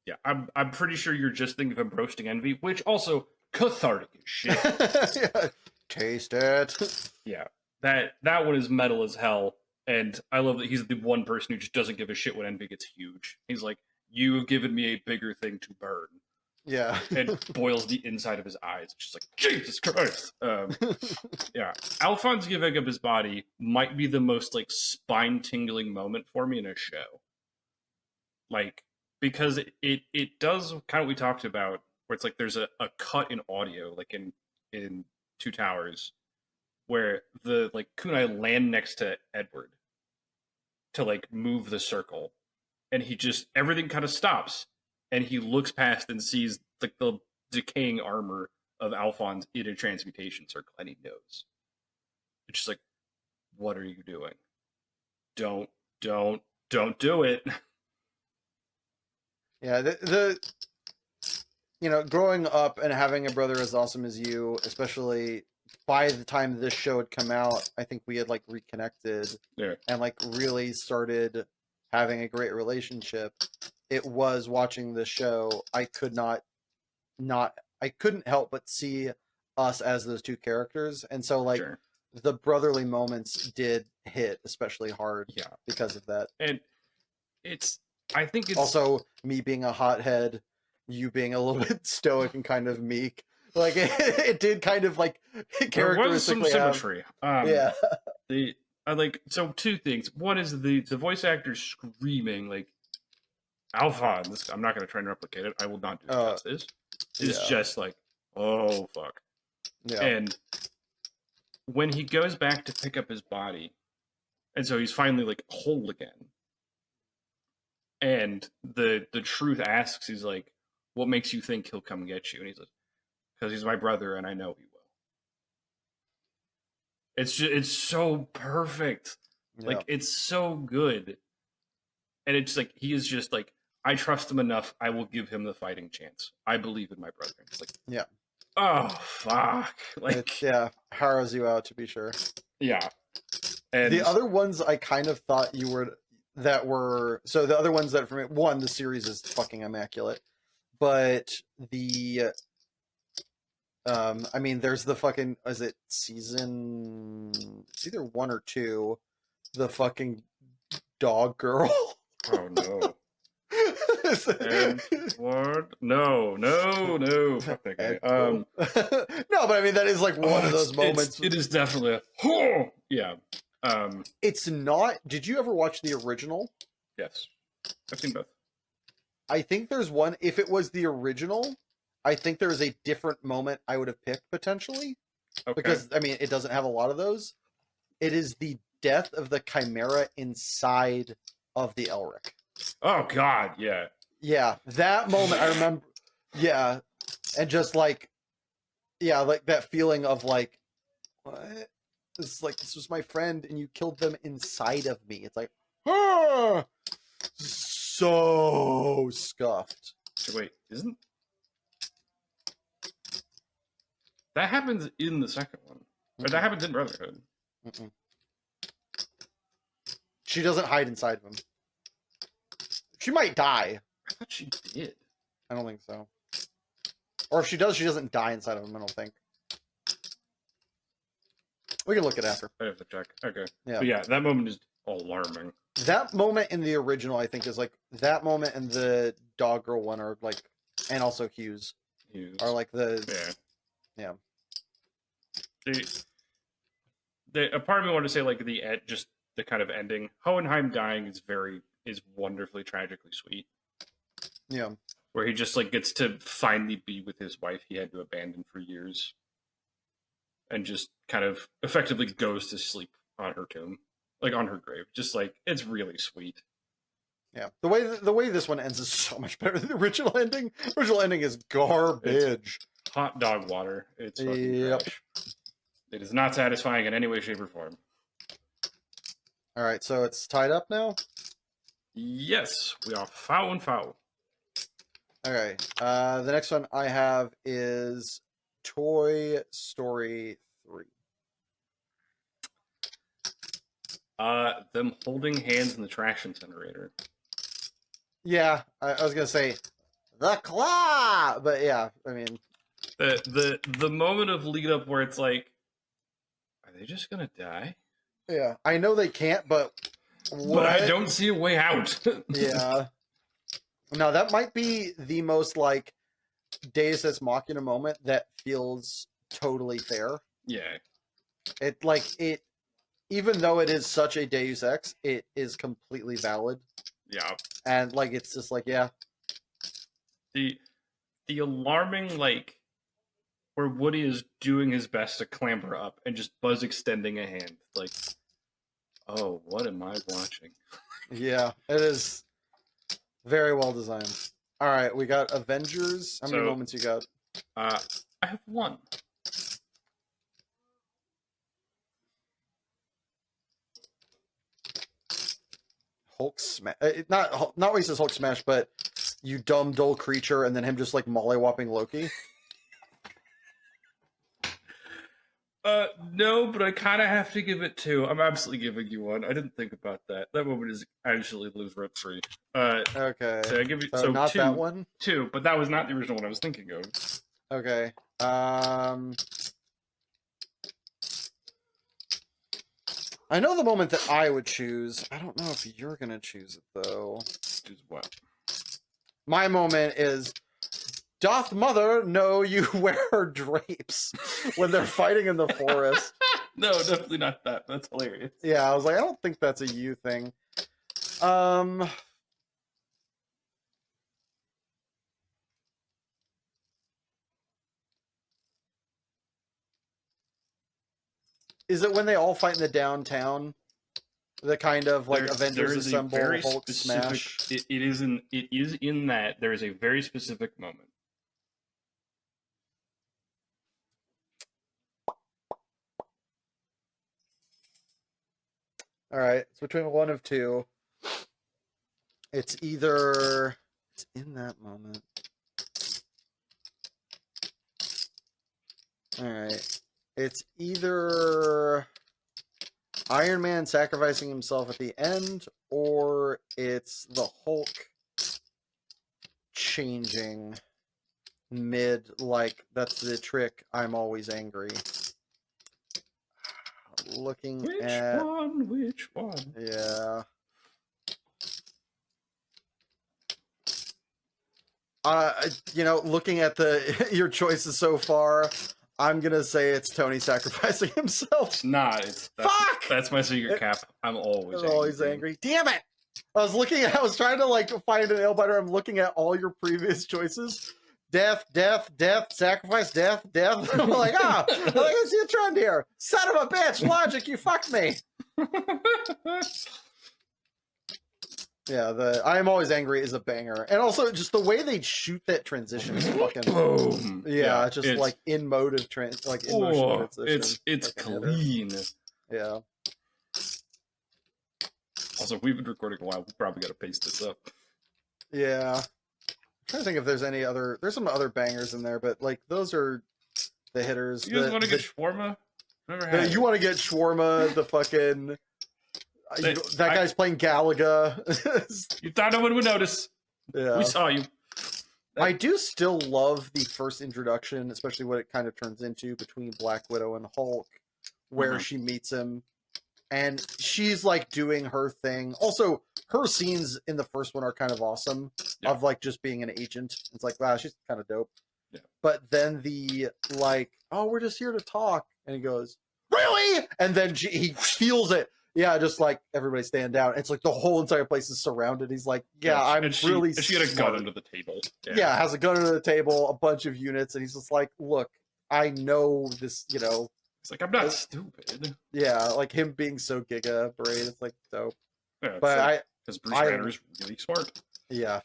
Yeah, I'm pretty sure you're just thinking of him roasting Envy, which also cathartic as shit. Yeah. Taste it. Yeah, that one is metal as hell, and I love that he's the one person who just doesn't give a shit when Envy gets huge. He's like, "You have given me a bigger thing to burn." Yeah, and boils the inside of his eyes. It's just like Jesus Christ. Yeah, Alphonse giving up his body might be the most like spine tingling moment for me in a show. Like. Because it does kind of what we talked about, where it's like there's a cut in audio, like in Two Towers, where the like kunai land next to Edward to like move the circle, and he just everything kind of stops, and he looks past and sees like the decaying armor of Alphonse in a transmutation circle, and he knows. It's just like, what are you doing? Don't do it. Yeah, growing up and having a brother as awesome as you, especially by the time this show had come out, I think we had like reconnected and like really started having a great relationship. It was watching the show, I couldn't help but see us as those two characters, and so like the brotherly moments did hit especially hard because of that. And I think it's also me being a hothead, you being a little bit stoic and kind of meek. Like it did kind of like characteristically there was some symmetry. Yeah. I like so two things. One is the voice actor screaming like Alphonse. I'm not going to try and replicate it. I will not do justice. It's just like, oh fuck. Yeah. And when he goes back to pick up his body, and so he's finally like whole again. And the truth asks, he's like, what makes you think he'll come get you? And he's like, because he's my brother and I know he will. It's so perfect. Yeah. Like, it's so good. And it's like, he is just like, I trust him enough. I will give him the fighting chance. I believe in my brother. It's like, yeah. Oh, fuck. Like, harrows you out to be sure. Yeah. And the other ones I kind of thought you were... so the other ones that for me, one, the series is fucking immaculate, but the I mean there's the fucking, is it season, it's either 1 or 2, the fucking dog girl. Oh no. Edward? No, no, no. Fuck that guy. No, but I mean that is like one Oh, of those moments. it is definitely a yeah. It's not. Did you ever watch the original? Yes. I've seen both. I think there's one. If it was the original, I think there is a different moment I would have picked potentially Okay. because I mean it doesn't have a lot of those. It is the death of the Chimera inside of the Elric. Oh God, yeah. Yeah, that moment I remember. Yeah, and just like, yeah, like that feeling of like, what? This was my friend, and you killed them inside of me. It's like, ah! So scuffed. So wait, isn't that happens in the second one? Or that happens in Brotherhood? Mm-mm. She doesn't hide inside of him. She might die. I thought she did. I don't think so. Or if she does, she doesn't die inside of him. I don't think. We can look it after. I have to check. Okay. Yeah. But yeah, that moment is alarming. That moment in the original, I think, is like that moment in the dog girl one are like, and also Hughes are like the yeah. yeah. A part of me wanted to say like just the kind of ending. Hohenheim dying is wonderfully tragically sweet. Yeah. Where he just like gets to finally be with his wife he had to abandon for years, and just kind of effectively goes to sleep on her tomb, like on her grave. Just like it's really sweet. Yeah, the way this one ends is so much better than the original ending. The original ending is garbage. It's hot dog water. It's fucking trash. It is not satisfying in any way, shape, or form. All right, so it's tied up now. Yes, we are foul and foul. All right, the next one I have is Toy Story 3. Them holding hands in the trash incinerator. Yeah, I was gonna say the claw, but yeah, I mean the moment of lead up where it's like, are they just gonna die? yeah, I know they can't, but what? But I don't see a way out. Yeah. Now that might be the most like Deus Ex Machina moment that feels totally fair. Yeah. It even though it is such a Deus Ex, it is completely valid. Yeah. And like it's just like, yeah. The alarming like where Woody is doing his best to clamber up and just Buzz extending a hand. Like, oh, what am I watching? Yeah, it is very well designed. All right, we got Avengers. How many moments you got? I have one. Hulk smash. Not what he says Hulk smash, but you dumb dull creature, and then him just like mollywhopping Loki. No, but I kind of have to give it two. I'm absolutely giving you one. I didn't think about that. That moment is actually lives rent free. Okay. So I give you so not two, that one. Two, but that was not the original one I was thinking of. Okay. I know the moment that I would choose. I don't know if you're gonna choose it though. Choose what? My moment is, doth mother know you wear drapes when they're fighting in the forest? No, definitely not that. That's hilarious. Yeah, I was like, I don't think that's a you thing. Is it when they all fight in the downtown? The kind of like Avengers Assemble, Hulk smash. It is in that there is a very specific moment. All right, it's between one of two. It's either it's in that moment. All right, it's either Iron Man sacrificing himself at the end, or it's the Hulk changing mid, like that's the trick. I'm always angry. Looking Which at one? Which one? Yeah. You know, looking at the your choices so far, I'm gonna say it's Tony sacrificing himself. It's not. Fuck! That's my secret cap. I'm always I'm angry. always angry. Damn it! I was trying to like find an nail biter. I'm looking at all your previous choices. Death, death, death, sacrifice, death, death. I'm like, I see a trend here. Son of a bitch, logic, you fucked me. Yeah, the I am always angry is a banger, and also just the way they shoot that transition is fucking boom. yeah, just like in motive like in motion transition. It's clean. Yeah. Also, we've been recording a while. We probably got to paste this up. Yeah. I'm trying to think if there's any other. There's some other bangers in there, but like those are the hitters. You guys want to get shawarma? You want to get shawarma? The fucking that guy's playing Galaga. You thought no one would notice. Yeah, we saw you. I do still love the first introduction, especially what it kind of turns into between Black Widow and Hulk, where she meets him. And she's like doing her thing. Also, her scenes in the first one are kind of awesome. Yeah. Of like just being an agent. It's like, wow, she's kind of dope. Yeah. But then the like, oh, we're just here to talk. And he goes, really? And then he feels it. Yeah, just like everybody stand down. It's like the whole entire place is surrounded. He's like, yeah, I'm really. She had a gun under the table. Yeah, has a gun under the table, a bunch of units, and he's just like, look, I know this, you know. It's like, I'm not stupid. Yeah, like him being so giga brain, it's like dope. Yeah, but because Bruce Banner is really smart. Yeah.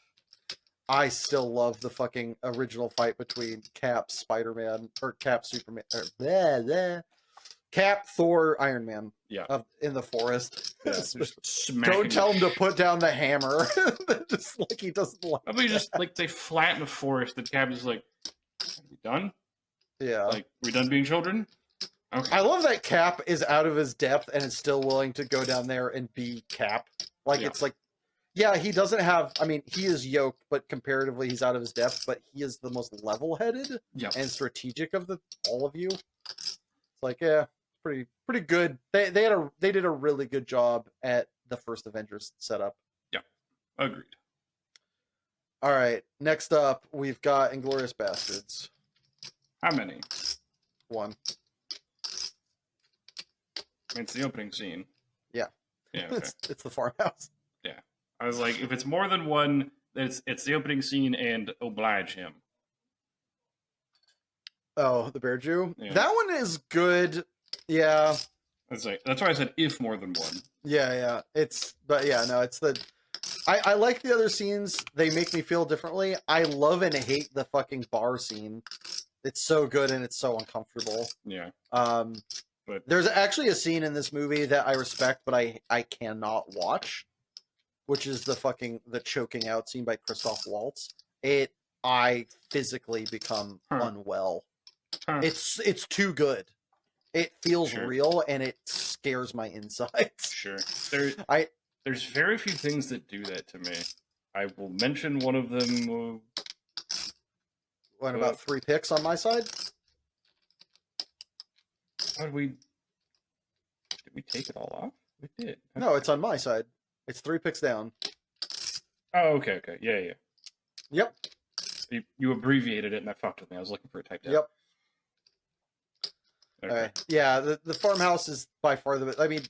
I still love the fucking original fight between Cap, Spider-Man, or Cap, Superman, or blah, blah. Cap, Thor, Iron Man. Yeah. In the forest. Yeah, don't tell him to put down the hammer. Just like he doesn't like I mean, just like they flatten the forest, and Cap is like, are we done? Yeah. Like, we done being children? Okay. I love that Cap is out of his depth and is still willing to go down there and be Cap. Like, it's like, yeah, he doesn't have, I mean, he is yoked, but comparatively he's out of his depth, but he is the most level-headed and strategic of all of you. It's like, yeah, pretty good. They did a really good job at the first Avengers setup. Yeah, agreed. All right, next up, we've got Inglourious Bastards. How many? 1. It's the opening scene. Yeah. Yeah. Okay. It's the farmhouse. Yeah. I was like, if it's more than one, it's the opening scene and oblige him. Oh, the Bear Jew? Yeah. That one is good. Yeah. That's why I said if more than one. Yeah. It's the I like the other scenes. They make me feel differently. I love and hate the fucking bar scene. It's so good and it's so uncomfortable. Yeah. But there's actually a scene in this movie that I respect, but I cannot watch, which is the choking out scene by Christoph Waltz. I physically become unwell. It's too good. It feels real and it scares my insides. Sure. There's very few things that do that to me. I will mention one of them. About 3 picks on my side? Did we take it all off? We did. No, it's on my side. It's 3 picks down. Oh, okay. Yeah. Yep. You abbreviated it and that fucked with me. I was looking for a typed out. Yep. Okay. All right. Yeah, the farmhouse is by far the. I mean.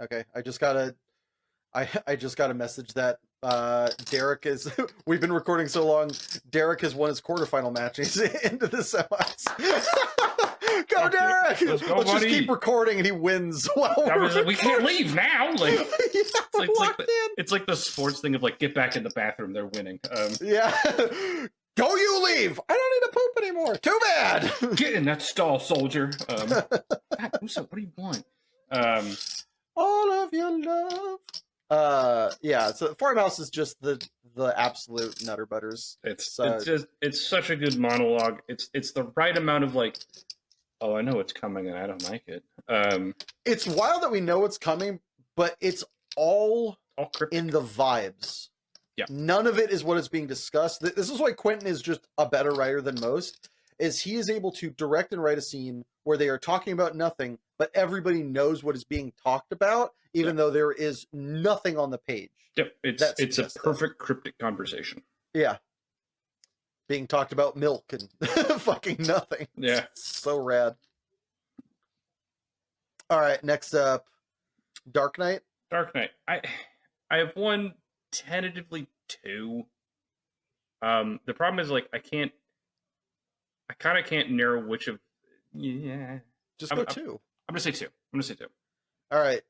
Okay. I just got a message that Derek is. We've been recording so long. Derek has won his quarterfinal match. He's into the semis. Go, Derek! Let's go, Let's buddy. just keep recording, and he wins. We can't leave now. Like, it's like the sports thing of like, get back in the bathroom. They're winning. Yeah. Go, you leave. I don't need to poop anymore. Too bad. Get in that stall, soldier. God, what do you want? All of your love. Yeah. So farmhouse is just the absolute nutter butters. It's such a good monologue. It's the right amount of like, oh, I know it's coming and I don't like it. It's wild that we know it's coming, but it's all cryptic. In the vibes. Yeah. None of it is what is being discussed. This is why Quentin is just a better writer than most, is he is able to direct and write a scene where they are talking about nothing, but everybody knows what is being talked about, even though there is nothing on the page. Yep, it's a perfect cryptic conversation. Yeah, being talked about milk and fucking nothing. Yeah, so rad. All right, next up, Dark Knight. Dark Knight. I have one, tentatively two. The problem is like I kind of can't narrow which of. Yeah, Just go two. I'm gonna say two. I'm gonna say two. All right,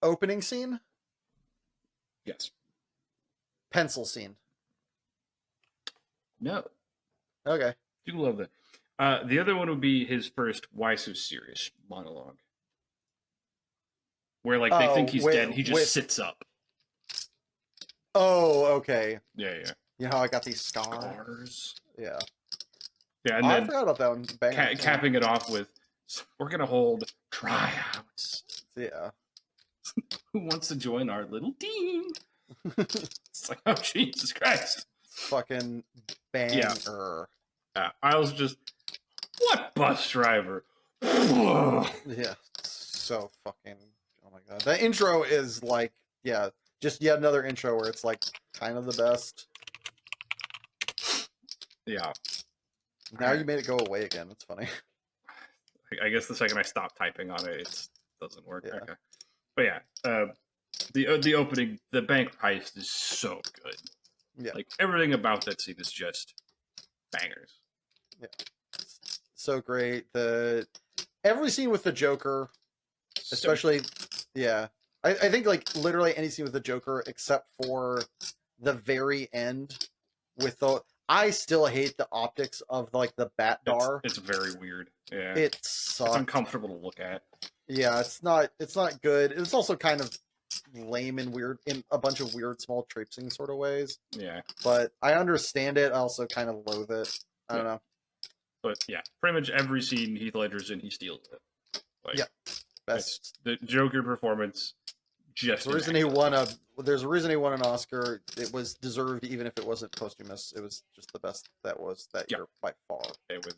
opening scene. Yes. Pencil scene. No. Okay. Do love that. The other one would be his first "Why So Serious" monologue, where like they think he's dead, and he just sits up. Oh, okay. Yeah. You know how I got these scars? Yeah. Yeah, and I then forgot about that one. Capping it off with, "We're gonna hold tryouts. Yeah. Who wants to join our little team?" It's like, oh Jesus Christ! Fucking banger. Yeah. I was just, what bus driver? Yeah. So fucking. Oh my god. That intro is like, yeah, just yet another intro where it's like kind of the best. Yeah. Now you made it go away again. It's funny. I guess the second I stop typing on it, it doesn't work. Yeah. Okay. But yeah, the opening, the bank heist is so good. Yeah. Like everything about that scene is just bangers. Yeah. So great. Every scene with the Joker, especially, yeah. I think like literally any scene with the Joker except for the very end with the. I still hate the optics of like the Bat-Dar. It's very weird. Yeah. It sucks. It's uncomfortable to look at. Yeah, it's not good. It's also kind of lame and weird in a bunch of weird small traipsing sort of ways. Yeah. But I understand it. I also kind of loathe it. I don't know. But yeah, pretty much every scene Heath Ledger's in, he steals it. Like, yeah. Best. The Joker performance. Just there's a reason he won an Oscar. It was deserved, even if it wasn't posthumous. It was just the best that year by far. It was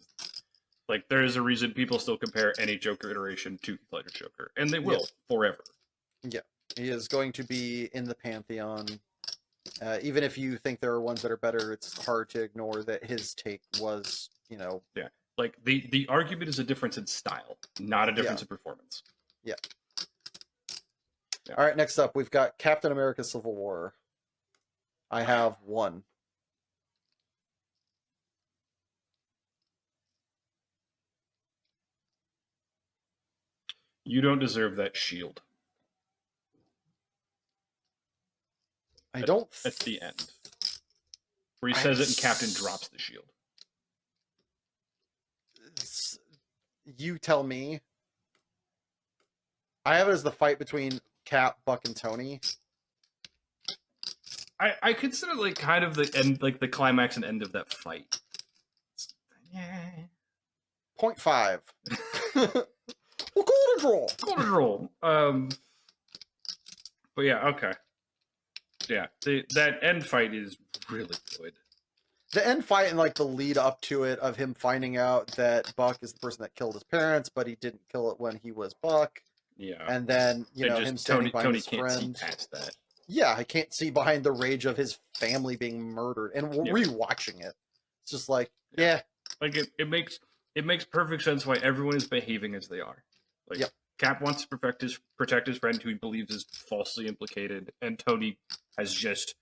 like there is a reason people still compare any Joker iteration to Heath Ledger's Joker, and they will forever. Yeah, he is going to be in the pantheon. Even if you think there are ones that are better, it's hard to ignore that his take was, Yeah, like the argument is a difference in style, not a difference in performance. Yeah. All right, next up, we've got Captain America Civil War. I have one. You don't deserve that shield. I don't. At the end. Where he says it and Captain drops the shield. You tell me. I have it as the fight between Cap, Buck, and Tony. I consider like kind of the end, like the climax and end of that fight. Yeah. 0.5. Well, golden roll. But yeah, okay. Yeah, that end fight is really good. The end fight and like the lead up to it of him finding out that Buck is the person that killed his parents, but he didn't kill it when he was Buck. Yeah. And then, him standing behind his friend. Tony can't see past that. Yeah, I can't see behind the rage of his family being murdered. And rewatching it, it's just like, yeah. Like it makes perfect sense why everyone is behaving as they are. Like Cap wants to protect his friend who he believes is falsely implicated, and Tony has just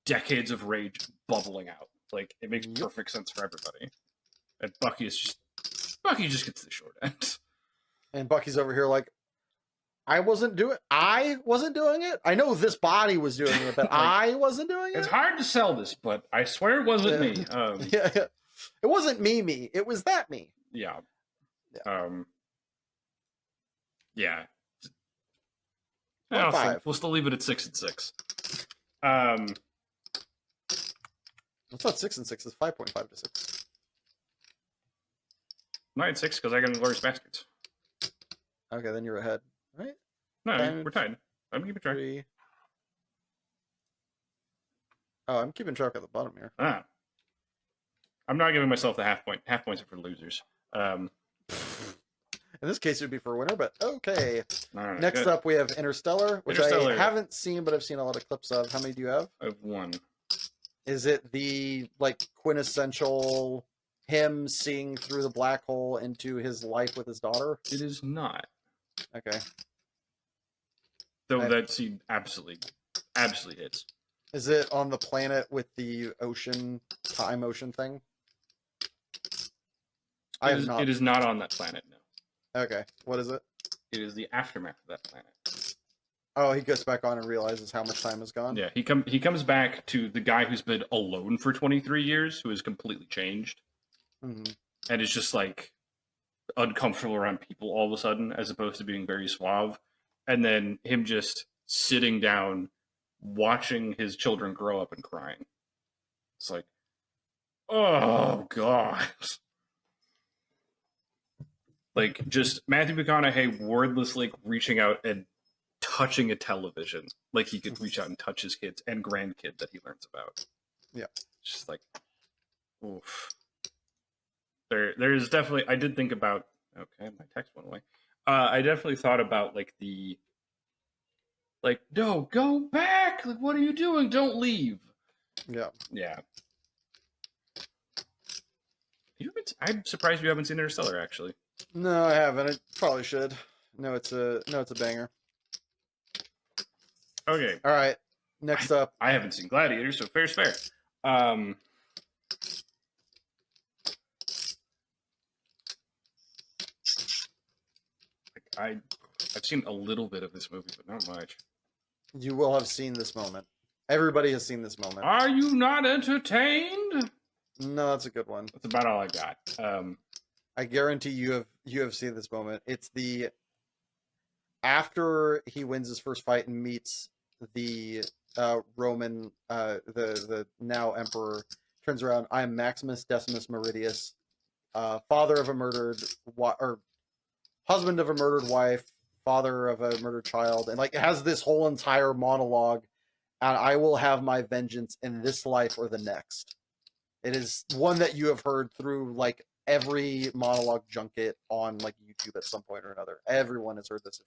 decades of rage bubbling out. Like it makes perfect sense for everybody. And Bucky just gets the short end. And Bucky's over here like, I wasn't doing it. I know this body was doing it, but like, I wasn't doing it. It's hard to sell this, but I swear it wasn't me. Yeah. It wasn't me. It was that me. Yeah. Yeah. We'll still leave it at 6 and 6. I thought 6 and 6 is 5.5 to 6. 9 and 6 because I got Inglourious Basterds. Okay, then you're ahead, right? No, we're tied. I'm keeping track. 3. Oh, I'm keeping track at the bottom here. I'm not giving myself the half point. Half points are for losers. Um, In this case, it would be for a winner, but okay. all right, Next good. up, we have Interstellar, which I Interstellar. haven't seen, but I've seen a lot of clips of. How many do you have? I've won. Is it the like quintessential him seeing through the black hole into his life with his daughter? It is not. Okay. Though I, that scene absolutely hits. is it on the planet with the time ocean thing? I have not. It is not on that planet. No. Okay. What is it? It is the aftermath of that planet. Oh, he gets back on and realizes how much time has gone. Yeah, he comes back to the guy who's been alone for 23 years, who has completely changed, Mm-hmm. and is just like uncomfortable around people all of a sudden, as opposed to being very suave. And then him just sitting down, watching his children grow up and crying. It's like, oh god. Like just Matthew McConaughey wordlessly reaching out and touching a television, like he could reach out and touch his kids and grandkid that he learns about. Yeah, it's just like, oof. There's definitely. I did think about. Okay, my text went away. I definitely thought about like no, go back. Like, what are you doing? Don't leave. yeah. Yeah. I'm surprised you haven't seen Interstellar. Actually, No, I haven't. I probably should. No, it's a banger. okay. All right. Next up, I haven't seen Gladiator, so fair's fair. Um, I've seen a little bit of this movie, but not much. you will have seen this moment. Everybody has seen this moment. Are you not entertained? No, that's a good one. That's about all I got. I guarantee you have seen this moment. It's the after he wins his first fight and meets the Roman the now emperor, turns around. I am Maximus Decimus Meridius, father of a murdered or husband of a murdered wife, father of a murdered child, and like it has this whole entire monologue. And I will have my vengeance in this life or the next. It is one that you have heard through like every monologue junket on like YouTube at some point or another. Everyone has heard this.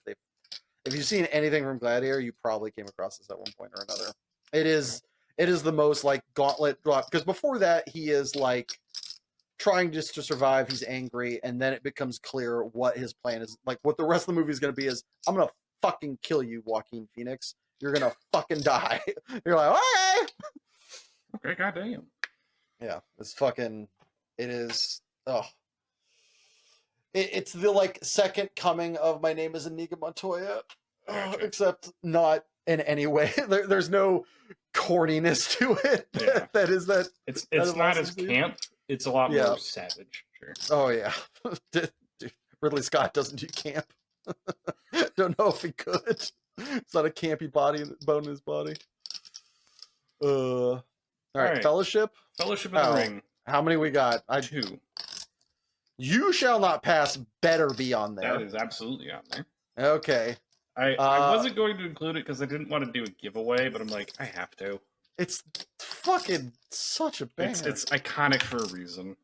If you've seen anything from Gladiator, you probably came across this at one point or another. It is the most like gauntlet drop because before that he is like trying just to survive. He's angry, and then it becomes clear what his plan is. Like what the rest of the movie is going to be is I'm gonna fucking kill you, Joaquin Phoenix. You're gonna fucking die. You're like, okay. Okay, goddamn. Yeah, it's fucking. It is. Oh, it's the like second coming of My Name Is Inigo Montoya, Gotcha. except not in any way. There's no corniness to it. Yeah. that is that. It's that not awesome as scene. camp. It's a lot Yeah. more savage. Sure. Oh yeah, Ridley Scott doesn't do camp. Don't know if he could. It's not a campy bone in his body. All right, Fellowship. Fellowship of the Ring. How many we got? 2. You Shall Not Pass better be on there. That is absolutely on there. Okay. I wasn't going to include it because I didn't want to do a giveaway, but I'm like, I have to. It's fucking such a banger. It's iconic for a reason.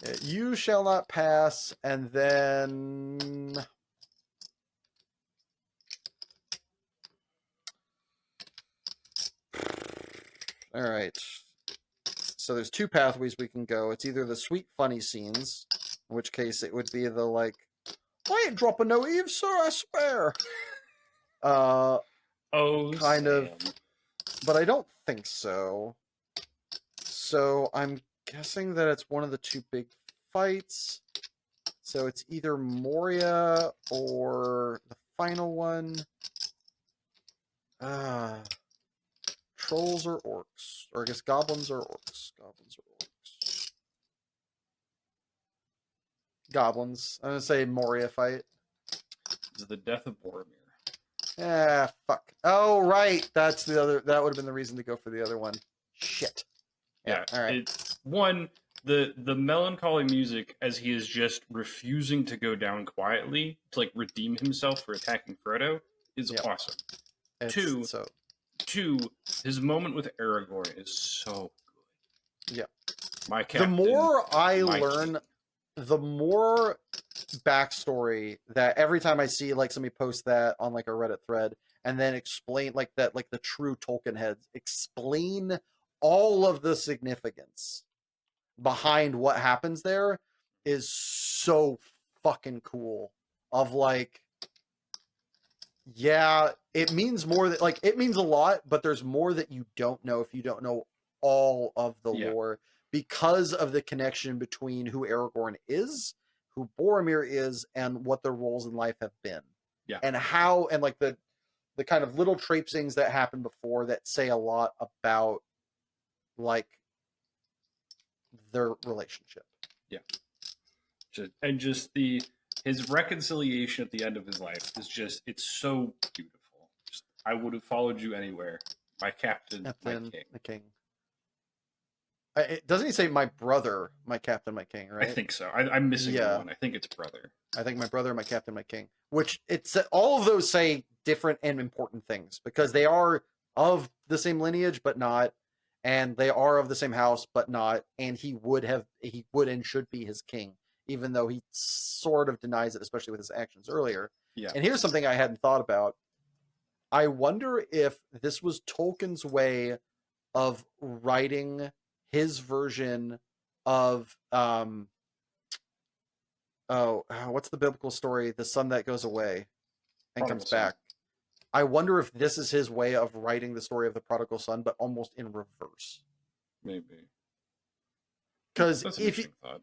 Yeah, You Shall Not Pass, and then all right. So there's 2 pathways we can go. It's either the sweet funny scenes, in which case it would be the like, I ain't dropping no Eve, sir, I swear. Oh, kind Sam. of, but I don't think so. So I'm guessing that it's one of the 2 big fights. So it's either Moria or the final one. Trolls or orcs? Or I guess goblins or orcs? Goblins or orcs? Goblins. I'm gonna say Moria fight. It's the death of Boromir. Ah, fuck. Oh, right. That's the other. That would have been the reason to go for the other one. Shit. Yeah. All right. It's one, the melancholy music as he is just refusing to go down quietly to like redeem himself for attacking Frodo is awesome. Two, his moment with Aragorn is so good. Yeah. My The captain, more I my learn, king. the more backstory that every time I see like somebody post that on like a Reddit thread and then explain like that, like the true Tolkien heads explain all of the significance behind what happens there is so fucking cool. Of like, yeah, it means more that like it means a lot, but there's more that you don't know if you don't know all of the Yeah, lore because of the connection between who Aragorn is, who Boromir is, and what their roles in life have been. yeah, And how and like the kind of little traipsings that happened before that say a lot about like their relationship. yeah. And just the his reconciliation at the end of his life is just it's so beautiful. Just, I would have followed you anywhere, my captain, my Captain, king. my king. Doesn't he say my brother, my captain, my king, I right? think so. I'm missing the Yeah. one. I think it's brother. I think my brother, my captain, my king. Which it's all of those say different and important things because they are of the same lineage but not, and they are of the same house but not, and he would and should be his king, even though he sort of denies it, especially with his actions earlier. Yeah. And here's something I hadn't thought about. I wonder if this was Tolkien's way of writing his version of what's the biblical story? The son that goes away and Prodigal comes son. back. I wonder if this is his way of writing the story of the prodigal son, but almost in reverse. Maybe. Because That's an interesting thought.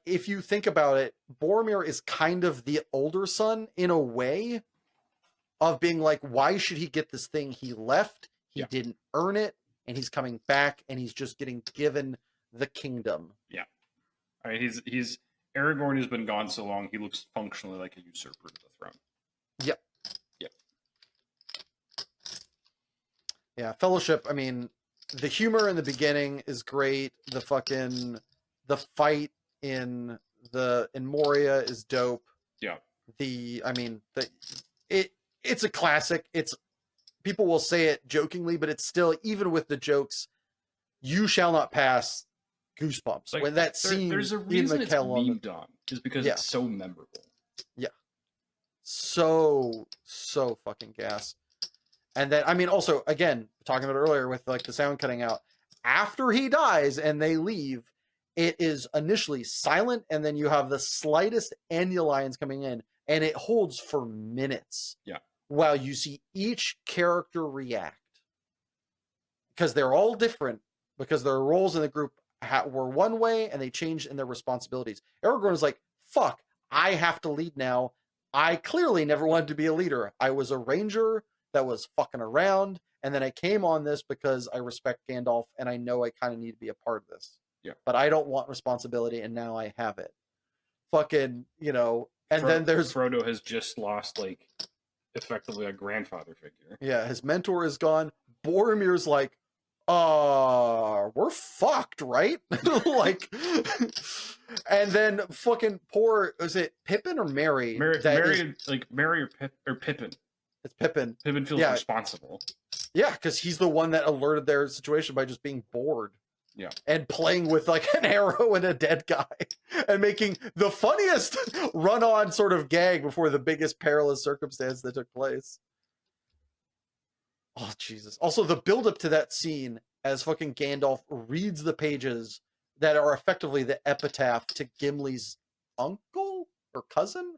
if you think about it, Boromir is kind of the older son in a way of being like, why should he get this thing he left? He Yeah. didn't earn it, and he's coming back, and he's just getting given the kingdom. Yeah. I mean, he's Aragorn has been gone so long. He looks functionally like a usurper to the throne. Yep. Yep. Yeah, Fellowship. I mean, the humor in the beginning is great. The fight in Moria is dope. Yeah. It's a classic. It's people will say it jokingly, but it's still, even with the jokes, you shall not pass goosebumps Like when that scene there's a in reason it's McKellen. memed on, is because Yeah. it's so memorable. Yeah, so fucking gas. And then, I mean, also, again, talking about earlier with like the sound cutting out, after he dies and they leave, it is initially silent, and then you have the slightest dandelions coming in, and it holds for minutes. Yeah. While you see each character react. Because they're all different, because their roles in the group were one way, and they changed in their responsibilities. Aragorn is like, fuck, I have to lead now. I clearly never wanted to be a leader. I was a ranger that was fucking around, and then I came on this because I respect Gandalf and I know I kind of need to be a part of this. Yeah. But I don't want responsibility, and now I have it. Fucking, and then there's Frodo has just lost like effectively a grandfather figure. Yeah, his mentor is gone. Boromir's like, we're fucked, right? like, and then fucking poor, is it Pippin or Merry? Merry or Pippin. It's Pippin. Pippin feels responsible. Yeah, because he's the one that alerted their situation by just being bored. Yeah. And playing with like an arrow and a dead guy and making the funniest run on sort of gag before the biggest perilous circumstance that took place. Oh, Jesus. Also, the buildup to that scene as fucking Gandalf reads the pages that are effectively the epitaph to Gimli's uncle or cousin?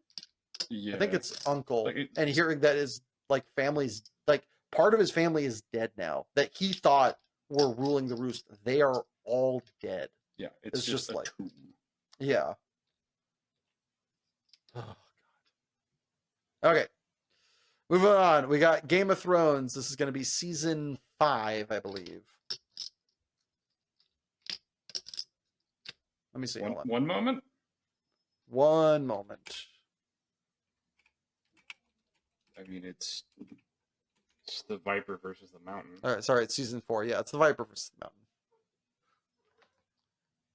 Yeah. I think it's uncle. Like and hearing that his like family's like part of his family is dead now that he thought were ruling the roost. They are all dead. Yeah, it's just a like tomb. Yeah. Oh god. Okay. Moving on, we got Game of Thrones. This is going to be season 5, I believe. Let me see. One moment. One moment. I mean, it's the Viper versus the Mountain. All right, sorry, it's season 4. Yeah, it's the Viper versus the Mountain.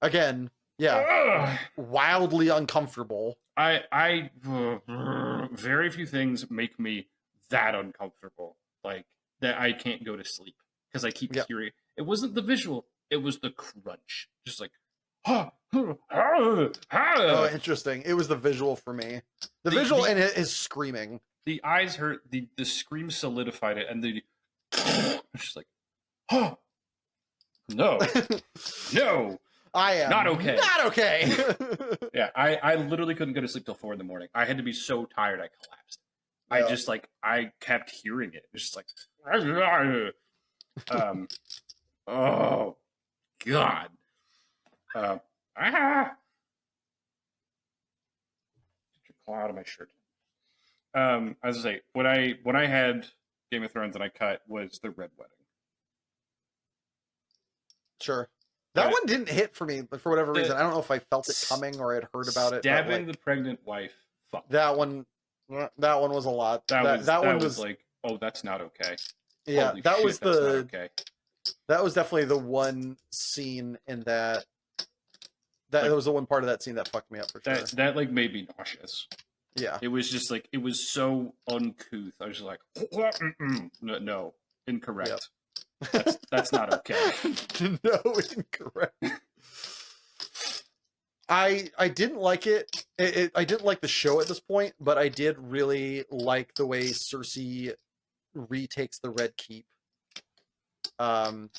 Again, yeah, wildly uncomfortable. I very few things make me that uncomfortable, like that I can't go to sleep because I keep hearing. It wasn't the visual; It was the crunch, just like, ha, ha, ha, Oh, ha. interesting. It was the visual for me. The The, visual the and it is screaming. the eyes hurt. The scream solidified it, and the it's just like, oh no, no, I am not okay. Not okay. Yeah, I literally couldn't go to sleep till 4 in the morning. I had to be so tired I collapsed. I Yeah. just like I kept hearing it. It's just like, um, oh god, ah, get your claw out of my shirt. As I say, when I had Game of Thrones and I cut was the Red Wedding. Sure. That one didn't hit for me, but for whatever The- reason, I don't know if I felt it coming or I'd heard about it. But Stabbing like, the pregnant wife. Fuck. that one was a lot. That one was like, oh, that's not okay. yeah. Holy that shit, was that's not the okay. that was definitely the one scene in that. That Like, was the one part of that scene that fucked me up for sure. That like made me nauseous. Yeah. It was just like it was so uncouth. I was just like, no, incorrect. Yep. That's not okay. No, incorrect. I didn't like it. I didn't like the show at this point, but I did really like the way Cersei retakes the Red Keep. And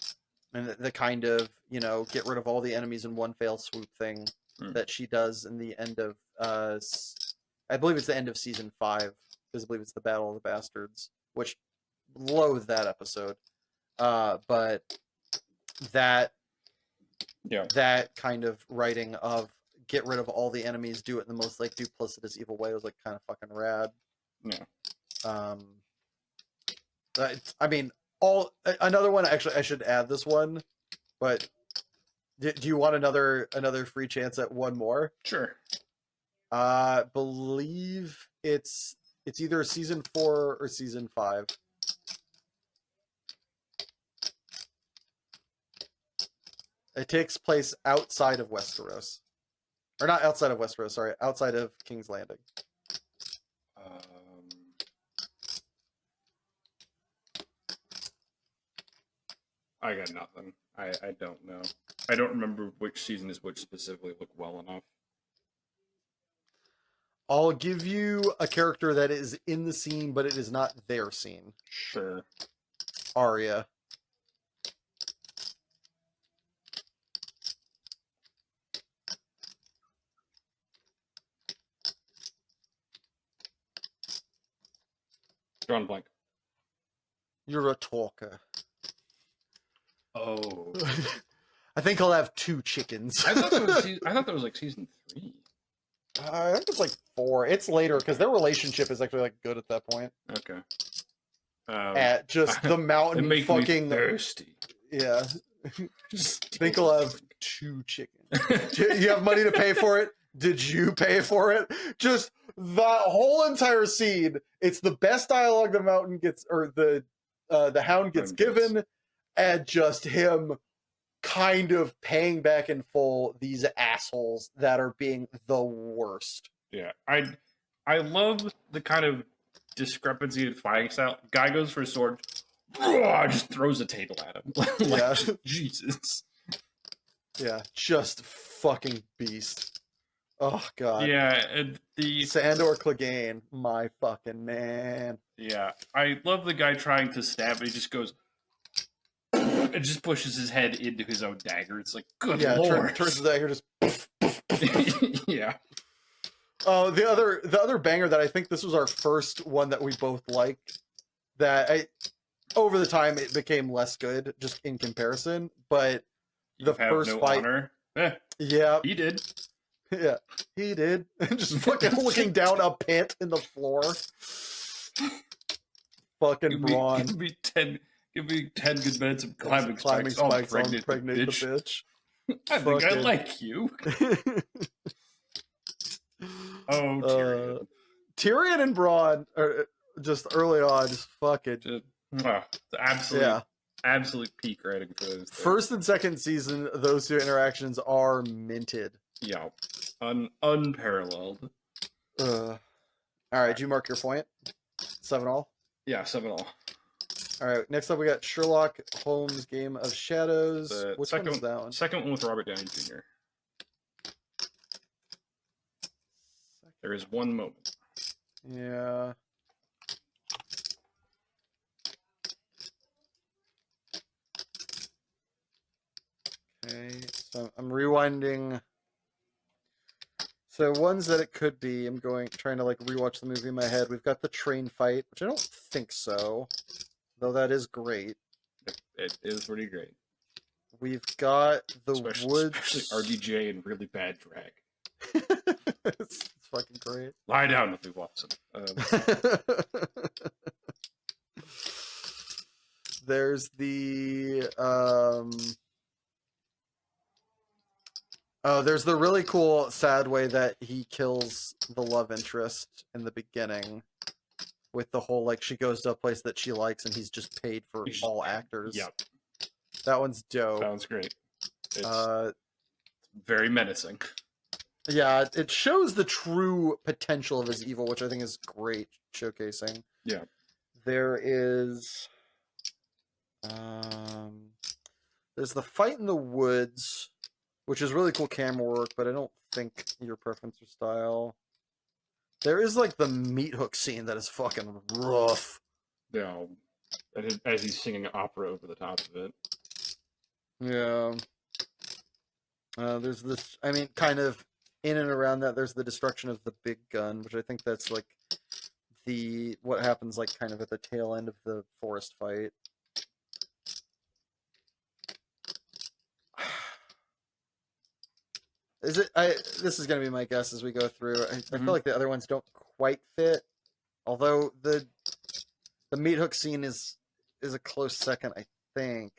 the kind of, get rid of all the enemies in one fell swoop thing that she does in the end of I believe it's the end of season 5, because I believe it's the Battle of the Bastards, which loathe that episode. But that kind of writing of get rid of all the enemies, do it in the most like duplicitous evil way was like kind of fucking rad. Yeah. I mean, another one. Actually, I should add this one, but do you want another free chance at one more? Sure. Believe it's either season 4 or season 5. It takes place outside of Westeros, or not outside of Westeros. Sorry, outside of King's Landing. I got nothing. I don't know. I don't remember which season is which specifically. Look well enough. I'll give you a character that is in the scene, but it is not their scene. Sure. Arya. Drawn blank. You're a talker. Oh. I think I'll have 2 chickens. I thought that was like season 3. I think it's like 4. It's later because their relationship is actually like good at that point. Okay. At just the mountain it makes fucking me thirsty. Yeah. I think I'll have 2 chickens. You have money to pay for it? Did you pay for it? Just that whole entire scene. It's the best dialogue the mountain gets, or the hound gets given, and just him kind of paying back in full these assholes that are being the worst. Yeah, I love the kind of discrepancy in fighting style. Guy goes for a sword, just throws a table at him. Like, Yeah. Jesus. Yeah, just fucking beast. Oh god. Yeah, and the Sandor Clegane, my fucking man. Yeah, I love the guy trying to stab, but he just goes and just pushes his head into his own dagger. It's like, good lord. Turns his dagger just. Yeah. Oh, the other banger that I think this was our first one that we both liked. Over the time it became less good, just in comparison. But the first fight, honor. Yeah, he did. Yeah, he did. Just fucking looking down a pit in the floor. Fucking Braun. Give me 10 good minutes of climbing spikes. I'll impregnate the bitch. I think I like you. Oh, Tyrion. Tyrion and Braun are just early on, just fucking. Absolute peak writing for those. First and second season, those 2 interactions are minted. Yeah, unparalleled. All right, did you mark your point? 7-all. Yeah, 7-all. All right. Next up, we got Sherlock Holmes: Game of Shadows. The Which one is that one? second one with Robert Downey Jr. There is one moment. Yeah. Okay. So I'm rewinding. So ones that it could be, I'm trying to like rewatch the movie in my head. We've got the train fight, which I don't think so, though that is great. It is pretty great. We've got the woods. Especially RDJ in really bad drag. It's fucking great. Lie down, Lily Watson. There's the oh, there's the really cool, sad way that he kills the love interest in the beginning, with the whole like she goes to a place that she likes and he's just paid for all actors. Yep. That one's dope. That one's great. It's very menacing. Yeah, it shows the true potential of his evil, which I think is great showcasing. Yeah. There is there's the fight in the woods, which is really cool camera work, but I don't think your preference or style. There is like the meat hook scene that is fucking rough. Yeah. As he's singing opera over the top of it. Yeah. There's this, I mean, kind of in and around that, there's the destruction of the big gun, which I think that's like what happens like kind of at the tail end of the forest fight. This is gonna be my guess as we go through. I feel like the other ones don't quite fit, although the meat hook scene is a close second, I think.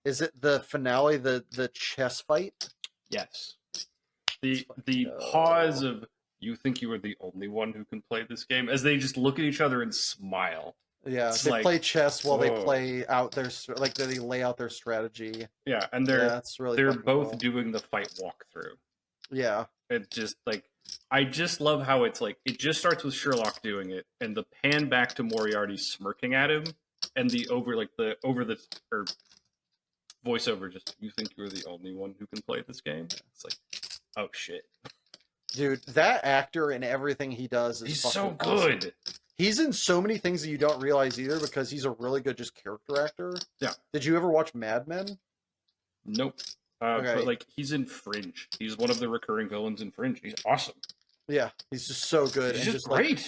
Is it the finale, the chess fight? Yes. The pause of you think you are the only one who can play this game as they just look at each other and smile. Yeah, they like, play chess while they play out their they lay out their strategy. Yeah, and that's really they're both doing the fight walkthrough. Yeah, it's just like I just love how it's like it just starts with Sherlock doing it, and the pan back to Moriarty smirking at him, and the voiceover just you think you're the only one who can play this game. It's like, oh shit, dude, that actor and everything he does is he's so good. Awesome. He's in so many things that you don't realize either because he's a really good just character actor. Yeah. Did you ever watch Mad Men? Nope. Okay. But like he's in Fringe. He's one of the recurring villains in Fringe. He's awesome. Yeah, he's just so good. He's just great. Like,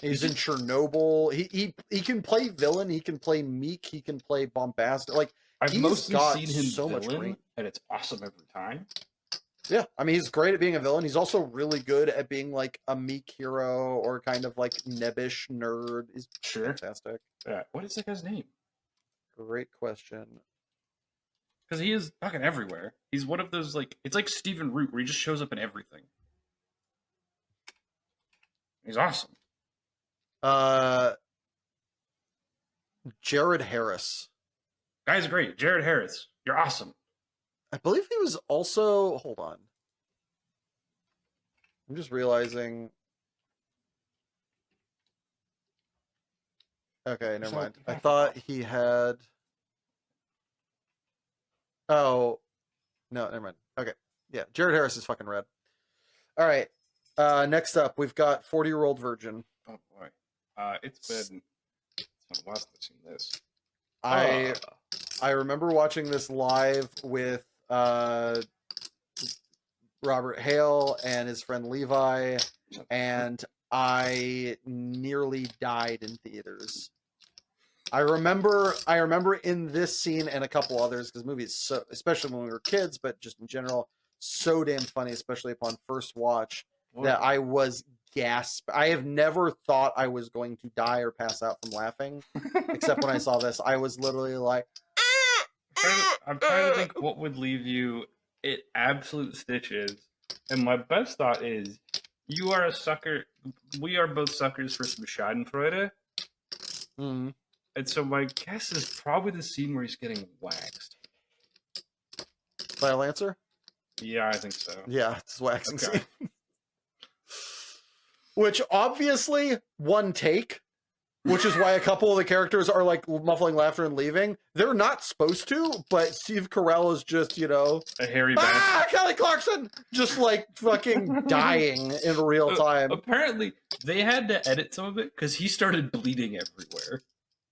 he's in Chernobyl. He can play villain. He can play meek. He can play bombastic. Like I've mostly seen him so much great, and it's awesome every time. Yeah, I mean, he's great at being a villain. He's also really good at being like a meek hero or kind of like nebbish nerd. He's fantastic. Yeah. What is that guy's name? Great question. Because he is fucking everywhere. He's one of those like it's like Stephen Root where he just shows up in everything. He's awesome. Jared Harris. Guy's great. Jared Harris. You're awesome. I believe he was also. Hold on. I'm just realizing. Okay, never mind. I thought he had. Oh, no, never mind. Okay, yeah, Jared Harris is fucking rad. All right, next up we've got 40-Year-Old Virgin. Oh boy, it's been a while since I've seen this. I remember watching this live with Robert Hale and his friend Levi, and I nearly died in theaters. I remember in this scene and a couple others, because the movie is so, especially when we were kids, but just in general, so damn funny, especially upon first watch, that I was gasped. I have never thought I was going to die or pass out from laughing, except when I saw this. I was literally like, I'm trying to think what would leave you at absolute stitches. And my best thought is, you are a sucker. We are both suckers for some Schadenfreude. Mm-hmm. And so my guess is probably the scene where he's getting waxed. Final answer? Yeah, I think so. Yeah, it's waxing scene. Which obviously one take. which is why a couple of the characters are like muffling laughter and leaving. They're not supposed to, but Steve Carell is just, A hairy bastard. Kelly Clarkson, just like fucking dying in real time. Apparently, they had to edit some of it because he started bleeding everywhere.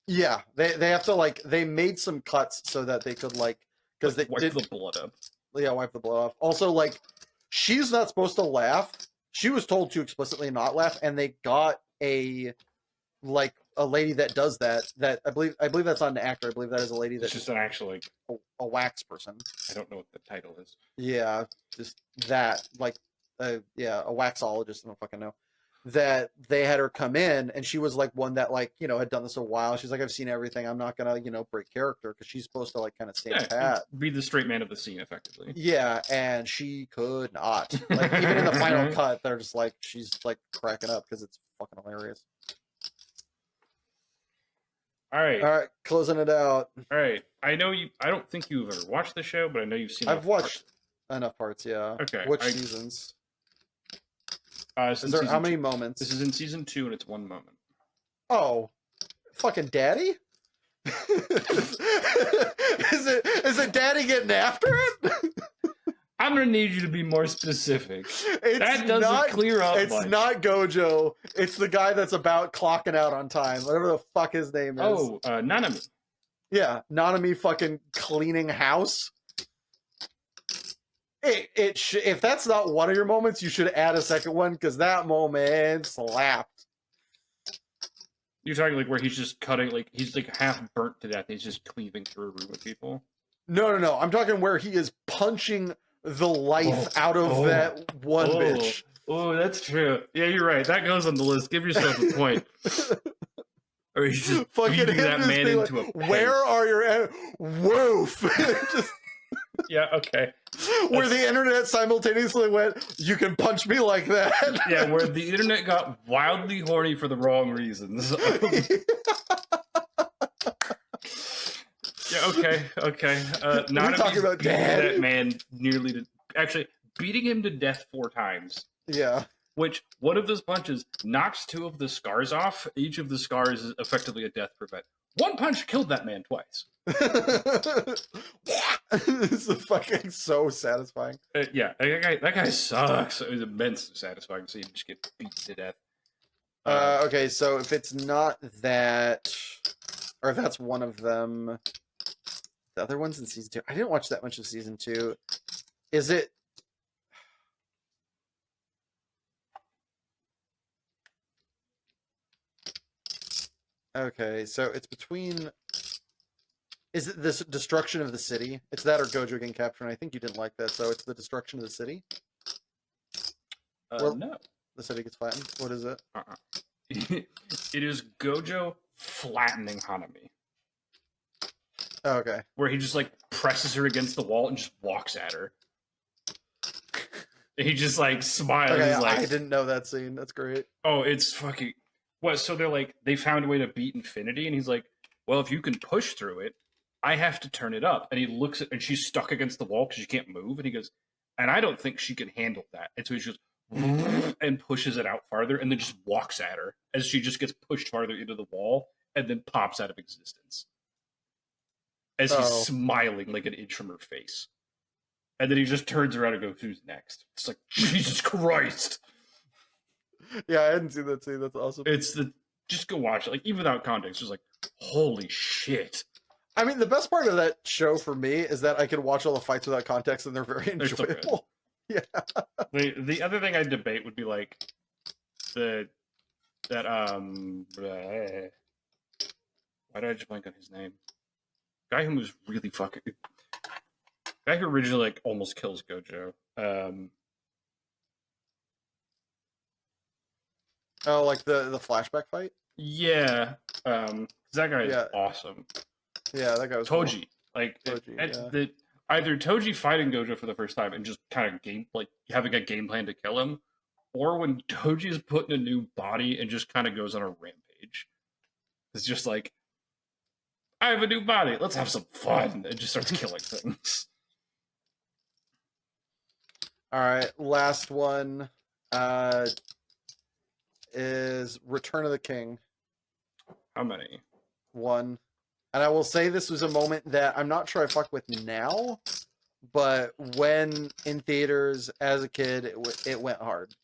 Yeah, they have to like they made some cuts so that they could like because they wipe did the blood up. Yeah, wipe the blood off. Also, like she's not supposed to laugh. She was told to explicitly not laugh, and they got a lady that does that. That I believe that's not an actor. I believe that is a lady that's It's just an actual like a wax person. I don't know what the title is. Yeah, just that like yeah, a waxologist. I don't fucking know. That they had her come in, and she was like one that like had done this a while. She's like, I've seen everything. I'm not gonna break character because she's supposed to like kind of stand pat, be the straight man of the scene, effectively. Yeah, and she could not. Like even in the final cut, they're just like she's like cracking up because it's fucking hilarious. All right, closing it out. All right, I know you. I don't think you've ever watched the show, but I know you've seen. I've watched enough parts. Yeah. Okay. Which seasons? Is there how many moments? This is in season 2, and it's 1 moment. Oh, fucking daddy! Is it daddy getting after it? I'm gonna need you to be more specific. That doesn't clear up. It's much. Not Gojo. It's the guy that's about clocking out on time. Whatever the fuck his name is. Oh, Nanami. Yeah, Nanami fucking cleaning house. If that's not one of your moments, you should add a second one because that moment slapped. You're talking like where he's just cutting, like he's like half burnt to death. And he's just cleaving through a room of people. No. I'm talking where he is punching the life out of that one bitch. Oh, that's true. Yeah, you're right. That goes on the list. Give yourself a point. Or he's just beating that man into a pen. Where are your woof? Just yeah, okay. Where the internet simultaneously went, you can punch me like that. Yeah, where the internet got wildly horny for the wrong reasons. Yeah, okay. Not talking about that man nearly to actually beating him to death 4 times. Yeah. Which one of those punches knocks 2 of the scars off. Each of the scars is effectively a death prevent. 1 punch killed that man twice. It's fucking so satisfying. Yeah, that guy sucks. It was immensely satisfying to see him just get beat to death. Okay, so if it's not that, or if that's one of them, the other one's in season 2. I didn't watch that much of season 2. Is it? Okay, so it's between. Is it this destruction of the city? It's that or Gojo getting captured, and I think you didn't like that, so it's the destruction of the city? No. The city gets flattened? What is it? It is Gojo flattening Hanami. Oh, okay. Where he just like presses her against the wall and just walks at her. He just like smiles. Okay, He's like, I didn't know that scene. That's great. Oh, it's fucking... What, so they're like, they found a way to beat Infinity, and he's like, well, if you can push through it, I have to turn it up. And he looks at, and she's stuck against the wall because she can't move, and he goes, and I don't think she can handle that. And so he just and pushes it out farther, and then just walks at her as she just gets pushed farther into the wall, and then pops out of existence. As he's smiling like an inch from her face. And then he just turns around and goes, who's next? It's like, Jesus Christ. Yeah, I hadn't seen that scene. That's awesome. Just go watch it. Like, even without context, just like, holy shit. I mean, the best part of that show for me is that I can watch all the fights without context, and they're very enjoyable. Yeah. The other thing I'd debate would be like why did I just blank on his name? Guy who was really fucking... Guy who originally like almost kills Gojo. Oh, like the flashback fight? Yeah. That guy is awesome. Yeah, that guy was Toji. Cool. Like Toji, either Toji fighting Gojo for the first time and just kind of having a game plan to kill him, or when Toji is put in a new body and just kind of goes on a rampage. It's just like, I have a new body, let's have some fun, and just starts killing things. Alright, last one is Return of the King. How many? One. And I will say this was a moment that I'm not sure I fuck with now, but when in theaters as a kid, it went hard.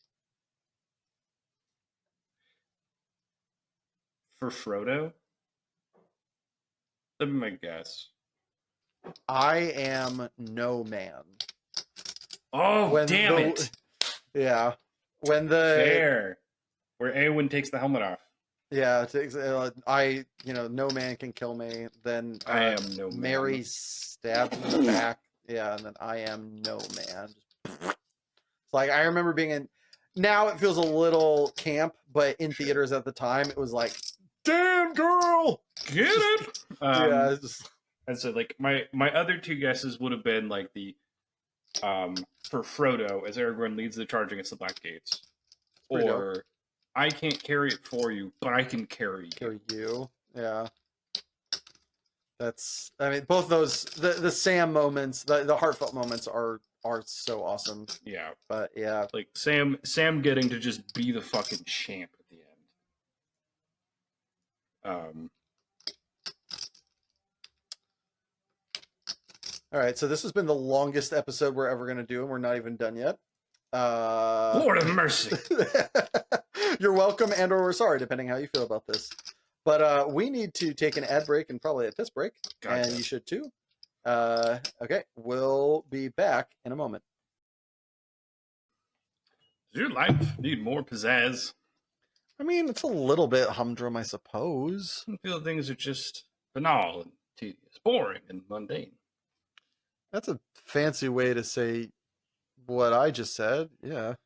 For Frodo? That'd be my guess. I am no man. Oh, When damn the it! yeah, when the Fair. Where Eowyn takes the helmet off. yeah, I no man can kill me. Then I am no man. Mary stabs him in the back. Yeah, and then I am no man. It's like I remember being in. Now it feels a little camp, but in Sure. theaters at the time, it was like, "Damn girl, Get it? yeah." It's just And so like my other two guesses would have been like the for Frodo as Aragorn leads the charge against the Black Gates, pretty dope. or I can't carry it for you, but I can carry you. Carry you, yeah. That's I mean both those the Sam moments, the heartfelt moments are so awesome. Yeah, But yeah. like Sam getting to just be the fucking champ at the end. All right, so this has been the longest episode we're ever going to do, and we're not even done yet. Lord of mercy. You're welcome and/or we're sorry, depending how you feel about this. But we need to take an ad break and probably a piss break, Gotcha. and you should too. Okay, we'll be back in a moment. Does your life need more pizzazz? I mean, it's a little bit humdrum, I suppose. I feel things are just banal and tedious, boring and mundane. That's a fancy way to say what I just said. Yeah. I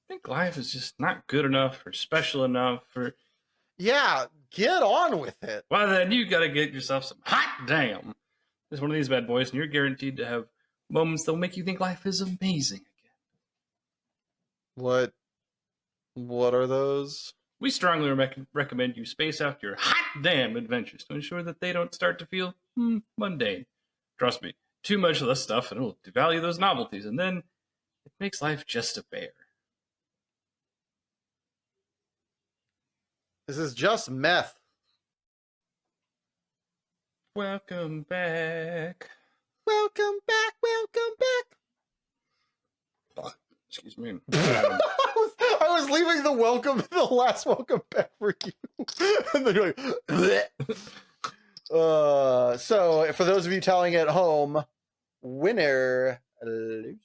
think life is just not good enough or special enough or Yeah, get on with it. well then you gotta get yourself some hot damn. It's one of these bad boys, and you're guaranteed to have moments that'll make you think life is amazing again. What are those? We strongly recommend you space out your hot damn adventures to ensure that they don't start to feel mundane. Trust me, too much of this stuff and it'll devalue those novelties, and then it makes life just a bear. This is just meth. Welcome back. Welcome back. Welcome back. Oh, excuse me. I was leaving the last welcome back for you. And then you're like, bleh. So for those of you telling at home, winner, loser.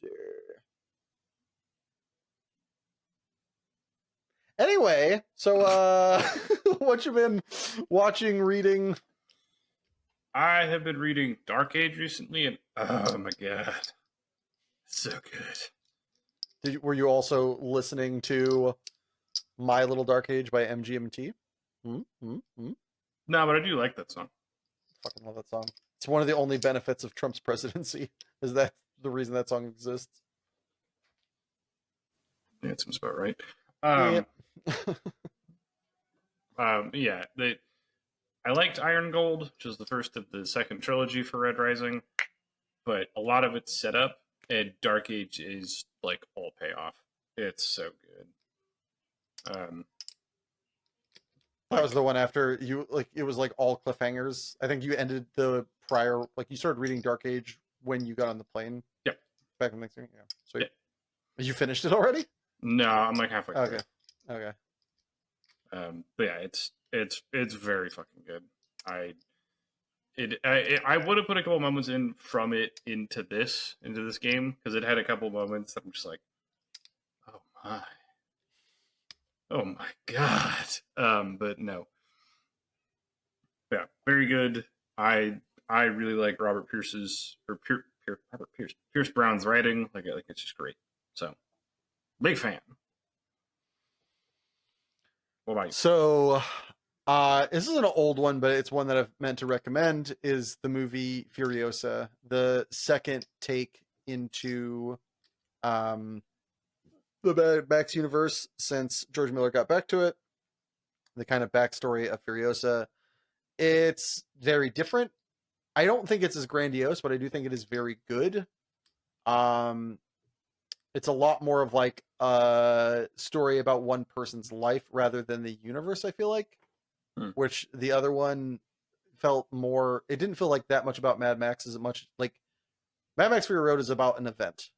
Anyway, so what you been watching, reading? I have been reading Dark Age recently, and oh my god, it's so good. Were you also listening to My Little Dark Age by MGMT? No, but I do like that song. Fucking love that song. It's one of the only benefits of Trump's presidency. Is that the reason that song exists? Yeah, it seems about right. Yep. Yeah, I liked Iron Gold, which is the first of the second trilogy for Red Rising, but a lot of it's set up, and Dark Age is like all payoff. It's so good. That was the one after you like it was like all cliffhangers. I think you ended the prior like you started reading Dark Age when you got on the plane. Yep. Back in the next thing. Yeah. Sweet. Yeah. You finished it already? No, I'm like halfway through. Okay. Okay. But yeah, it's very fucking good. I would have put a couple moments in from it into this game because it had a couple moments that I'm just like, oh my god. But no, yeah, very good. I really like Robert Pierce's or Robert Pierce Brown's writing. Like it's just great. So big fan. What about you? So this is an old one, but it's one that I've meant to recommend is the movie Furiosa, the second take into the Mad Max universe since George Miller got back to it. The kind of backstory of Furiosa. It's very different. I don't think it's as grandiose, but I do think it is very good. It's a lot more of like a story about one person's life rather than the universe, I feel like. Hmm. which the other one felt more. It didn't feel like that much about Mad Max as much like Mad Max Fury Road is about an event.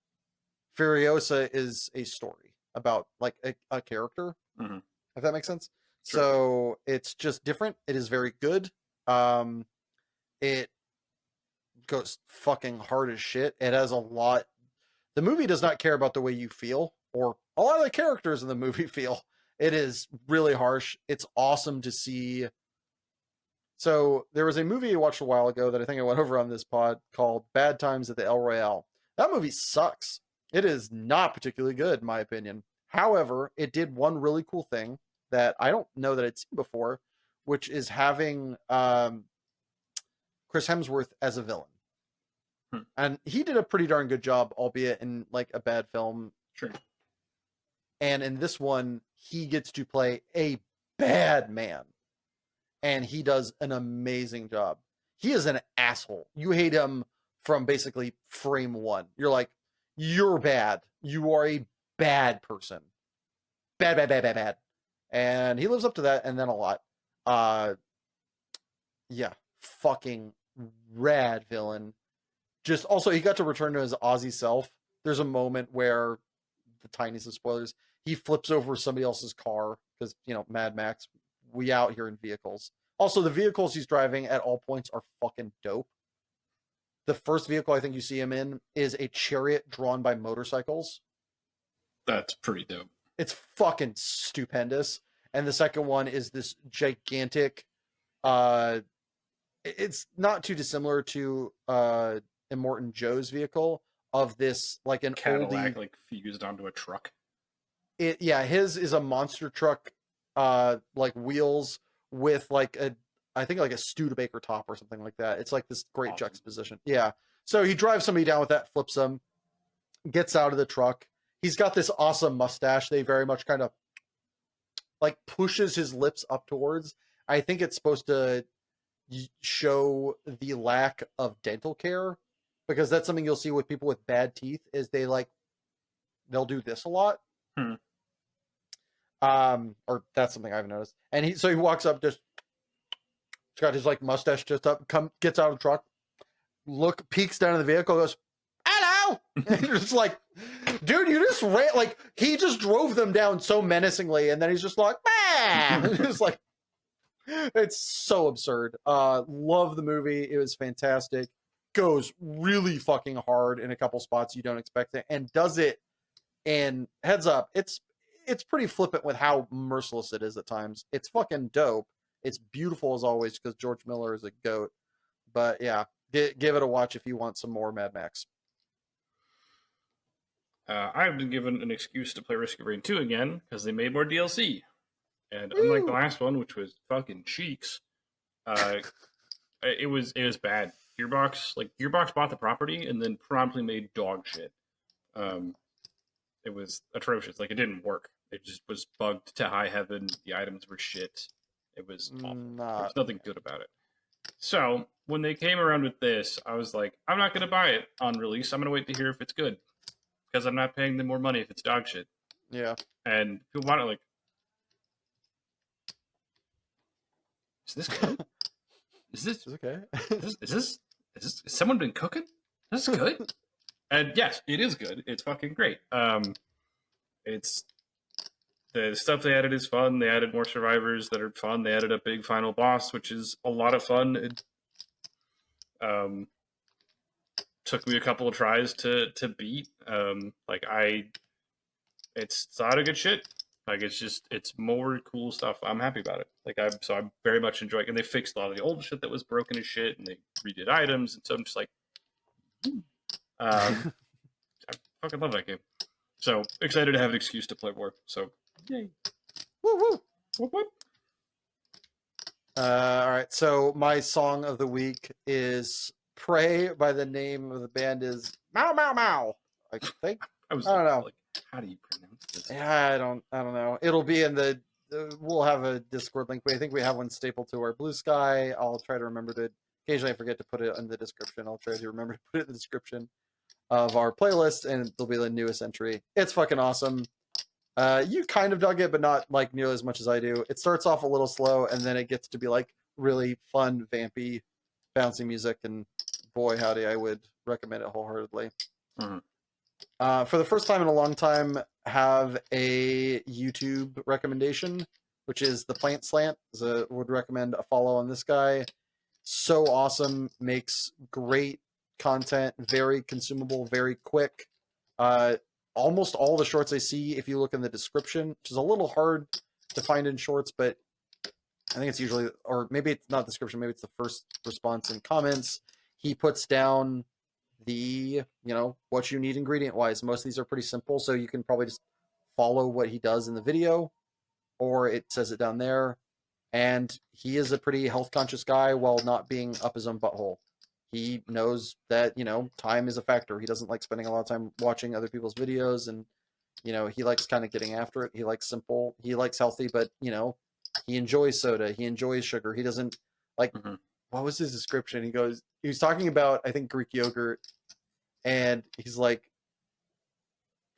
Furiosa is a story about like a character, Mm-hmm. if that makes sense. Sure. So it's just different. It is very good. Um, it goes fucking hard as shit. It has a lot. The movie does not care about the way you feel, or a lot of the characters in the movie feel. It is really harsh. It's awesome to see. So there was a movie I watched a while ago that I think I went over on this pod called Bad Times at the El Royale. That movie sucks. It is not particularly good, in my opinion. However, it did one really cool thing that I don't know that I'd seen before, which is having Chris Hemsworth as a villain. Hmm. And he did a pretty darn good job, albeit in like a bad film. Sure. And in this one, he gets to play a bad man. And he does an amazing job. He is an asshole. You hate him from basically frame one. You're like, you're bad. You are a bad person. Bad, bad, bad, bad, bad. And he lives up to that and then a lot. Uh yeah, fucking rad villain. Just also he got to return to his Aussie self. There's a moment where the tiniest of spoilers, he flips over somebody else's car because Mad Max, we out here in vehicles. Also, the vehicles he's driving at all points are fucking dope. The first vehicle I think you see him in is a chariot drawn by motorcycles. That's pretty dope. It's fucking stupendous. And the second one is this gigantic uh it's not too dissimilar to Immortan Joe's vehicle of this like an Cadillac oldie. like fused onto a truck. His is a monster truck like wheels with like a I think like a Studebaker top or something like that. It's like this great Awesome. juxtaposition. Yeah. So he drives somebody down with that, flips them, gets out of the truck. He's got this awesome mustache. They very much kind of like pushes his lips up towards. I think it's supposed to show the lack of dental care because that's something you'll see with people with bad teeth is they'll do this a lot. Hmm. Or that's something I've noticed. And he walks up, just he's got his like mustache just up, gets out of the truck, peeks down in the vehicle, goes, "Hello!" And you're just like, dude, you just ran like he just drove them down so menacingly, and then he's just like, "Ah!" It's like it's so absurd. Love the movie. It was fantastic. Goes really fucking hard in a couple spots you don't expect it, and does it. And heads up, it's pretty flippant with how merciless it is at times. It's fucking dope. It's beautiful as always because George Miller is a goat. But yeah, give it a watch if you want some more Mad Max. I've been given an excuse to play Risk of Rain 2 again because they made more DLC. And unlike the Woo! last one, which was fucking cheeks, uh, it was bad. Gearbox bought the property and then promptly made dog shit. Um, it was atrocious. Like it didn't work. It just was bugged to high heaven. The items were shit. It was awful. There was nothing good about it. So when they came around with this, I was like, I'm not gonna buy it on release. I'm gonna wait to hear if it's good because I'm not paying them more money if it's dog shit. Yeah. And people want it like, is this good? Is this It's okay. is someone been cooking? This is good. And yes, it is good. It's fucking great. It's the stuff they added is fun. They added more survivors that are fun. They added a big final boss, which is a lot of fun. It took me a couple of tries to beat. It's a lot of good shit. Like it's more cool stuff. I'm happy about it. I'm very much enjoying. And they fixed a lot of the old shit that was broken as shit, and they redid items. And so I'm just like, I fucking love that game. So excited to have an excuse to play more. So yay! Woo woo! Whoop, whoop. All right. So my song of the week is "Pray" by the name of the band is Mau Mau Mau. I think. I was I don't know. like, how do you pronounce this? Yeah, I don't know. It'll be in the. We'll have a Discord link. I think we have one stapled to our Blue Sky. I'll try to remember to. Occasionally, I forget to put it in the description. I'll try to remember to put it in the description of our playlist, and it'll be the newest entry. It's fucking awesome. You kind of dug it, but not like nearly as much as I do. It starts off a little slow, and then it gets to be like really fun, vampy, bouncy music, and boy, howdy, I would recommend it wholeheartedly. Mhm. For the first time in a long time, have a YouTube recommendation, which is the Plant Slant. Would recommend a follow on this guy. So awesome, makes great content, very consumable, very quick. Almost all the shorts I see, if you look in the description, which is a little hard to find in shorts, but I think it's usually, or maybe it's not description, maybe it's the first response in comments. He puts down the, what you need ingredient wise. Most of these are pretty simple, so you can probably just follow what he does in the video, or it says it down there. And he is a pretty health conscious guy while not being up his own butthole. He knows that, time is a factor. He doesn't like spending a lot of time watching other people's videos, and, he likes kind of getting after it. He likes simple, he likes healthy, but, he enjoys soda. He enjoys sugar. He doesn't like, what was his description? He was talking about, I think, Greek yogurt, and he's like,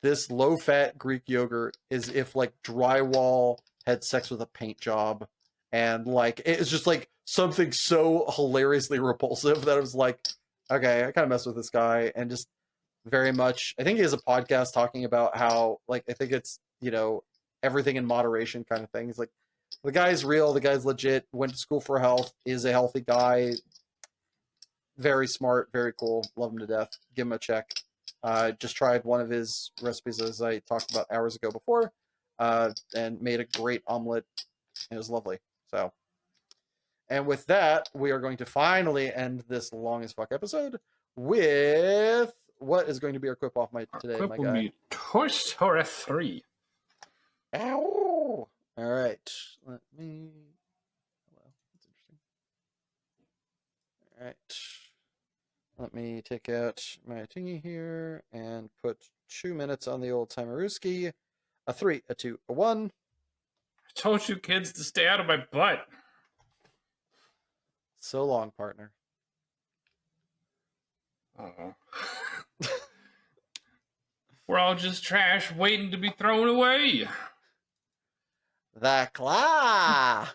this low fat Greek yogurt is if like drywall had sex with a paint job. And like, it's just like something so hilariously repulsive that I was like, okay, I kind of mess with this guy. And just very much, I think he has a podcast talking about how, like, I think it's, everything in moderation kind of thing. He's like, the guy's real, the guy's legit, went to school for health, is a healthy guy, very smart, very cool, love him to death. Give him a check. Just tried one of his recipes, as I talked about hours ago before, and made a great omelet. It was lovely. So, and with that, we are going to finally end this long as fuck episode with what is going to be our quip off today, Clip my will guy. be Toy Story 3. Ow! All right. Let me. Well, that's interesting. All right. Let me take out my thingy here and put 2 minutes on the old timerooski. A 3, a 2, a 1. I told you kids to stay out of my butt. So long, partner. Oh. We're all just trash waiting to be thrown away. The claw!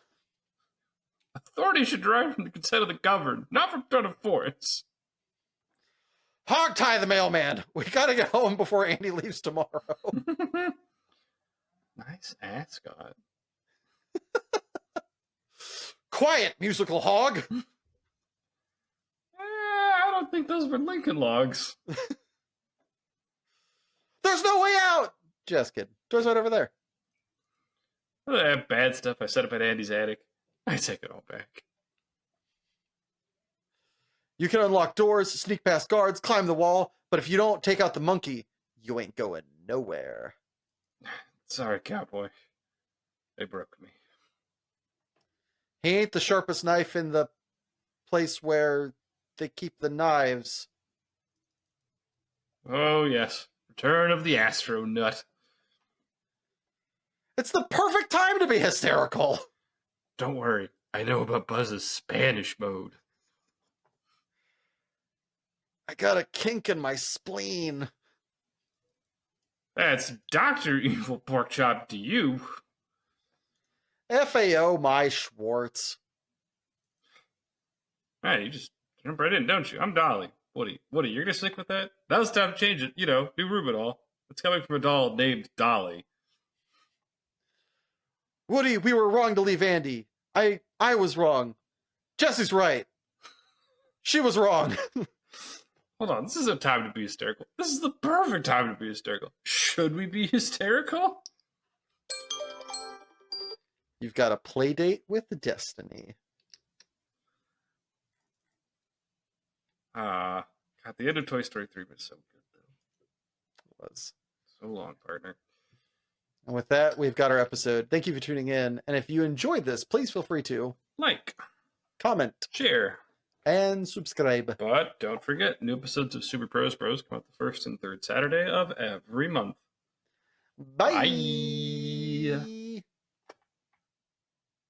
Authority should derive from the consent of the governed, not from threat of force. Hog tie the mailman! We gotta get home before Andy leaves tomorrow. Nice ascot. Quiet, musical hog! I don't think those were Lincoln logs. There's no way out! Just kidding. Door's right over there. That bad stuff I set up at Andy's attic. I take it all back. You can unlock doors, sneak past guards, climb the wall, but if you don't take out the monkey, you ain't going nowhere. Sorry, cowboy. They broke me. He ain't the sharpest knife in the place where they keep the knives. Oh, yes. Return of the Astronut. It's the perfect time to be hysterical. Don't worry. I know about Buzz's Spanish mode. I got a kink in my spleen. That's Dr. Evil Porkchop to you. FAO my Schwartz. Hey, you just jump right in, don't you? I'm Dolly. Woody, you're gonna stick with that? That was time to change it. New Rubidol. It's coming from a doll named Dolly. Woody, we were wrong to leave Andy. I was wrong. Jesse's right. She was wrong. Hold on, this isn't time to be hysterical. This is the perfect time to be hysterical. Should we be hysterical? You've got a play date with destiny. God, the end of Toy Story 3 was so good, though. It was. So long, partner. And with that, we've got our episode. Thank you for tuning in. And if you enjoyed this, please feel free to like, comment, share, and subscribe. But don't forget, new episodes of Super Pros Bros come out the first and third Saturday of every month. Bye. Bye.